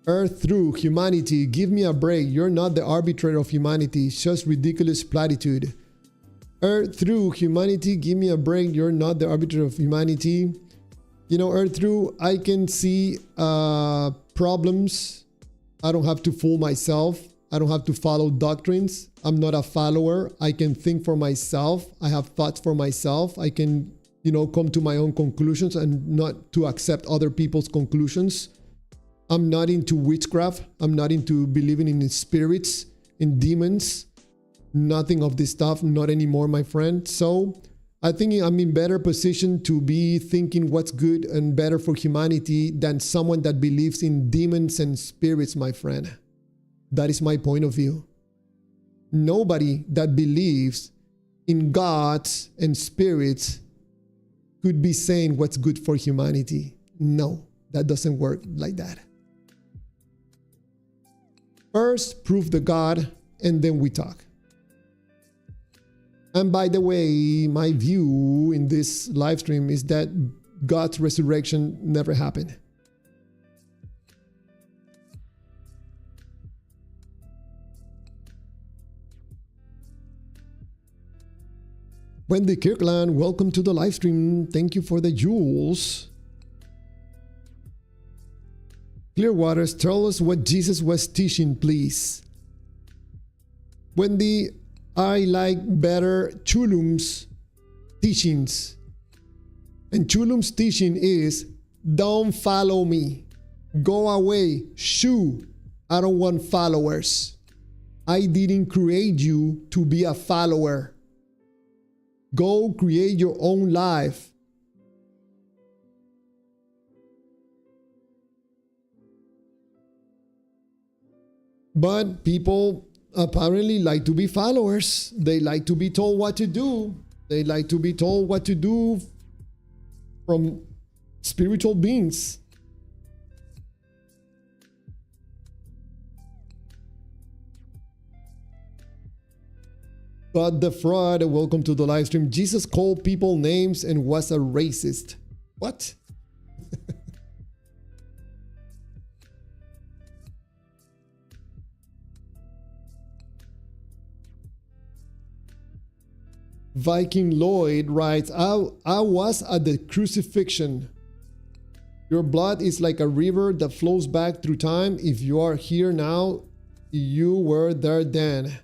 Earth through humanity, give me a break. You're not the arbitrator of humanity. It's just ridiculous platitude. Earth through humanity, give me a break. You're not the arbitrator of humanity. Earth through, I can see problems. I don't have to fool myself. I don't have to follow doctrines. I'm not a follower. I can think for myself. I have thoughts for myself. I can, come to my own conclusions and not to accept other people's conclusions. I'm not into witchcraft. I'm not into believing in spirits, in demons. Nothing of this stuff. Not anymore, my friend. So I think I'm in better position to be thinking what's good and better for humanity than someone that believes in demons and spirits, my friend. That is my point of view. Nobody that believes in gods and spirits could be saying what's good for humanity. No, that doesn't work like that. First, prove the God, and then we talk. And by the way, my view in this live stream is that God's resurrection never happened. Wendy Kirkland, welcome to the live stream. Thank you for the jewels. Clearwaters, tell us what Jesus was teaching, please. Wendy, I like better Chulum's teachings. And Chulum's teaching is, don't follow me. Go away. Shoo. I don't want followers. I didn't create you to be a follower. Go create your own life. But people apparently like to be followers. They like to be told what to do. They like to be told what to do from spiritual beings. God the fraud, welcome to the live stream. Jesus called people names and was a racist. What? Viking Lloyd writes, I was at the crucifixion. Your blood is like a river that flows back through time. If you are here now, you were there then.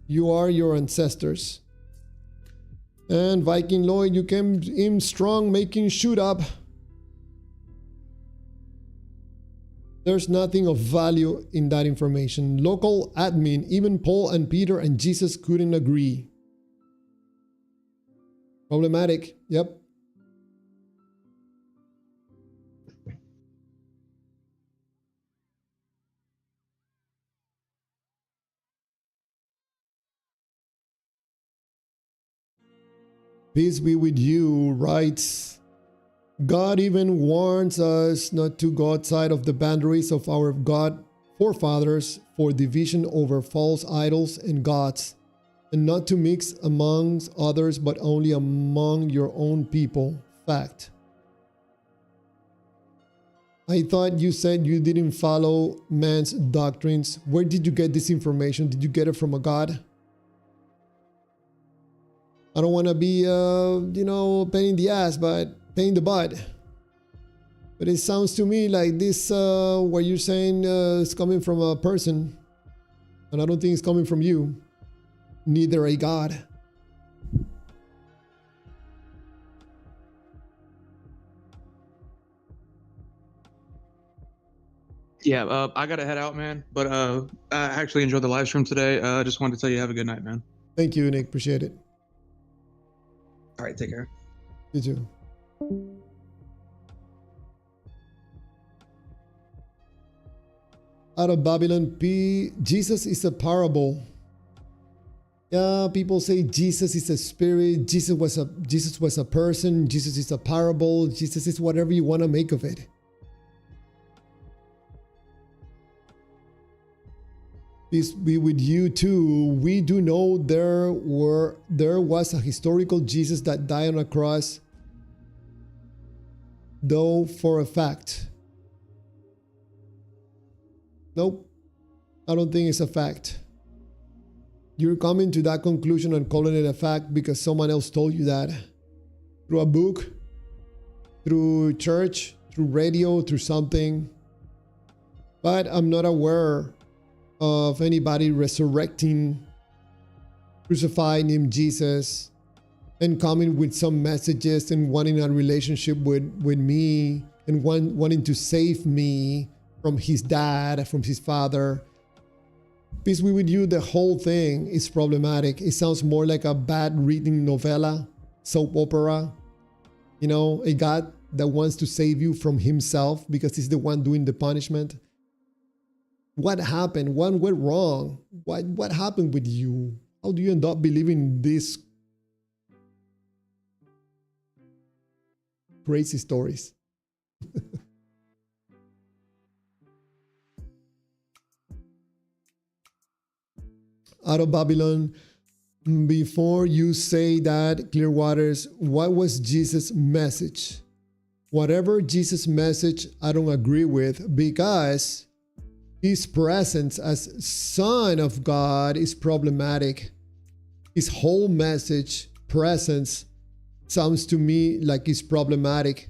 You are your ancestors. And Viking Lloyd, you came in strong, making shoot up. There's nothing of value in that information. Local admin, even Paul and Peter and Jesus couldn't agree. Problematic, yep. Peace be with you, writes, God even warns us not to go outside of the boundaries of our God forefathers for division over false idols and gods, and not to mix amongst others but only among your own people. Fact. I thought you said you didn't follow man's doctrines. Where did you get this information? Did you get it from a god? I don't want to be, pain in the ass, but pain in the butt. But it sounds to me like this, what you're saying is coming from a person. And I don't think it's coming from you. Neither a god. Yeah, I gotta head out, man. But I actually enjoyed the live stream today. I just wanted to tell you have a good night, man. Thank you, Nick. Appreciate it. All right, take care. You too. Out of Babylon P, Jesus is a parable. Yeah, people say Jesus is a spirit, Jesus was a person, Jesus is a parable, Jesus is whatever you want to make of it. Peace be with you too. We do know there was a historical Jesus that died on a cross, though for a fact. Nope, I don't think it's a fact. You're coming to that conclusion and calling it a fact because someone else told you that. Through a book, through church, through radio, through something. But I'm not aware of anybody resurrecting crucified named Jesus and coming with some messages and wanting a relationship with me and wanting to save me from his dad, from his father. Peace be with you, the whole thing is problematic. It sounds more like a bad reading novella, soap opera. You know, a God that wants to save you from himself because he's the one doing the punishment. What happened? What went wrong? What happened with you? How do you end up believing these crazy stories? Out of Babylon, before you say that, Clearwaters, what was Jesus' message? Whatever Jesus' message, I don't agree with because his presence as Son of God is problematic. His whole message, presence, sounds to me like it's problematic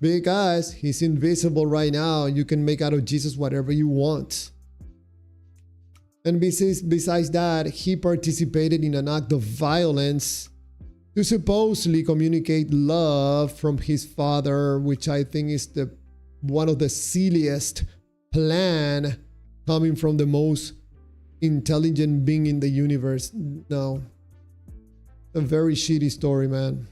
because he's invisible right now. You can make out of Jesus whatever you want. And besides that, he participated in an act of violence to supposedly communicate love from his father, which I think is one of the silliest plan coming from the most intelligent being in the universe. No. A very shitty story, man.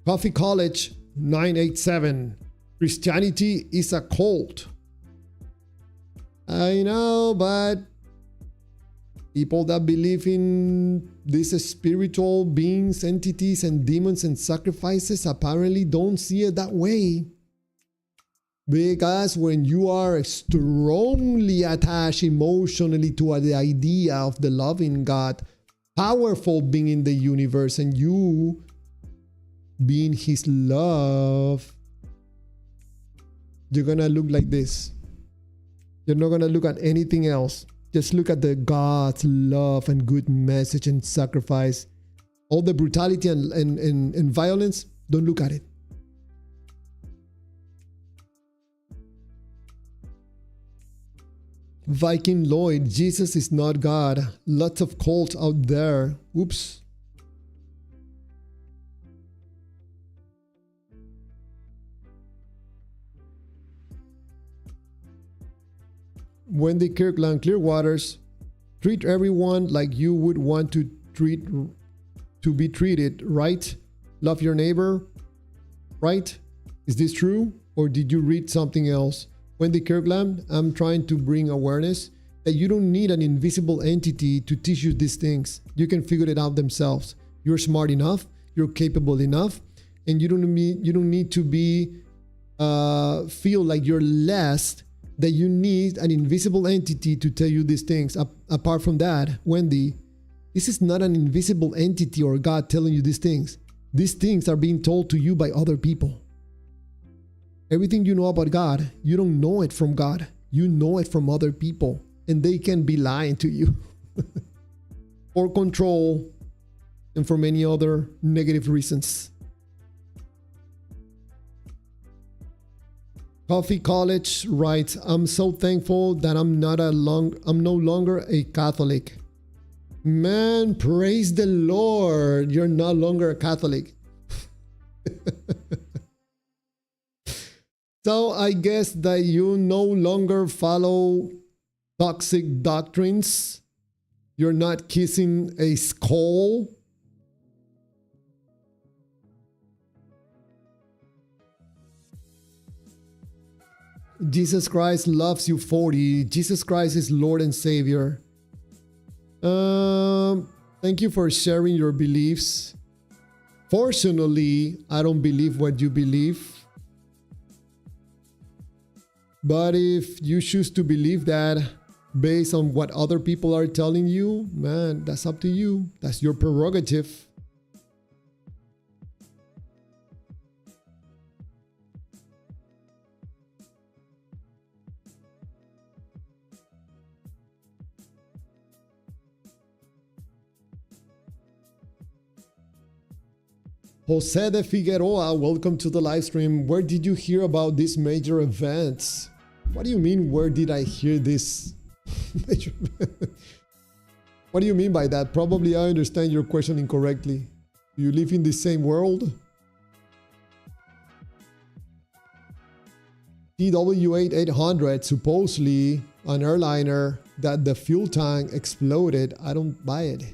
Coffee College 987. Christianity is a cult. I know, but people that believe in these spiritual beings, entities, and demons and sacrifices apparently don't see it that way. Because when you are strongly attached emotionally to the idea of the loving God, powerful being in the universe, and you being his love, you're gonna look like this. You're not gonna look at anything else. Just look at the God's love and good message and sacrifice. All the brutality and violence, don't look at it. Viking Lloyd, Jesus is not God. Lots of cults out there. Oops. Wendy Kirkland, Clearwaters, treat everyone like you would want to be treated, right? Love your neighbor, right? Is this true? Or did you read something else? Wendy Kirkland, I'm trying to bring awareness that you don't need an invisible entity to teach you these things. You can figure it out themselves. You're smart enough, you're capable enough, and you don't need to be feel like you're less, that you need an invisible entity to tell you these things. Apart from that, Wendy, this is not an invisible entity or God telling you these things. These things are being told to you by other people. Everything you know about God, you don't know it from God. You know it from other people, and they can be lying to you for control and for many other negative reasons. Coffee College writes, I'm so thankful that I'm no longer a Catholic. Man, praise the Lord. You're no longer a Catholic. So I guess that you no longer follow toxic doctrines. You're not kissing a skull. Jesus Christ loves you 40. Jesus Christ is Lord and Savior. Thank you for sharing your beliefs. Fortunately, I don't believe what you believe. But if you choose to believe that based on what other people are telling you, man, that's up to you. That's your prerogative. Jose de Figueroa, welcome to the live stream. Where did you hear about these major events? What do you mean, where did I hear this? What do you mean by that? Probably I understand your question incorrectly. Do you live in the same world? TW8800, supposedly an airliner that the fuel tank exploded. I don't buy it.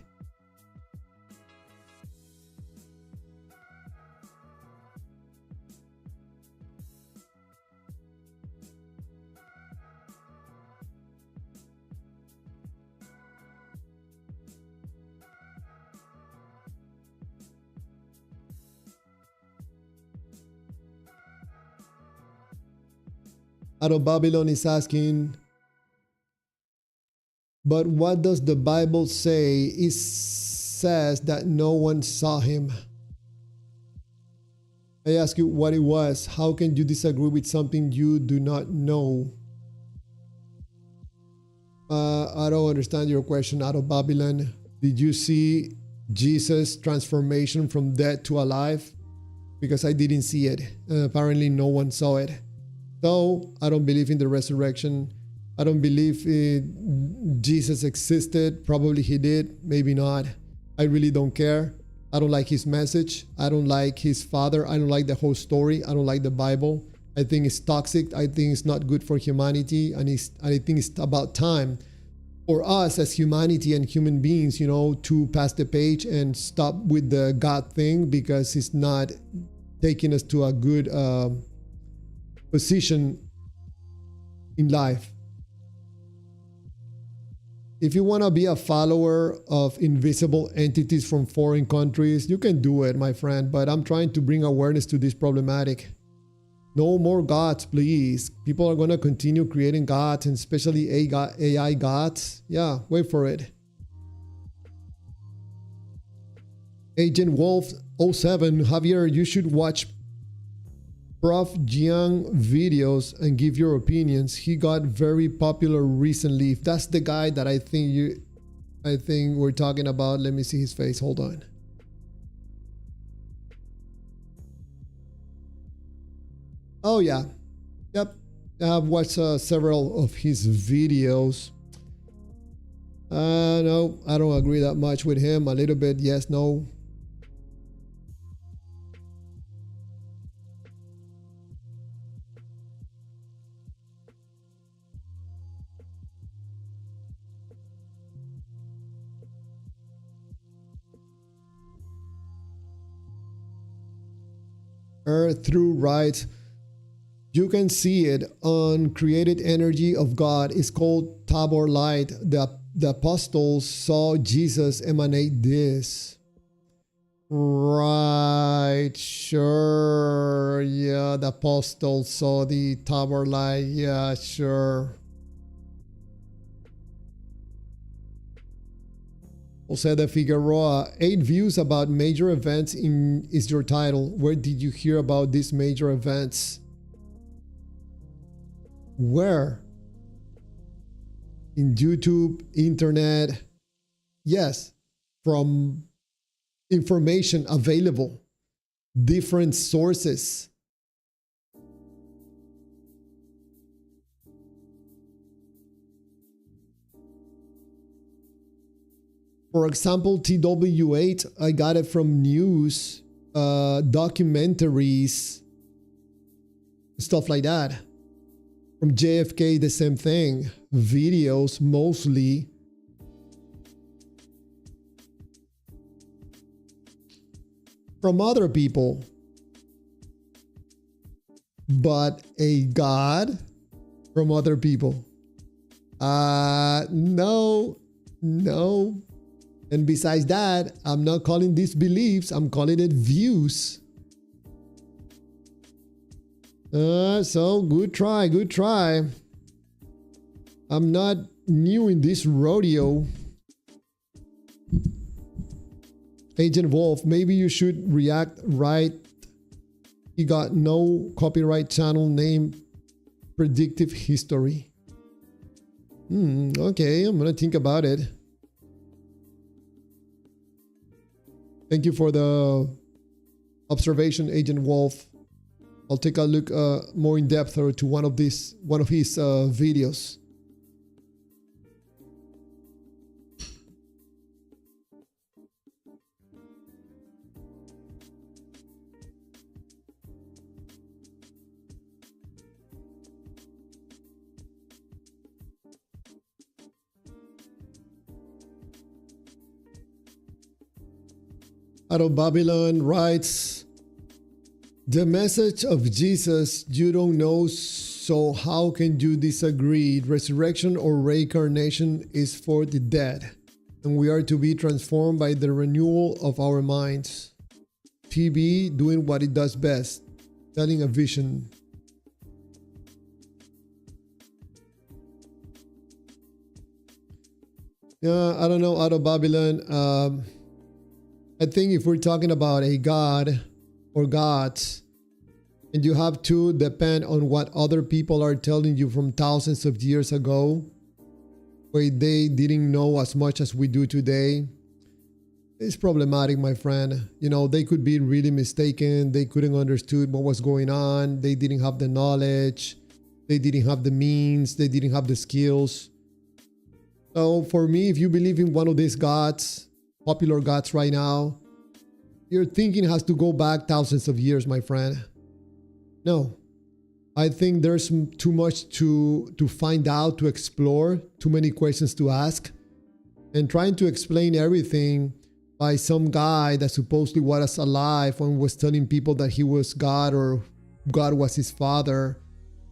Out of Babylon is asking, but what does the Bible say? It says that no one saw him. I ask you what it was. How can you disagree with something you do not know? I don't understand your question, Out of Babylon. Did you see Jesus' transformation from dead to alive? Because I didn't see it. Apparently no one saw it. So I don't believe in the resurrection. I don't believe Jesus existed. Probably he did, maybe not. I really don't care. I don't like his message. I don't like his father. I don't like the whole story. I don't like the Bible. I think it's toxic. I think it's not good for humanity. And I think it's about time for us as humanity and human beings, you know, to pass the page and stop with the God thing, because it's not taking us to a good position in life. If you want to be a follower of invisible entities from foreign countries, you can do it, my friend, but I'm trying to bring awareness to this problematic. No more gods, please. People are going to continue creating gods, and especially AI gods. Yeah, wait for it. Agent Wolf 07, Javier, you should watch Prof. Jiang videos and give your opinions. He got very popular recently. If that's the guy that I think we're talking about. Let me see his face. Hold on. Oh yeah. Yep. I've watched several of his videos. No, I don't agree that much with him. A little bit, yes, no. Earth through right. You can see it on created energy of God. It's called Tabor light. The apostles saw Jesus emanate this. Right, sure. Yeah, the apostles saw the Tabor light. Yeah, sure. Jose de Figueroa, 8 views about major events is your title. Where did you hear about these major events? Where? In YouTube, internet? Yes, from information available, different sources. For example, TW8, I got it from news, documentaries, stuff like that. From JFK, the same thing. Videos, mostly. From other people. But a God from other people. No. And besides that, I'm not calling these beliefs, I'm calling it views. So good try. I'm not new in this rodeo. Agent Wolf, maybe you should react right. He got no copyright channel name Predictive History. Okay, I'm gonna think about it. Thank you for the observation, Agent Wolf. I'll take a look more in depth to one of his videos. Out of Babylon writes, the message of Jesus you don't know, so how can you disagree? Resurrection or reincarnation is for the dead, and we are to be transformed by the renewal of our minds. TB doing what it does best, telling a vision. Yeah, I don't know, out of Babylon. I think if we're talking about a God or gods, and you have to depend on what other people are telling you from thousands of years ago, where they didn't know as much as we do today, it's problematic, my friend. You know, they could be really mistaken. They couldn't understood what was going on. They didn't have the knowledge. They didn't have the means. They didn't have the skills. So for me, if you believe in one of these gods, popular gods right now, your thinking has to go back thousands of years, my friend. No, I think there's too much to find out, to explore, too many questions to ask, and trying to explain everything by some guy that supposedly was alive and was telling people that he was God or God was his father.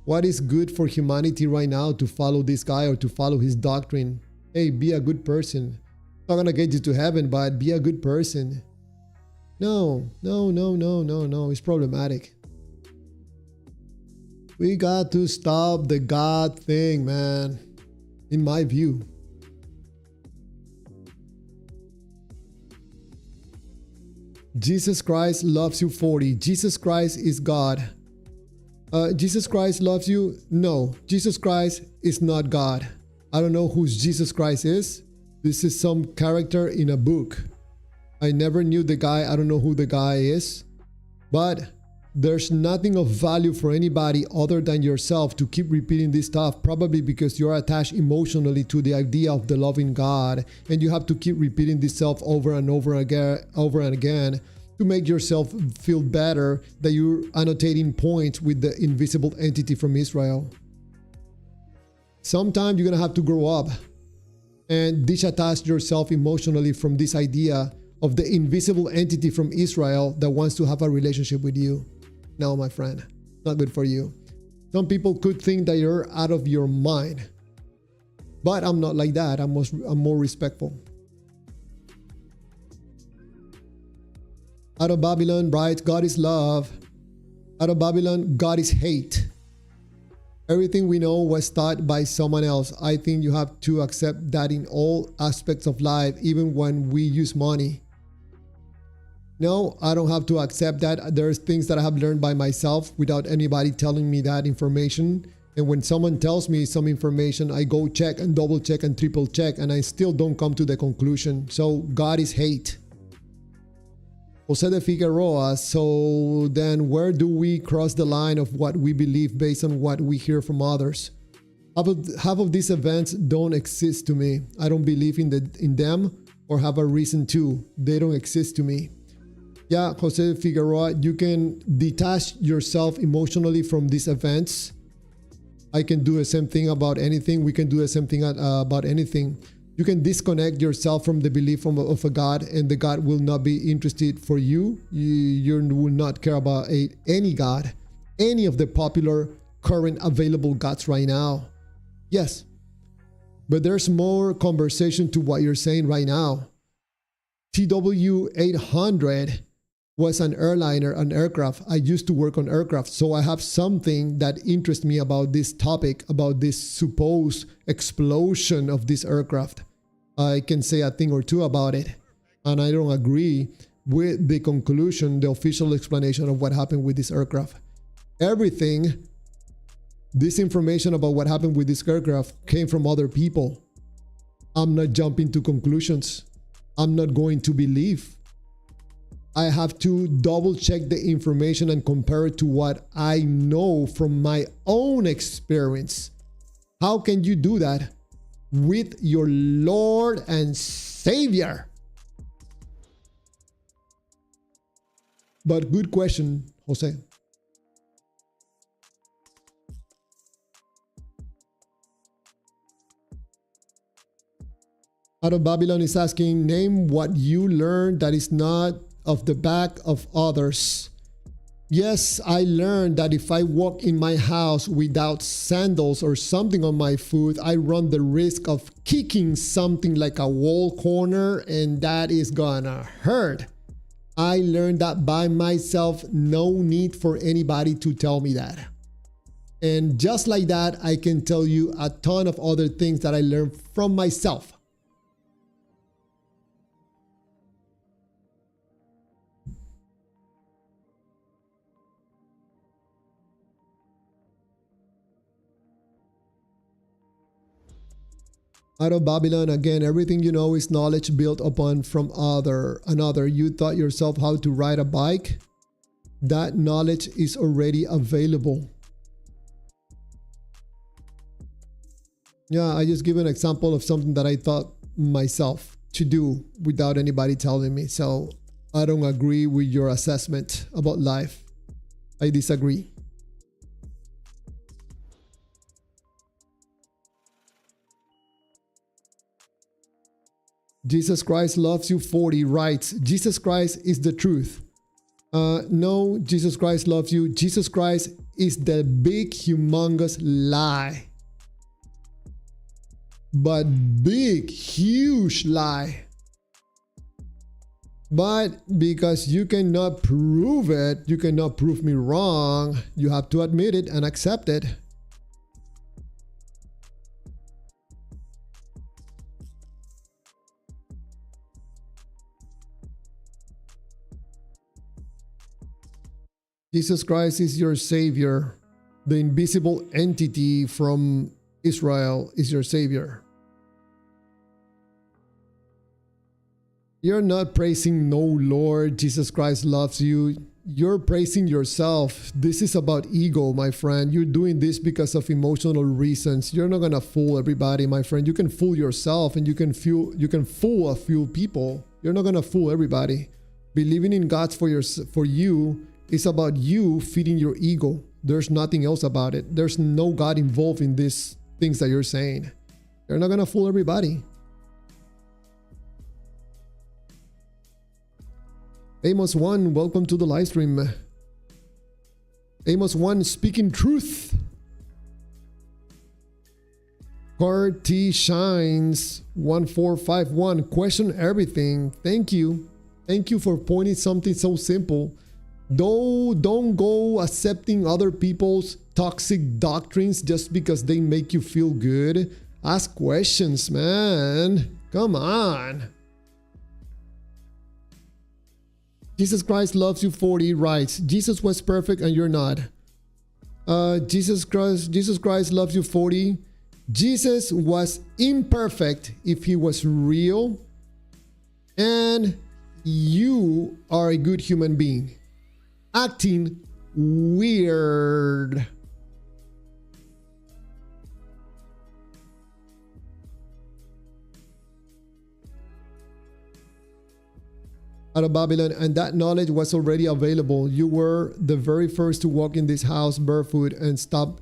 What is good for humanity right now to follow this guy or to follow his doctrine? Hey, be a good person. Not gonna get you to heaven, but be a good person. No. It's problematic. We got to stop the God thing, man. In my view. Jesus Christ loves you 40. Jesus Christ is God. Jesus Christ loves you? No, Jesus Christ is not God. I don't know who Jesus Christ is. This is some character in a book. I never knew the guy. I don't know who the guy is. But there's nothing of value for anybody other than yourself to keep repeating this stuff, probably because you're attached emotionally to the idea of the loving God, and you have to keep repeating this self over and over again to make yourself feel better that you're annotating points with the invisible entity from Israel. Sometimes you're gonna have to grow up and disattach yourself emotionally from this idea of the invisible entity from Israel that wants to have a relationship with you. No, my friend, not good for you. Some people could think that you're out of your mind, but I'm not like that. I'm more respectful. Out of Babylon writes, God is love. Out of Babylon, God is hate. Everything we know was taught by someone else. I think you have to accept that in all aspects of life, even when we use money. No, I don't have to accept that. There's things that I have learned by myself without anybody telling me that information. And when someone tells me some information, I go check and double check and triple check, and I still don't come to the conclusion. So God is hate. Jose de Figueroa, so then where do we cross the line of what we believe based on what we hear from others? Half of these events don't exist to me. I don't believe in them or have a reason to. They don't exist to me. Yeah, Jose Figueroa, you can detach yourself emotionally from these events. I can do the same thing about anything. We can do the same thing about anything. You can disconnect yourself from the belief of a God, and the God will not be interested for you. You will not care about any God, any of the popular current available gods right now. Yes, but there's more conversation to what you're saying right now. TW-800 was an airliner, an aircraft. I used to work on aircraft, so I have something that interests me about this topic, about this supposed explosion of this aircraft. I can say a thing or two about it, and I don't agree with the conclusion, the official explanation of what happened with this aircraft. Everything, this information about what happened with this aircraft came from other people. I'm not jumping to conclusions. I'm not going to believe. I have to double check the information and compare it to what I know from my own experience. How can you do that with your Lord and Savior? But good question, Jose. Out of Babylon is asking, name what you learned that is not of the back of others. Yes, I learned that if I walk in my house without sandals or something on my foot, I run the risk of kicking something like a wall corner, and that is gonna hurt. I learned that by myself, no need for anybody to tell me that. And just like that, I can tell you a ton of other things that I learned from myself. Out of Babylon, again, everything you know is knowledge built upon from another. You taught yourself how to ride a bike. That knowledge is already available. Yeah, I just give an example of something that I thought myself to do without anybody telling me. So I don't agree with your assessment about life. I disagree. Jesus Christ loves you 40 writes, Jesus Christ is the truth. No, Jesus Christ loves you. Jesus Christ is the big, humongous lie. But big, huge lie. But because you cannot prove it, you cannot prove me wrong, you have to admit it and accept it. Jesus Christ is your Savior. the invisible entity from Israel is your savior. You're not praising no Lord, Jesus Christ loves you. You're praising yourself. This is about ego, my friend. You're doing this because of emotional reasons. You're not gonna fool everybody, my friend. You can fool yourself and you can fool a few people. You're not gonna fool everybody. Believing in God for you is about you feeding your ego. There's nothing else about it. There's no God involved in these things that you're saying. You're not gonna fool everybody. Amos 1, welcome to the live stream. Amos 1, speaking truth. Carti Shines 1451, question everything. Thank you. Thank you for pointing something so simple. Don't go accepting other people's toxic doctrines just because they make you feel good. Ask questions, man. Come on. Jesus Christ loves you 40 writes, Jesus was perfect and you're not. Jesus Christ loves you 40. Jesus was imperfect if he was real. And you are a good human being. Acting weird. Out of Babylon, and that knowledge was already available. You were the very first to walk in this house barefoot and stomp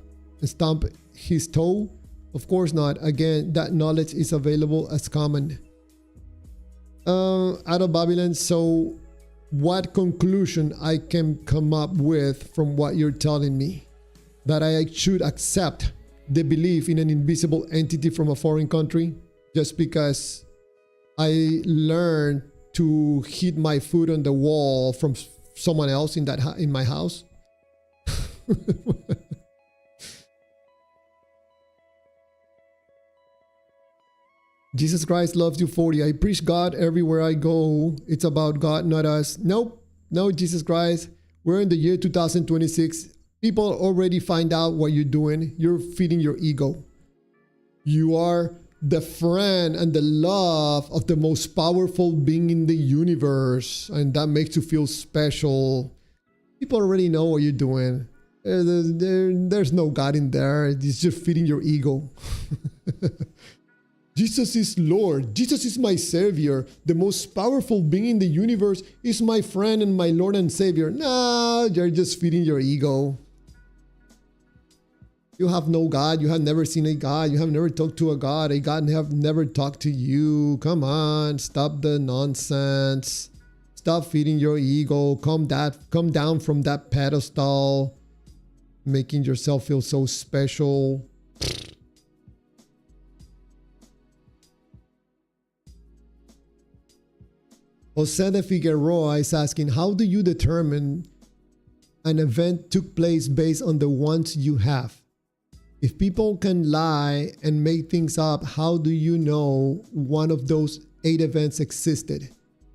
his toe. Of course not. Again, that knowledge is available as common. Out of Babylon. So, what conclusion I can come up with from what you're telling me? That I should accept the belief in an invisible entity from a foreign country just because I learned to hit my foot on the wall from someone else in my house. Jesus Christ loves you 40. I preach God everywhere I go. It's about God, not us. Nope. No, Jesus Christ. We're in the year 2026. People already find out what you're doing. You're feeding your ego. You are the friend and the love of the most powerful being in the universe, and that makes you feel special. People already know what you're doing. There's no God in there. It's just feeding your ego. Jesus is Lord. Jesus is my Savior. The most powerful being in the universe is my friend and my Lord and Savior. No, you're just feeding your ego. You have no God. You have never seen a God. You have never talked to a God. A God have never talked to you. Come on. Stop the nonsense. Stop feeding your ego. Come down from that pedestal. Making yourself feel so special. Jose de Figueroa is asking, how do you determine an event took place based on the ones you have? If people can lie and make things up, how do you know one of those 8 events existed?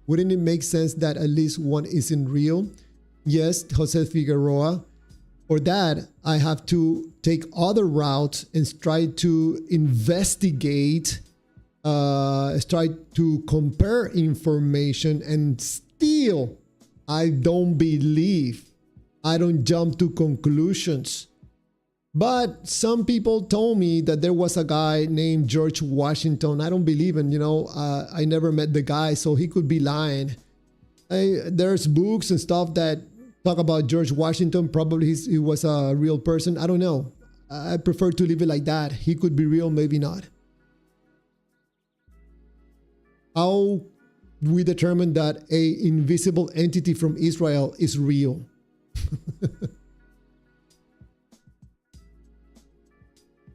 Wouldn't it make sense that at least one isn't real? Yes, Jose Figueroa. For that, I have to take other routes and try to investigate, try to compare information, and still, I don't believe. I don't jump to conclusions. But some people told me that there was a guy named George Washington. I don't believe in, I never met the guy, so he could be lying. There's books and stuff that talk about George Washington. Probably he was a real person. I don't know. I prefer to leave it like that. He could be real, maybe not. How we determine that a invisible entity from Israel is real?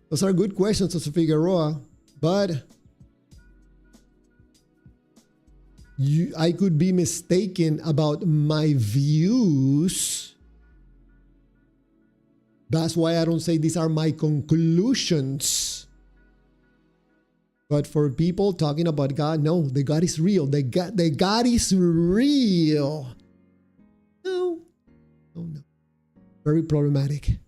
Those are good questions, Jose Figueroa, but I could be mistaken about my views. That's why I don't say these are my conclusions. But for people talking about God, no, the God is real. The God is real. No. Very problematic.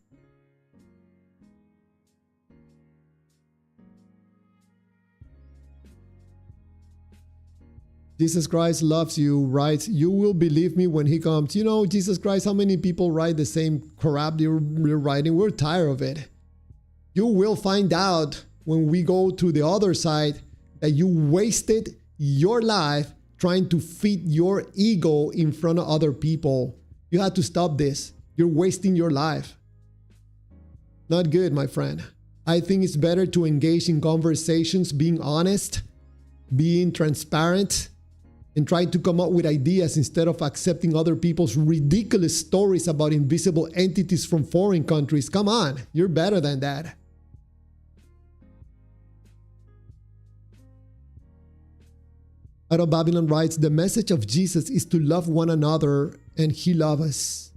Jesus Christ loves you, writes, you will believe me when he comes. You know, Jesus Christ, how many people write the same crap you're writing? We're tired of it. You will find out when we go to the other side that you wasted your life trying to fit your ego in front of other people. You have to stop this. You're wasting your life. Not good, my friend. I think it's better to engage in conversations, being honest, being transparent, and trying to come up with ideas instead of accepting other people's ridiculous stories about invisible entities from foreign countries. Come on, you're better than that. Out of Babylon writes, the message of Jesus is to love one another, and he loves us.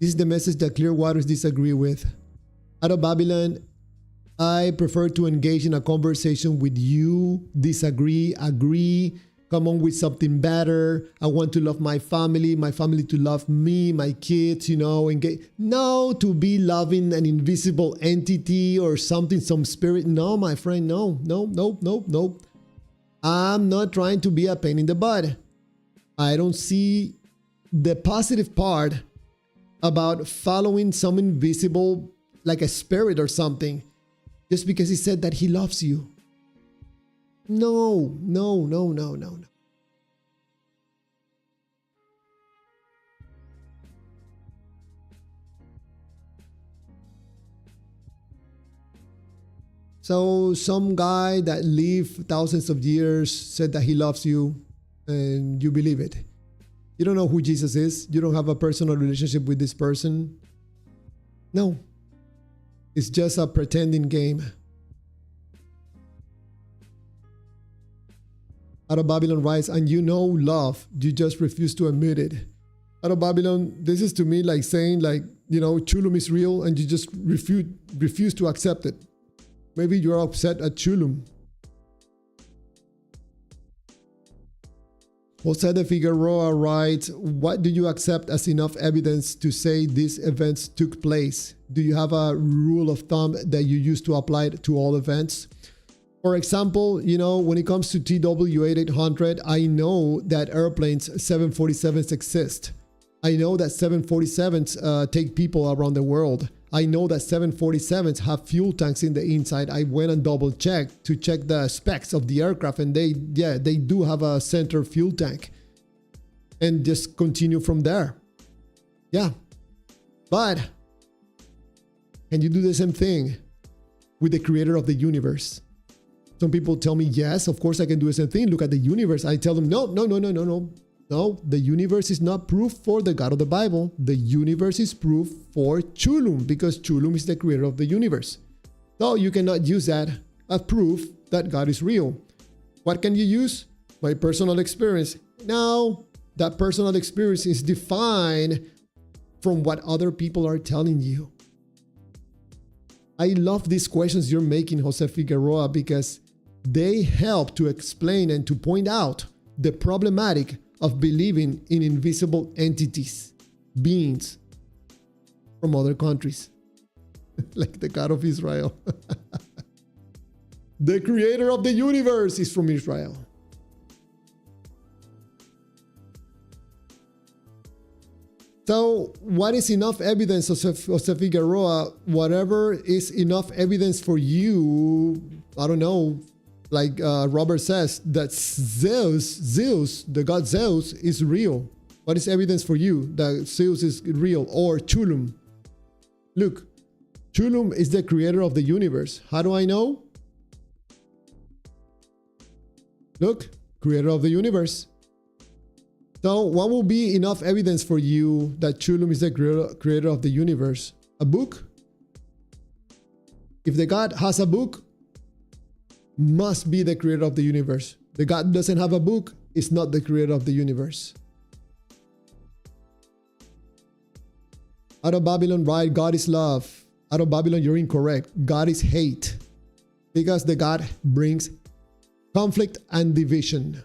This is the message that Clearwaters disagree with. Out of Babylon, I prefer to engage in a conversation with you, disagree, agree, come on with something better. I want to love my family to love me, my kids, you know, no, to be loving an invisible entity or something, some spirit. No, my friend, no. I'm not trying to be a pain in the butt. I don't see the positive part about following some invisible, like a spirit or something, just because he said that he loves you. No. So some guy that lived thousands of years said that he loves you and you believe it. You don't know who Jesus is. You don't have a personal relationship with this person. No. It's just a pretending game. Out of Babylon writes, and you know love, you just refuse to admit it. Out of Babylon, this is to me like saying, like, you know, Chulum is real and you just refuse to accept it. Maybe you're upset at Chulum. Jose de Figueroa writes, what do you accept as enough evidence to say these events took place? Do you have a rule of thumb that you use to apply it to all events? For example, you know, when it comes to TW-8800, I know that airplanes 747s exist. I know that 747s take people around the world. I know that 747s have fuel tanks in the inside. I went and double checked to check the specs of the aircraft, and they do have a center fuel tank. And just continue from there. Yeah. But can you do the same thing with the creator of the universe? Some people tell me, yes, of course I can do the same thing. Look at the universe. I tell them, no. No, the universe is not proof for the God of the Bible. The universe is proof for Chulum, because Chulum is the creator of the universe. So you cannot use that as proof that God is real. What can you use? My personal experience. Now, that personal experience is defined from what other people are telling you. I love these questions you're making, Jose Figueroa, because they help to explain and to point out the problematic of believing in invisible entities, beings from other countries, like the God of Israel. The creator of the universe is from Israel. So what is enough evidence, Jose Figueroa? Whatever is enough evidence for you, I don't know, like Robert says, that Zeus, the god Zeus, is real. What is evidence for you that Zeus is real? Or Chulum. Look, Chulum is the creator of the universe. How do I know? Look, creator of the universe. So what will be enough evidence for you that Chulum is the creator of the universe? A book? If the God has a book, must be the creator of the universe. The God doesn't have a book, is not the creator of the universe. Out of Babylon, right? God is love. Out of Babylon, you're incorrect. God is hate. Because the God brings conflict and division.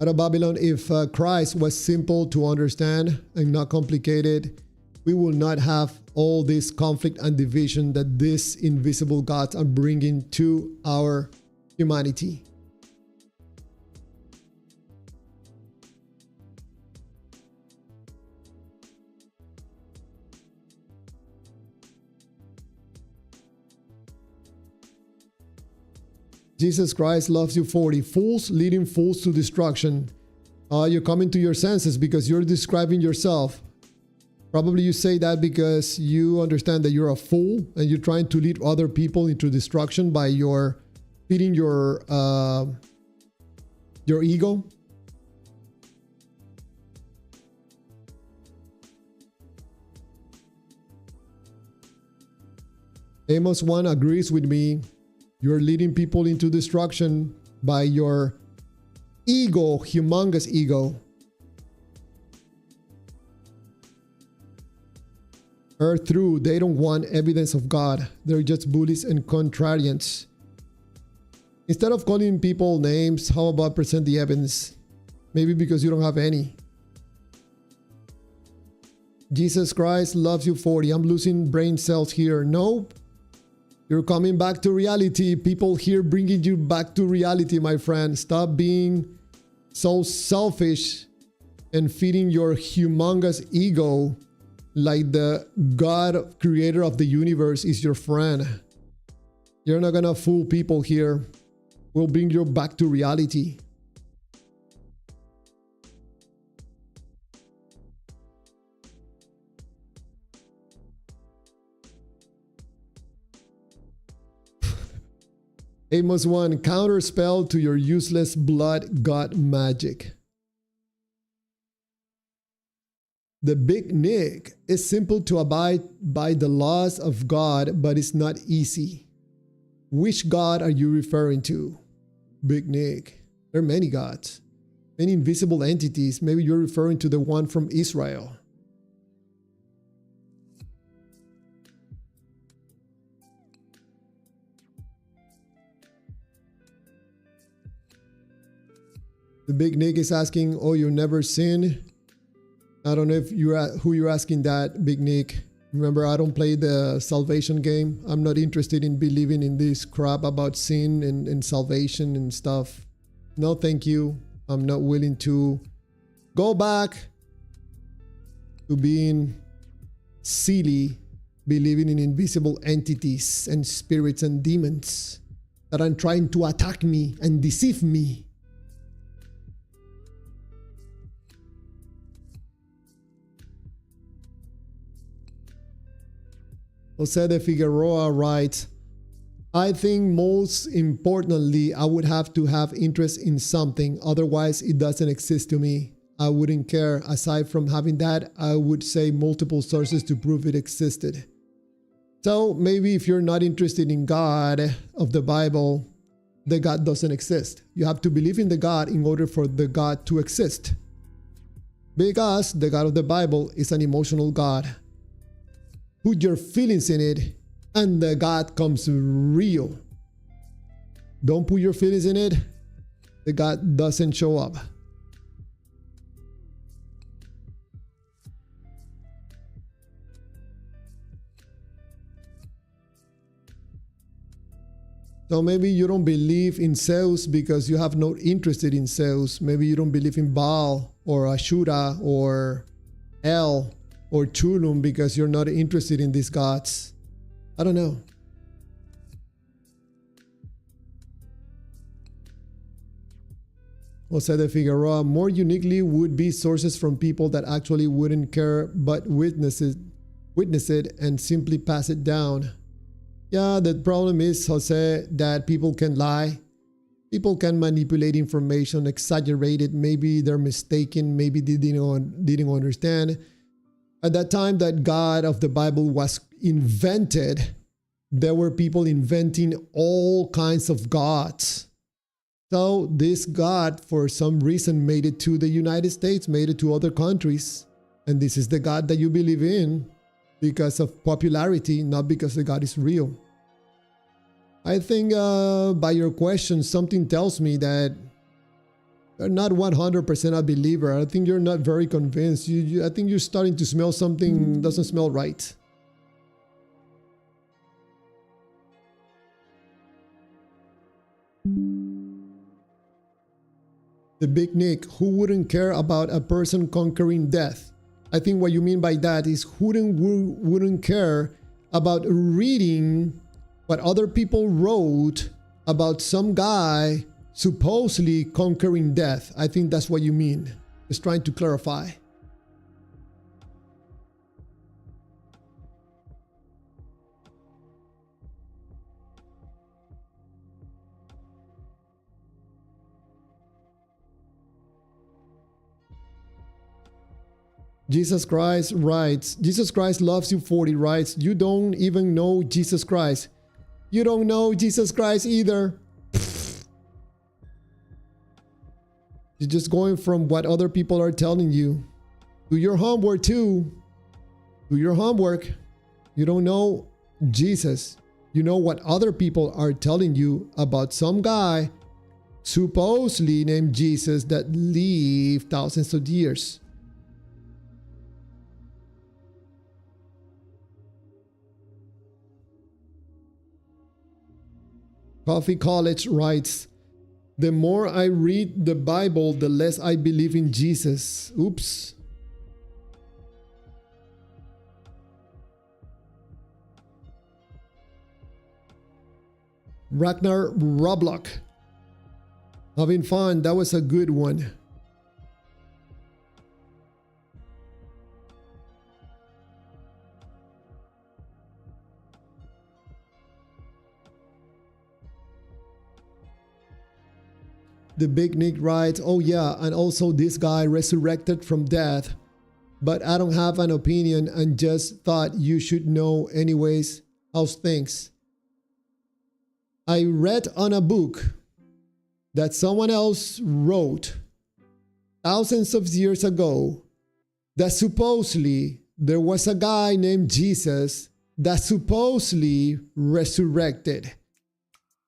Out of Babylon, if Christ was simple to understand and not complicated, we will not have all this conflict and division that these invisible gods are bringing to our humanity. Jesus Christ loves you 40. Fools leading fools to destruction. You're coming to your senses because you're describing yourself. Probably you say that because you understand that you're a fool and you're trying to lead other people into destruction by feeding your ego. Amos 1 agrees with me. You're leading people into destruction by your ego, humongous ego. Earth through, they don't want evidence of God. They're just bullies and contrarians. Instead of calling people names, how about present the evidence? Maybe because you don't have any. Jesus Christ loves you 40. I'm losing brain cells here. Nope. You're coming back to reality. People here bringing you back to reality, my friend. Stop being so selfish and feeding your humongous ego like the God creator of the universe is your friend. You're not gonna fool people here. We'll bring you back to reality. Amos 1, counterspell to your useless blood god magic. The big Nick is simple to abide by the laws of God, but it's not easy. Which God are you referring to? Big Nick. There are many gods, many invisible entities. Maybe you're referring to the one from Israel. The big Nick is asking, oh, you never sin? I don't know if who you're asking that, Big Nick. Remember, I don't play the salvation game. I'm not interested in believing in this crap about sin and salvation and stuff. No, thank you. I'm not willing to go back to being silly, believing in invisible entities and spirits and demons that are trying to attack me and deceive me. Jose de Figueroa writes, I think most importantly, I would have to have interest in something. Otherwise, it doesn't exist to me. I wouldn't care. Aside from having that, I would say multiple sources to prove it existed. So maybe if you're not interested in God of the Bible, the God doesn't exist. You have to believe in the God in order for the God to exist. Because the God of the Bible is an emotional God. Put your feelings in it and the God comes real. Don't put your feelings in it, the God doesn't show up. So maybe you don't believe in Zeus because you have no interest in Zeus. Maybe you don't believe in Baal or Ashura or El or Tulum because you're not interested in these gods. I don't know. Jose de Figueroa, more uniquely would be sources from people that actually wouldn't care but witness it and simply pass it down. Yeah, the problem is, Jose, that people can lie. People can manipulate information, exaggerate it. Maybe they're mistaken. Maybe they didn't understand. At that time that God of the Bible was invented, there were people inventing all kinds of gods. So this God, for some reason, made it to the United States, made it to other countries. And this is the God that you believe in because of popularity, not because the God is real. I think by your question, something tells me that You're not 100% a believer. I think you're not very convinced. I think you're starting to smell something doesn't smell right. The Big Nick, who wouldn't care about a person conquering death? I think what you mean by that is who wouldn't care about reading what other people wrote about some guy supposedly conquering death. I think that's what you mean. Just trying to clarify. Jesus Christ writes, Jesus Christ loves you 40 writes, you don't even know Jesus Christ. You don't know Jesus Christ either. You're just going from what other people are telling you. Do your homework too. Do your homework. You don't know Jesus. You know what other people are telling you about some guy supposedly named Jesus that lived thousands of years. Coffee College writes, the more I read the Bible, the less I believe in Jesus. Oops. Ragnar Roblox. Having fun. That was a good one. The Big Nick writes, oh yeah, and also this guy resurrected from death. But I don't have an opinion and just thought you should know anyways. How's things? I read on a book that someone else wrote thousands of years ago that supposedly there was a guy named Jesus that supposedly resurrected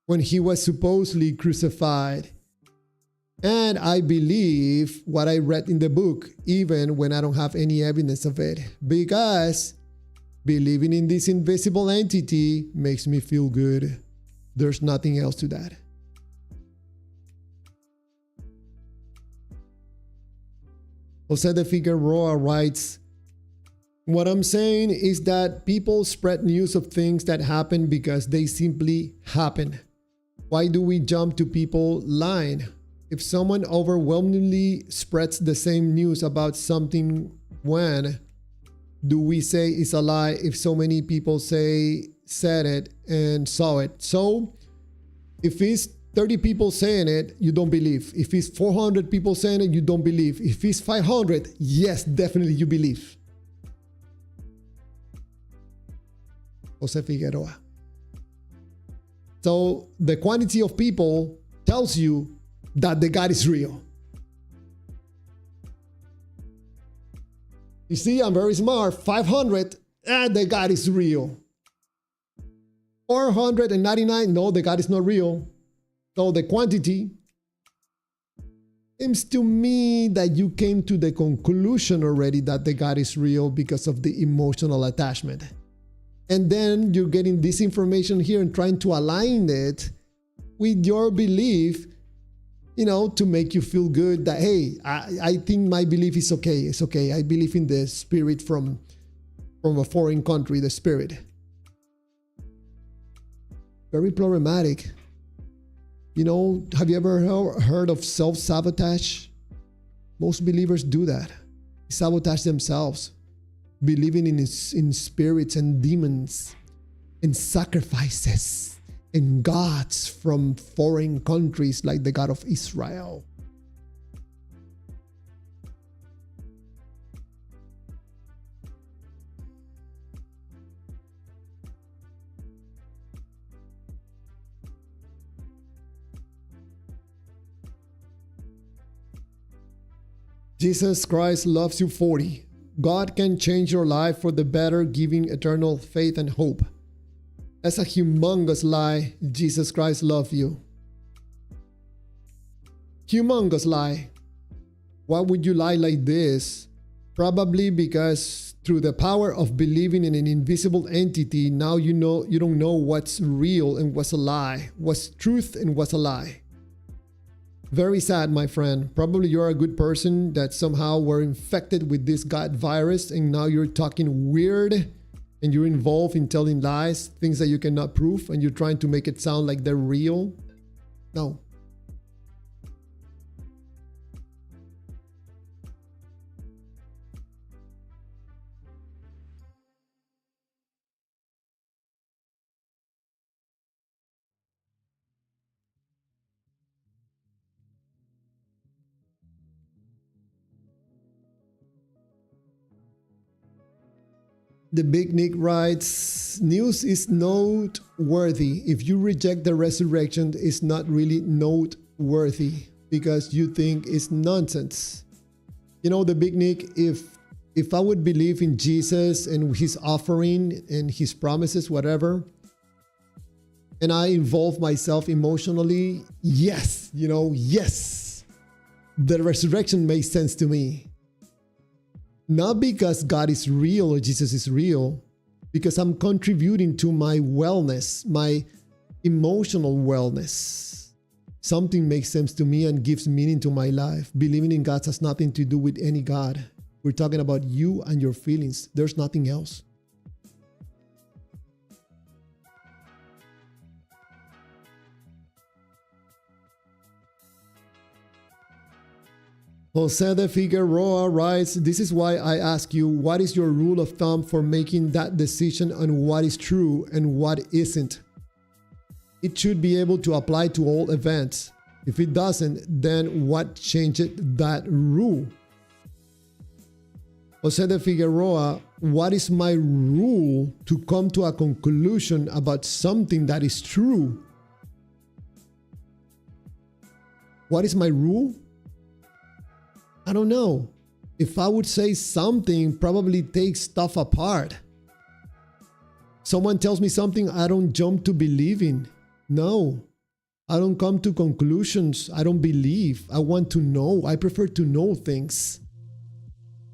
when he was supposedly crucified. And I believe what I read in the book, even when I don't have any evidence of it, because believing in this invisible entity makes me feel good. There's nothing else to that. Jose de Figueroa writes, what I'm saying is that people spread news of things that happen because they simply happen. Why do we jump to people lying? If someone overwhelmingly spreads the same news about something, when do we say it's a lie if so many people said it and saw it? So if it's 30 people saying it, you don't believe. If it's 400 people saying it, you don't believe. If it's 500, yes, definitely you believe. Jose Figueroa. So the quantity of people tells you that the God is real. You see, I'm very smart. 500, the God is real. 499, no, the God is not real. So the quantity seems to me that you came to the conclusion already that the God is real because of the emotional attachment. And then you're getting this information here and trying to align it with your belief, to make you feel good that, hey, I think my belief is okay. It's okay. I believe in the spirit from a foreign country, the spirit. Very problematic. Have you ever heard of self-sabotage? Most believers do that. They sabotage themselves, believing in spirits and demons and sacrifices and gods from foreign countries like the God of Israel. Jesus Christ loves you 40. God can change your life for the better, giving eternal faith and hope. That's a humongous lie. Jesus Christ loves you. Humongous lie. Why would you lie like this? Probably because through the power of believing in an invisible entity, now you don't know what's real and what's a lie, what's truth and what's a lie. Very sad, my friend. Probably you're a good person that somehow were infected with this God virus and now you're talking weird and you're involved in telling lies, things that you cannot prove, and you're trying to make it sound like they're real. No. The Big Nick writes, news is noteworthy. If you reject the resurrection, it's not really noteworthy because you think it's nonsense. You know, the Big Nick, if I would believe in Jesus and his offering and his promises, whatever, and I involve myself emotionally, yes, yes, the resurrection makes sense to me. Not because God is real or Jesus is real, because I'm contributing to my wellness, my emotional wellness. Something makes sense to me and gives meaning to my life. Believing in God has nothing to do with any God. We're talking about you and your feelings. There's nothing else. Jose de Figueroa writes, this is why I ask you, what is your rule of thumb for making that decision on what is true and what isn't? It should be able to apply to all events. If it doesn't, then what changed that rule? Jose de Figueroa, what is my rule to come to a conclusion about something that is true? What is my rule? I don't know. If I would say something, probably take stuff apart. Someone tells me something, I don't jump to believing. No, I don't come to conclusions. I don't believe. I want to know. I prefer to know things.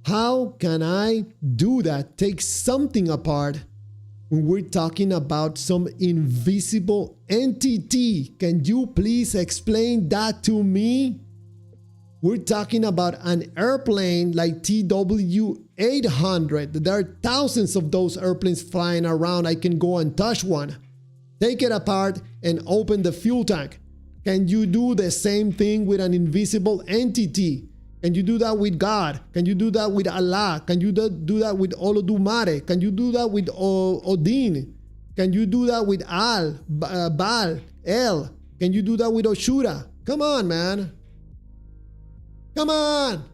How can I do that? Take something apart when we're talking about some invisible entity. Can you please explain that to me? We're talking about an airplane like TW-800. There are thousands of those airplanes flying around. I can go and touch one. Take it apart and open the fuel tank. Can you do the same thing with an invisible entity? Can you do that with God? Can you do that with Allah? Can you do that with Olodumare? Can you do that with Odin? Can you do that with Baal, El? Can you do that with Oshura? Come on, man. Come on!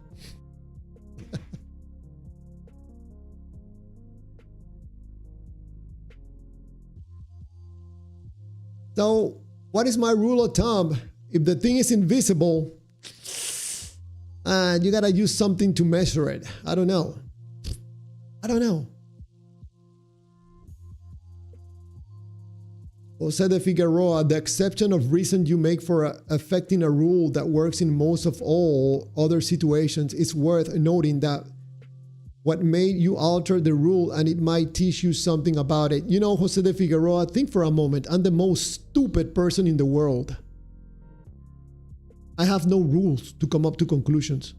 So, what is my rule of thumb? If the thing is invisible, you gotta use something to measure it. I don't know. Jose de Figueroa, the exception of reason you make for affecting a rule that works in most of all other situations, it's worth noting that what made you alter the rule and it might teach you something about it. You know, Jose de Figueroa, think for a moment. I'm the most stupid person in the world. I have no rules to come up to conclusions.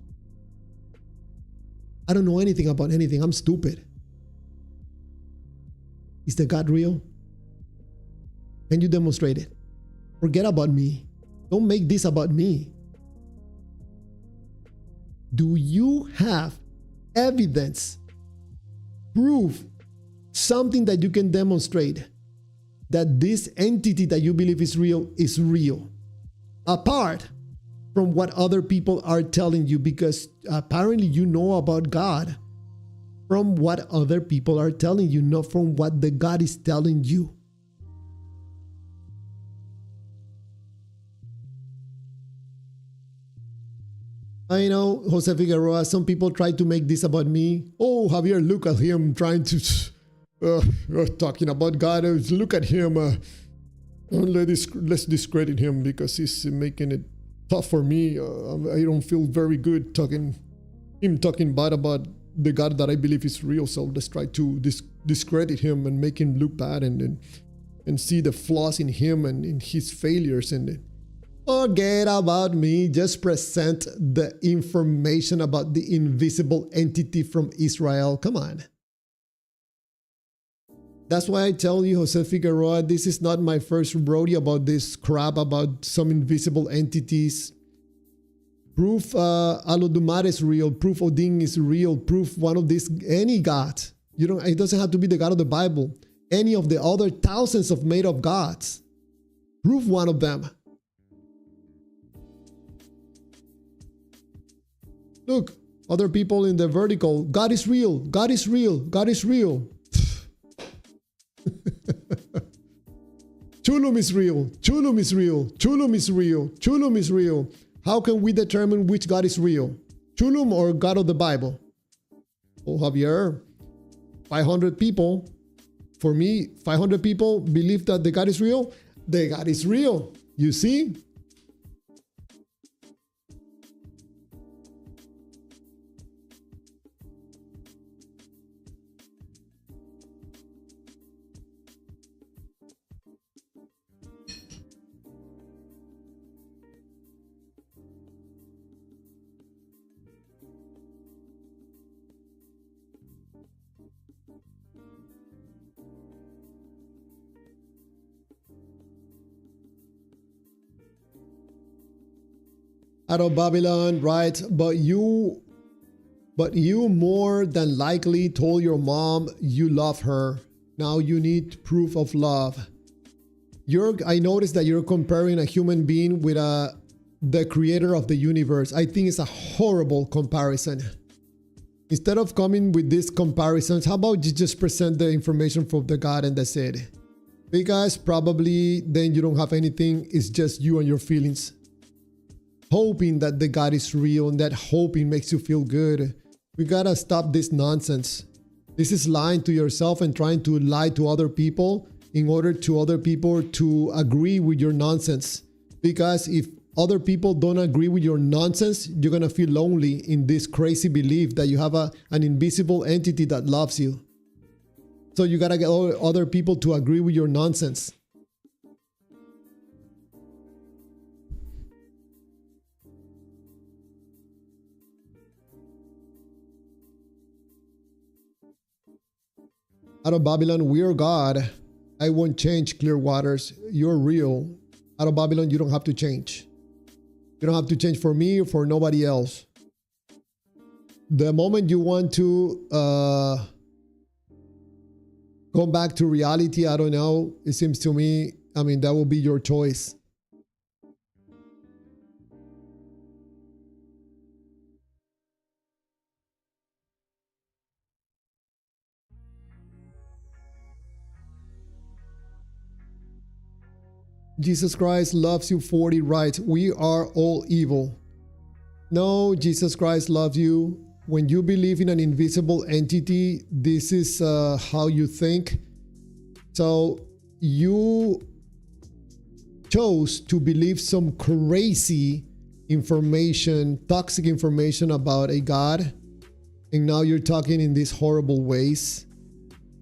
I don't know anything about anything. I'm stupid. Is the God real? Can you demonstrate it? Forget about me. Don't make this about me. Do you have evidence, proof, something that you can demonstrate that this entity that you believe is real, apart from what other people are telling you, because apparently you know about God from what other people are telling you, not from what the God is telling you. I know, Jose Figueroa, some people try to make this about me. Oh, Javier, look at him trying to... talking about God. Look at him. Let's discredit him because he's making it tough for me. I don't feel very good talking bad about the God that I believe is real. So let's try to discredit him and make him look bad and see the flaws in him and in his failures. And forget about me. Just present the information about the invisible entity from Israel. Come on. That's why I tell you, Jose Figueroa, this is not my first rodeo about this crap about some invisible entities. Proof Alodumare is real. Proof Odin is real. Proof one of these, any god. It doesn't have to be the God of the Bible. Any of the other thousands of made up gods. Prove one of them. Look, other people in the vertical. God is real. God is real. God is real. Chulum is real. Chulum is real. Chulum is real. Chulum is real. How can we determine which God is real? Chulum or God of the Bible? Oh, Javier, 500 people. For me, 500 people believe that the God is real. The God is real. You see? Out of Babylon, right? But you more than likely told your mom you love her. Now you need proof of love. I noticed that you're comparing a human being with the creator of the universe. I think it's a horrible comparison. Instead of coming with these comparisons, how about you just present the information from the God and that's it? Because probably then you don't have anything. It's just you and your feelings. Hoping that the God is real and that hoping makes you feel good. We gotta stop this nonsense. This is lying to yourself and trying to lie to other people in order to other people to agree with your nonsense. Because if other people don't agree with your nonsense, you're gonna feel lonely in this crazy belief that you have an invisible entity that loves you. So you gotta get other people to agree with your nonsense. Out of Babylon, we're God. I won't change, clear waters. You're real. Out of Babylon, you don't have to change. You don't have to change for me or for nobody else. The moment you want to go back to reality, I don't know. It seems to me, that will be your choice. Jesus Christ loves you 40, right? We are all evil. No, Jesus Christ loves you. When you believe in an invisible entity, this is how you think. So you chose to believe some crazy information, toxic information about a God. And now you're talking in these horrible ways.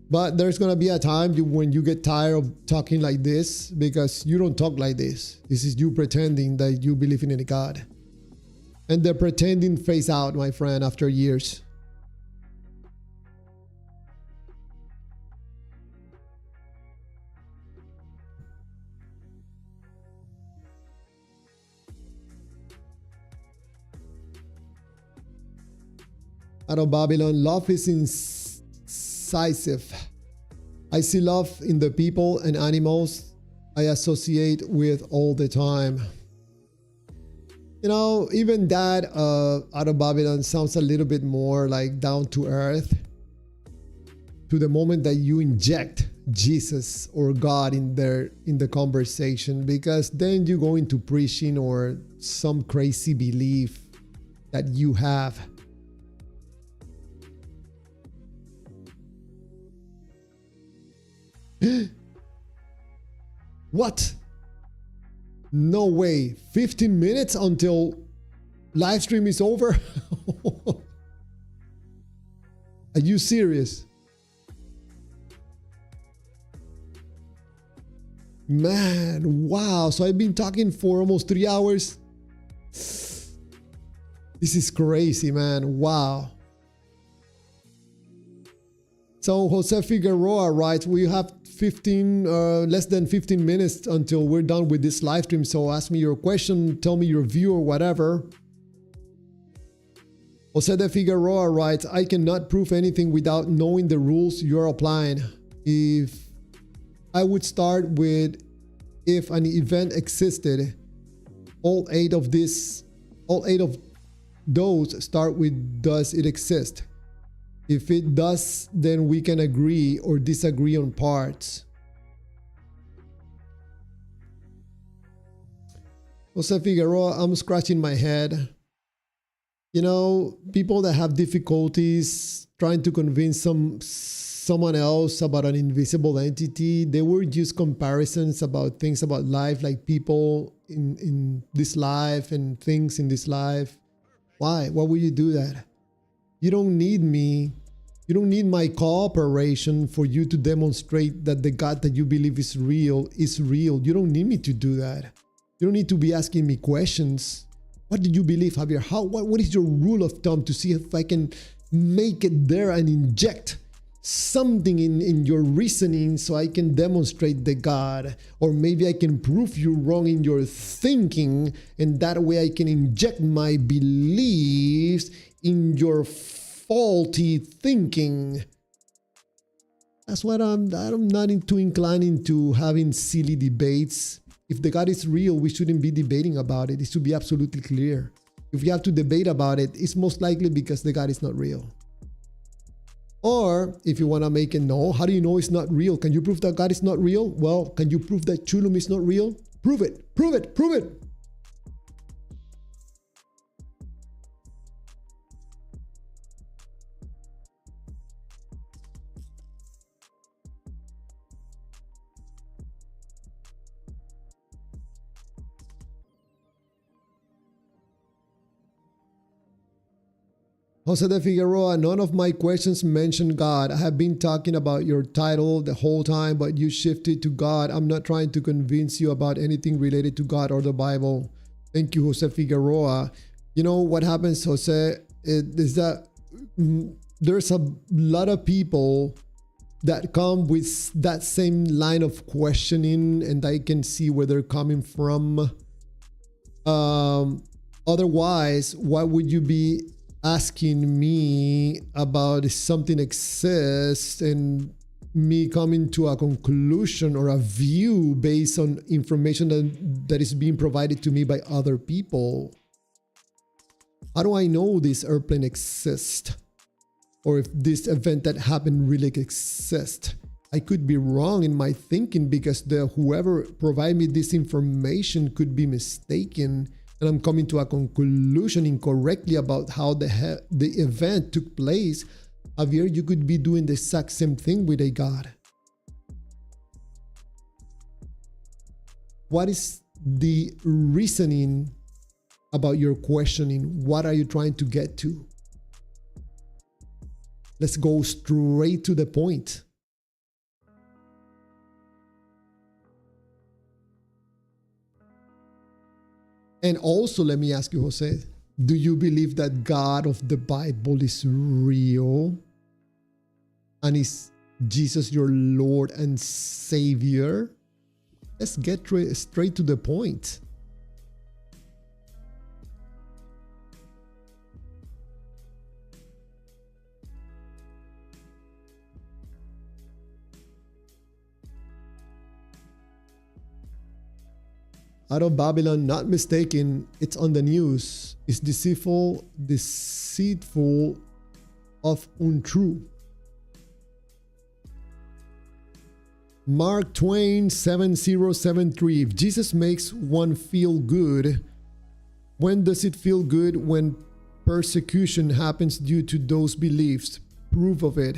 But there's going to be a time when you get tired of talking like this because you don't talk like this. This is you pretending that you believe in a God. And the pretending phase out, my friend, after years. Out of Babylon, love is incisive. I see love in the people and animals I associate with all the time. Even that out of Babylon sounds a little bit more like down to earth. To the moment that you inject Jesus or God in the conversation, because then you go into preaching or some crazy belief that you have. What? No way. 15 minutes until live stream is over? Are you serious? Man, wow. So I've been talking for almost 3 hours. This is crazy, man. Wow. So Jose Figueroa writes, we have less than 15 minutes until we're done with this live stream. So ask me your question, tell me your view or whatever. Jose de Figueroa writes, I cannot prove anything without knowing the rules you're applying. If I would start with, if an event existed, all eight of those start with, does it exist? If it does, then we can agree or disagree on parts. Jose Figueroa, I'm scratching my head. You know, people that have difficulties trying to convince someone else about an invisible entity, they were just comparisons about things about life, like people in this life and things in this life. Why? Why would you do that? You don't need me. You don't need my cooperation for you to demonstrate that the God that you believe is real is real. You don't need me to do that. You don't need to be asking me questions. What do you believe, Javier? What is your rule of thumb to see if I can make it there and inject something in your reasoning so I can demonstrate the God? Or maybe I can prove you wrong in your thinking, and that way I can inject my beliefs in your faulty thinking. That's what I'm not too inclined into having silly debates. If the God is real, we shouldn't be debating about it. It should be absolutely clear. If we have to debate about it, it's most likely because the God is not real. Or if you want to make it no, how do you know it's not real? Can you prove that God is not real? Well, can you prove that Chulum is not real? Prove it, prove it, prove it. Jose de Figueroa, none of my questions mention God. I have been talking about your title the whole time, but you shifted to God. I'm not trying to convince you about anything related to God or the Bible. Thank you, Jose Figueroa. You know what happens, Jose, is that there's a lot of people that come with that same line of questioning, and I can see where they're coming from. Otherwise, why would you be asking me about if something exists and me coming to a conclusion or a view based on information that is being provided to me by other people? How do I know this airplane exists? Or if this event that happened really exists? I could be wrong in my thinking because whoever provided me this information could be mistaken, and I'm coming to a conclusion incorrectly about how the event took place. Javier, you could be doing the exact same thing with a God. What is the reasoning about your questioning? What are you trying to get to? Let's go straight to the point. And also, let me ask you, Jose, do you believe that God of the Bible is real? And is Jesus your Lord and Savior? Let's get straight to the point. Out of Babylon, not mistaken, it's on the news. It's deceitful of untrue. Mark Twain 7073. If Jesus makes one feel good, when does it feel good? When persecution happens due to those beliefs. Proof of it.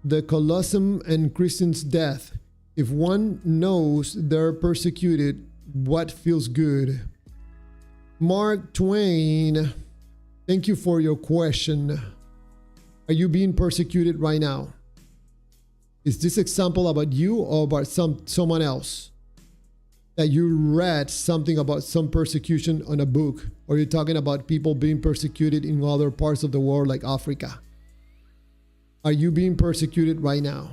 The Colosseum and Christian's death. If one knows they're persecuted, what feels good. Mark Twain, thank you for your question. Are you being persecuted right now? Is this example about you or about someone else? That you read something about some persecution on a book, or you're talking about people being persecuted in other parts of the world like Africa? Are you being persecuted right now?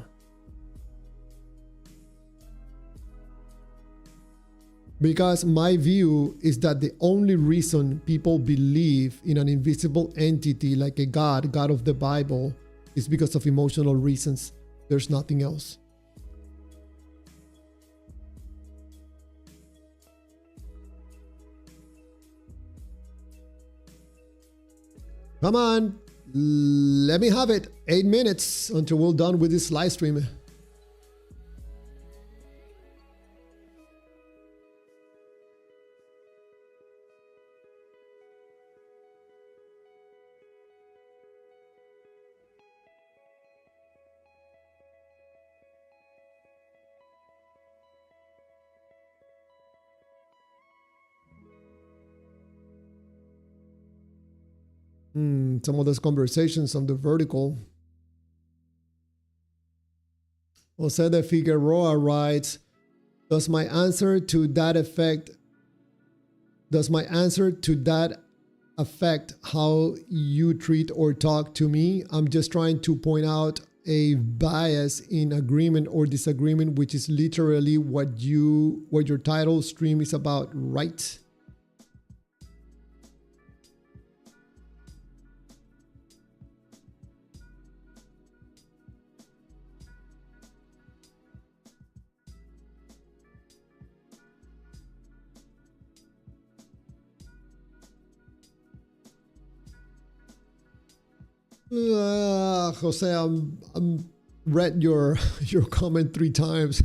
Because my view is that the only reason people believe in an invisible entity like a God of the Bible, is because of emotional reasons. There's nothing else. Come on, let me have it. 8 minutes until we're done with this live stream. Some of those conversations on the vertical. Jose de Figueroa writes, does my answer to that affect how you treat or talk to me? I'm just trying to point out a bias in agreement or disagreement, which is literally what your title stream is about, right? Jose, I'm read your comment 3 times.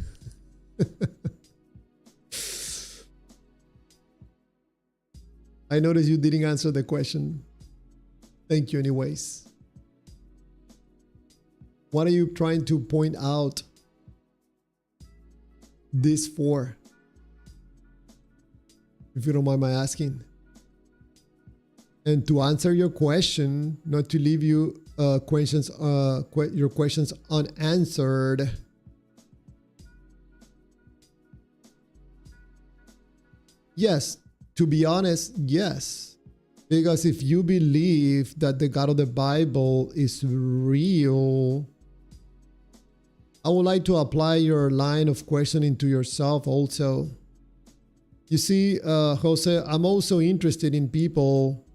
I noticed you didn't answer the question. Thank you anyways. What are you trying to point out this for? If you don't mind my asking. And to answer your question, not to leave you your questions unanswered. Yes, to be honest, yes. Because if you believe that the God of the Bible is real, I would like to apply your line of questioning to yourself also. You see, Jose, I'm also interested in people.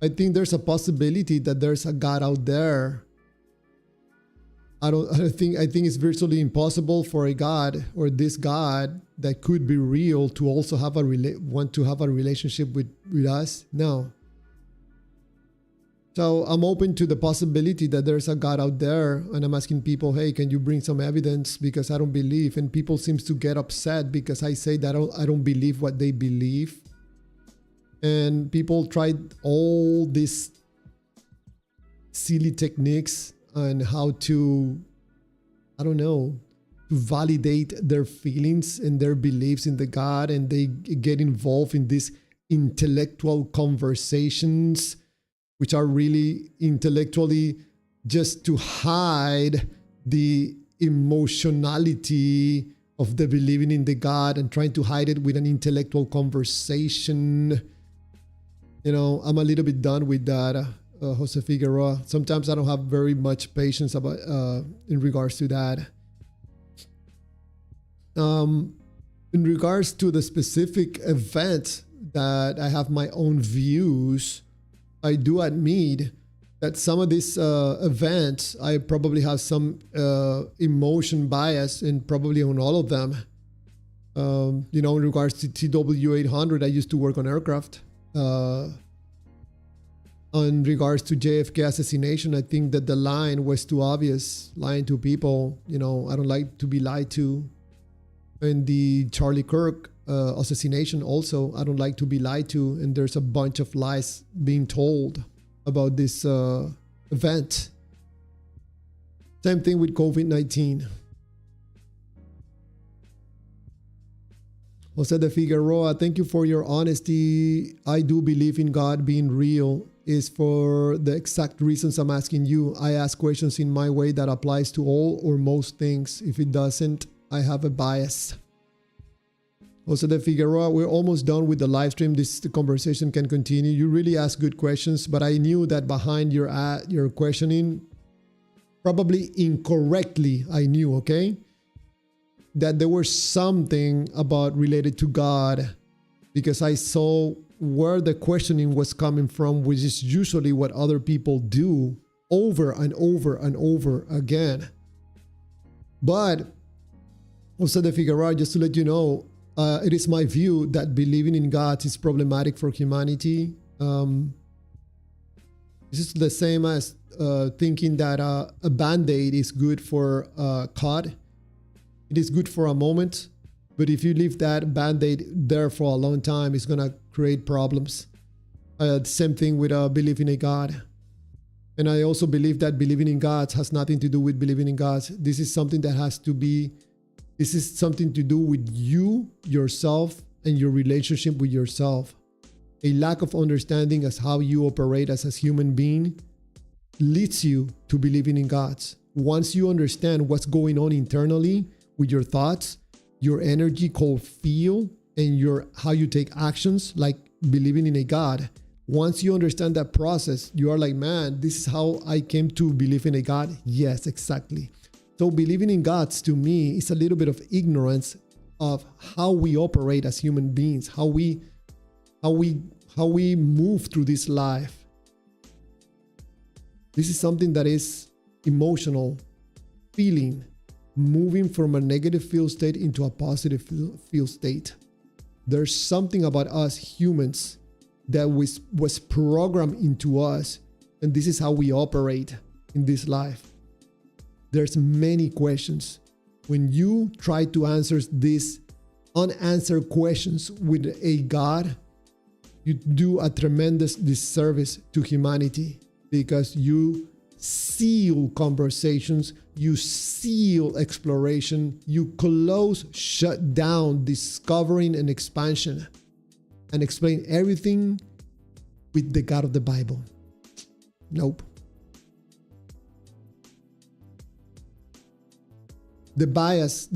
I think there's a possibility that there's a God out there. I think it's virtually impossible for a God or this God that could be real to also have want to have a relationship with us. No. So I'm open to the possibility that there's a God out there, and I'm asking people, hey, can you bring some evidence, because I don't believe. And people seems to get upset because I say that I don't believe what they believe. And people tried all these silly techniques on how to, I don't know, to validate their feelings and their beliefs in the God, and they get involved in these intellectual conversations, which are really intellectually just to hide the emotionality of the believing in the God and trying to hide it with an intellectual conversation. You know, I'm a little bit done with that, Jose Figueroa. Sometimes I don't have very much patience about in regards to that. In regards to the specific event that I have my own views, I do admit that some of these events, I probably have some emotion bias, and probably on all of them. You know, in regards to TW-800, I used to work on aircraft. On regards to JFK assassination, I think that the line was too obvious, lying to people. You know, I don't like to be lied to. And the Charlie Kirk assassination also, I don't like to be lied to. And there's a bunch of lies being told about this event. Same thing with COVID-19. Jose de Figueroa, thank you for your honesty. I do believe in God being real is for the exact reasons I'm asking you. I ask questions in my way that applies to all or most things. If it doesn't, I have a bias. Jose de Figueroa, we're almost done with the live stream. The conversation can continue. You really ask good questions, but I knew that behind your questioning, probably incorrectly, I knew, okay, that there was something about related to God, because I saw where the questioning was coming from, which is usually what other people do over and over and over again. But Jose de Figueroa, just to let you know, it is my view that believing in God is problematic for humanity. This is the same as thinking that a Band-Aid is good for a cut. It is good for a moment, but if you leave that Band-Aid there for a long time, it's going to create problems. Same thing with believing in God. And I also believe that believing in God has nothing to do with believing in God. This is something that this is something to do with you, yourself, and your relationship with yourself. A lack of understanding as how you operate as a human being leads you to believing in God. Once you understand what's going on internally with your thoughts, your energy called feel, and how you take actions like believing in a God. Once you understand that process, you are like, man, this is how I came to believe in a God. Yes, exactly. So believing in God, to me, is a little bit of ignorance of how we operate as human beings, how we move through this life. This is something that is emotional, feeling, moving from a negative feel state into a positive feel state. There's something about us humans that was programmed into us, and this is how we operate in this life. There's many questions. When you try to answer these unanswered questions with a God, you do a tremendous disservice to humanity, because you seal conversations, you seal exploration, you shut down discovering and expansion, and explain everything with the God of the Bible. Nope. The bias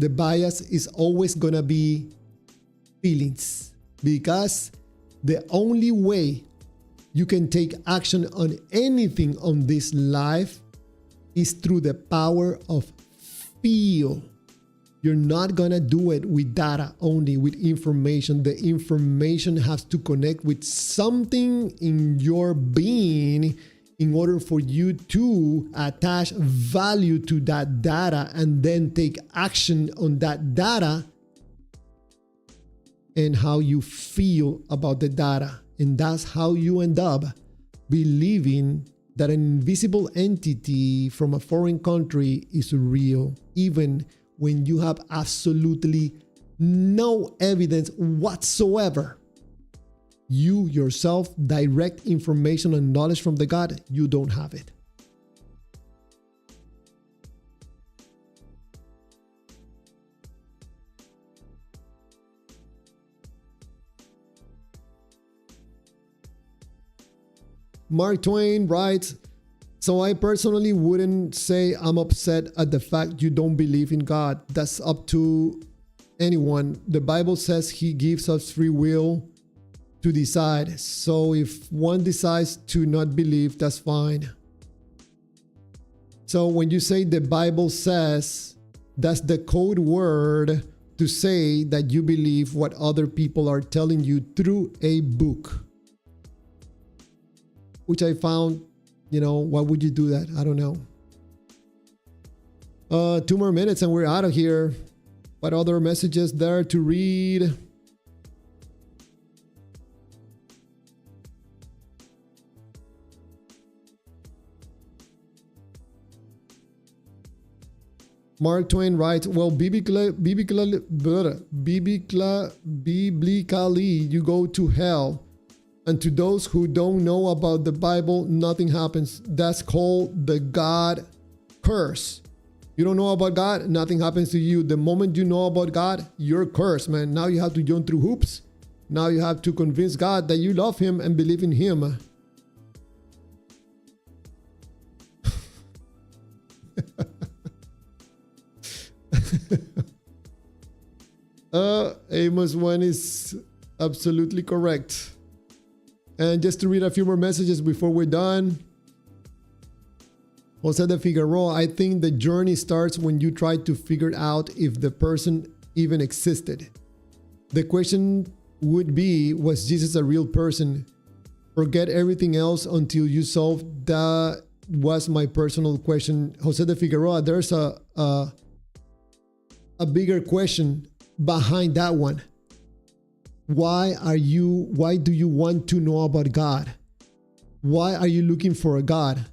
is always gonna be feelings, because the only way you can take action on anything on this life is through the power of feel. You're not gonna do it with data only, with information. The information has to connect with something in your being in order for you to attach value to that data and then take action on that data and how you feel about the data. And that's how you end up believing that an invisible entity from a foreign country is real, even when you have absolutely no evidence whatsoever. You yourself, direct information and knowledge from the God, you don't have it. Mark Twain writes, so I personally wouldn't say I'm upset at the fact you don't believe in God. That's up to anyone. The Bible says He gives us free will to decide. So if one decides to not believe, that's fine. So when you say the Bible says, that's the code word to say that you believe what other people are telling you through a book. Which I found, why would you do that? I don't know. 2 more minutes and we're out of here. What other messages there to read? Mark Twain writes, well, biblically, you go to hell. And to those who don't know about the Bible, nothing happens. That's called the God curse. You don't know about God, nothing happens to you. The moment you know about God, you're cursed, man. Now you have to jump through hoops. Now you have to convince God that you love him and believe in him. Amos 1 is absolutely correct. And just to read a few more messages before we're done. Jose de Figueroa, I think the journey starts when you try to figure out if the person even existed. The question would be, was Jesus a real person? Forget everything else until you solve that. Was my personal question. Jose de Figueroa, there's a bigger question behind that one. Why do you want to know about God? Why are you looking for a God?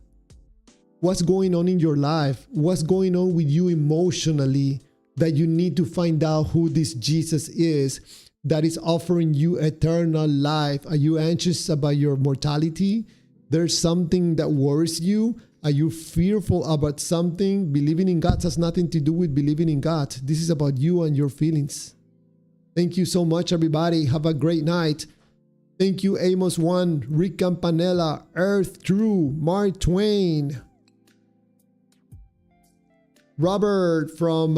What's going on in your life? What's going on with you emotionally that you need to find out who this Jesus is that is offering you eternal life? Are you anxious about your mortality? There's something that worries you? Are you fearful about something? Believing in God has nothing to do with believing in God. This is about you and your feelings. Thank you so much, everybody. Have a great night. Thank you, Amos 1, Rick Campanella, Earth True, Mark Twain, Robert from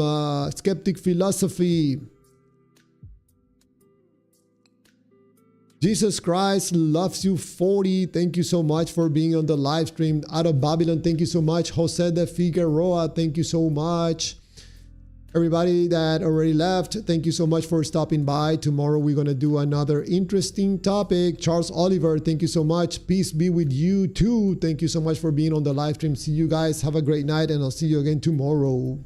Skeptic Philosophy. Jesus Christ loves you 40. Thank you so much for being on the live stream. Out of Babylon, thank you so much. Jose de Figueroa, thank you so much. Everybody that already left, thank you so much for stopping by. Tomorrow we're going to do another interesting topic. Charles Oliver, thank you so much. Peace be with you too. Thank you so much for being on the live stream. See you guys. Have a great night, and I'll see you again tomorrow.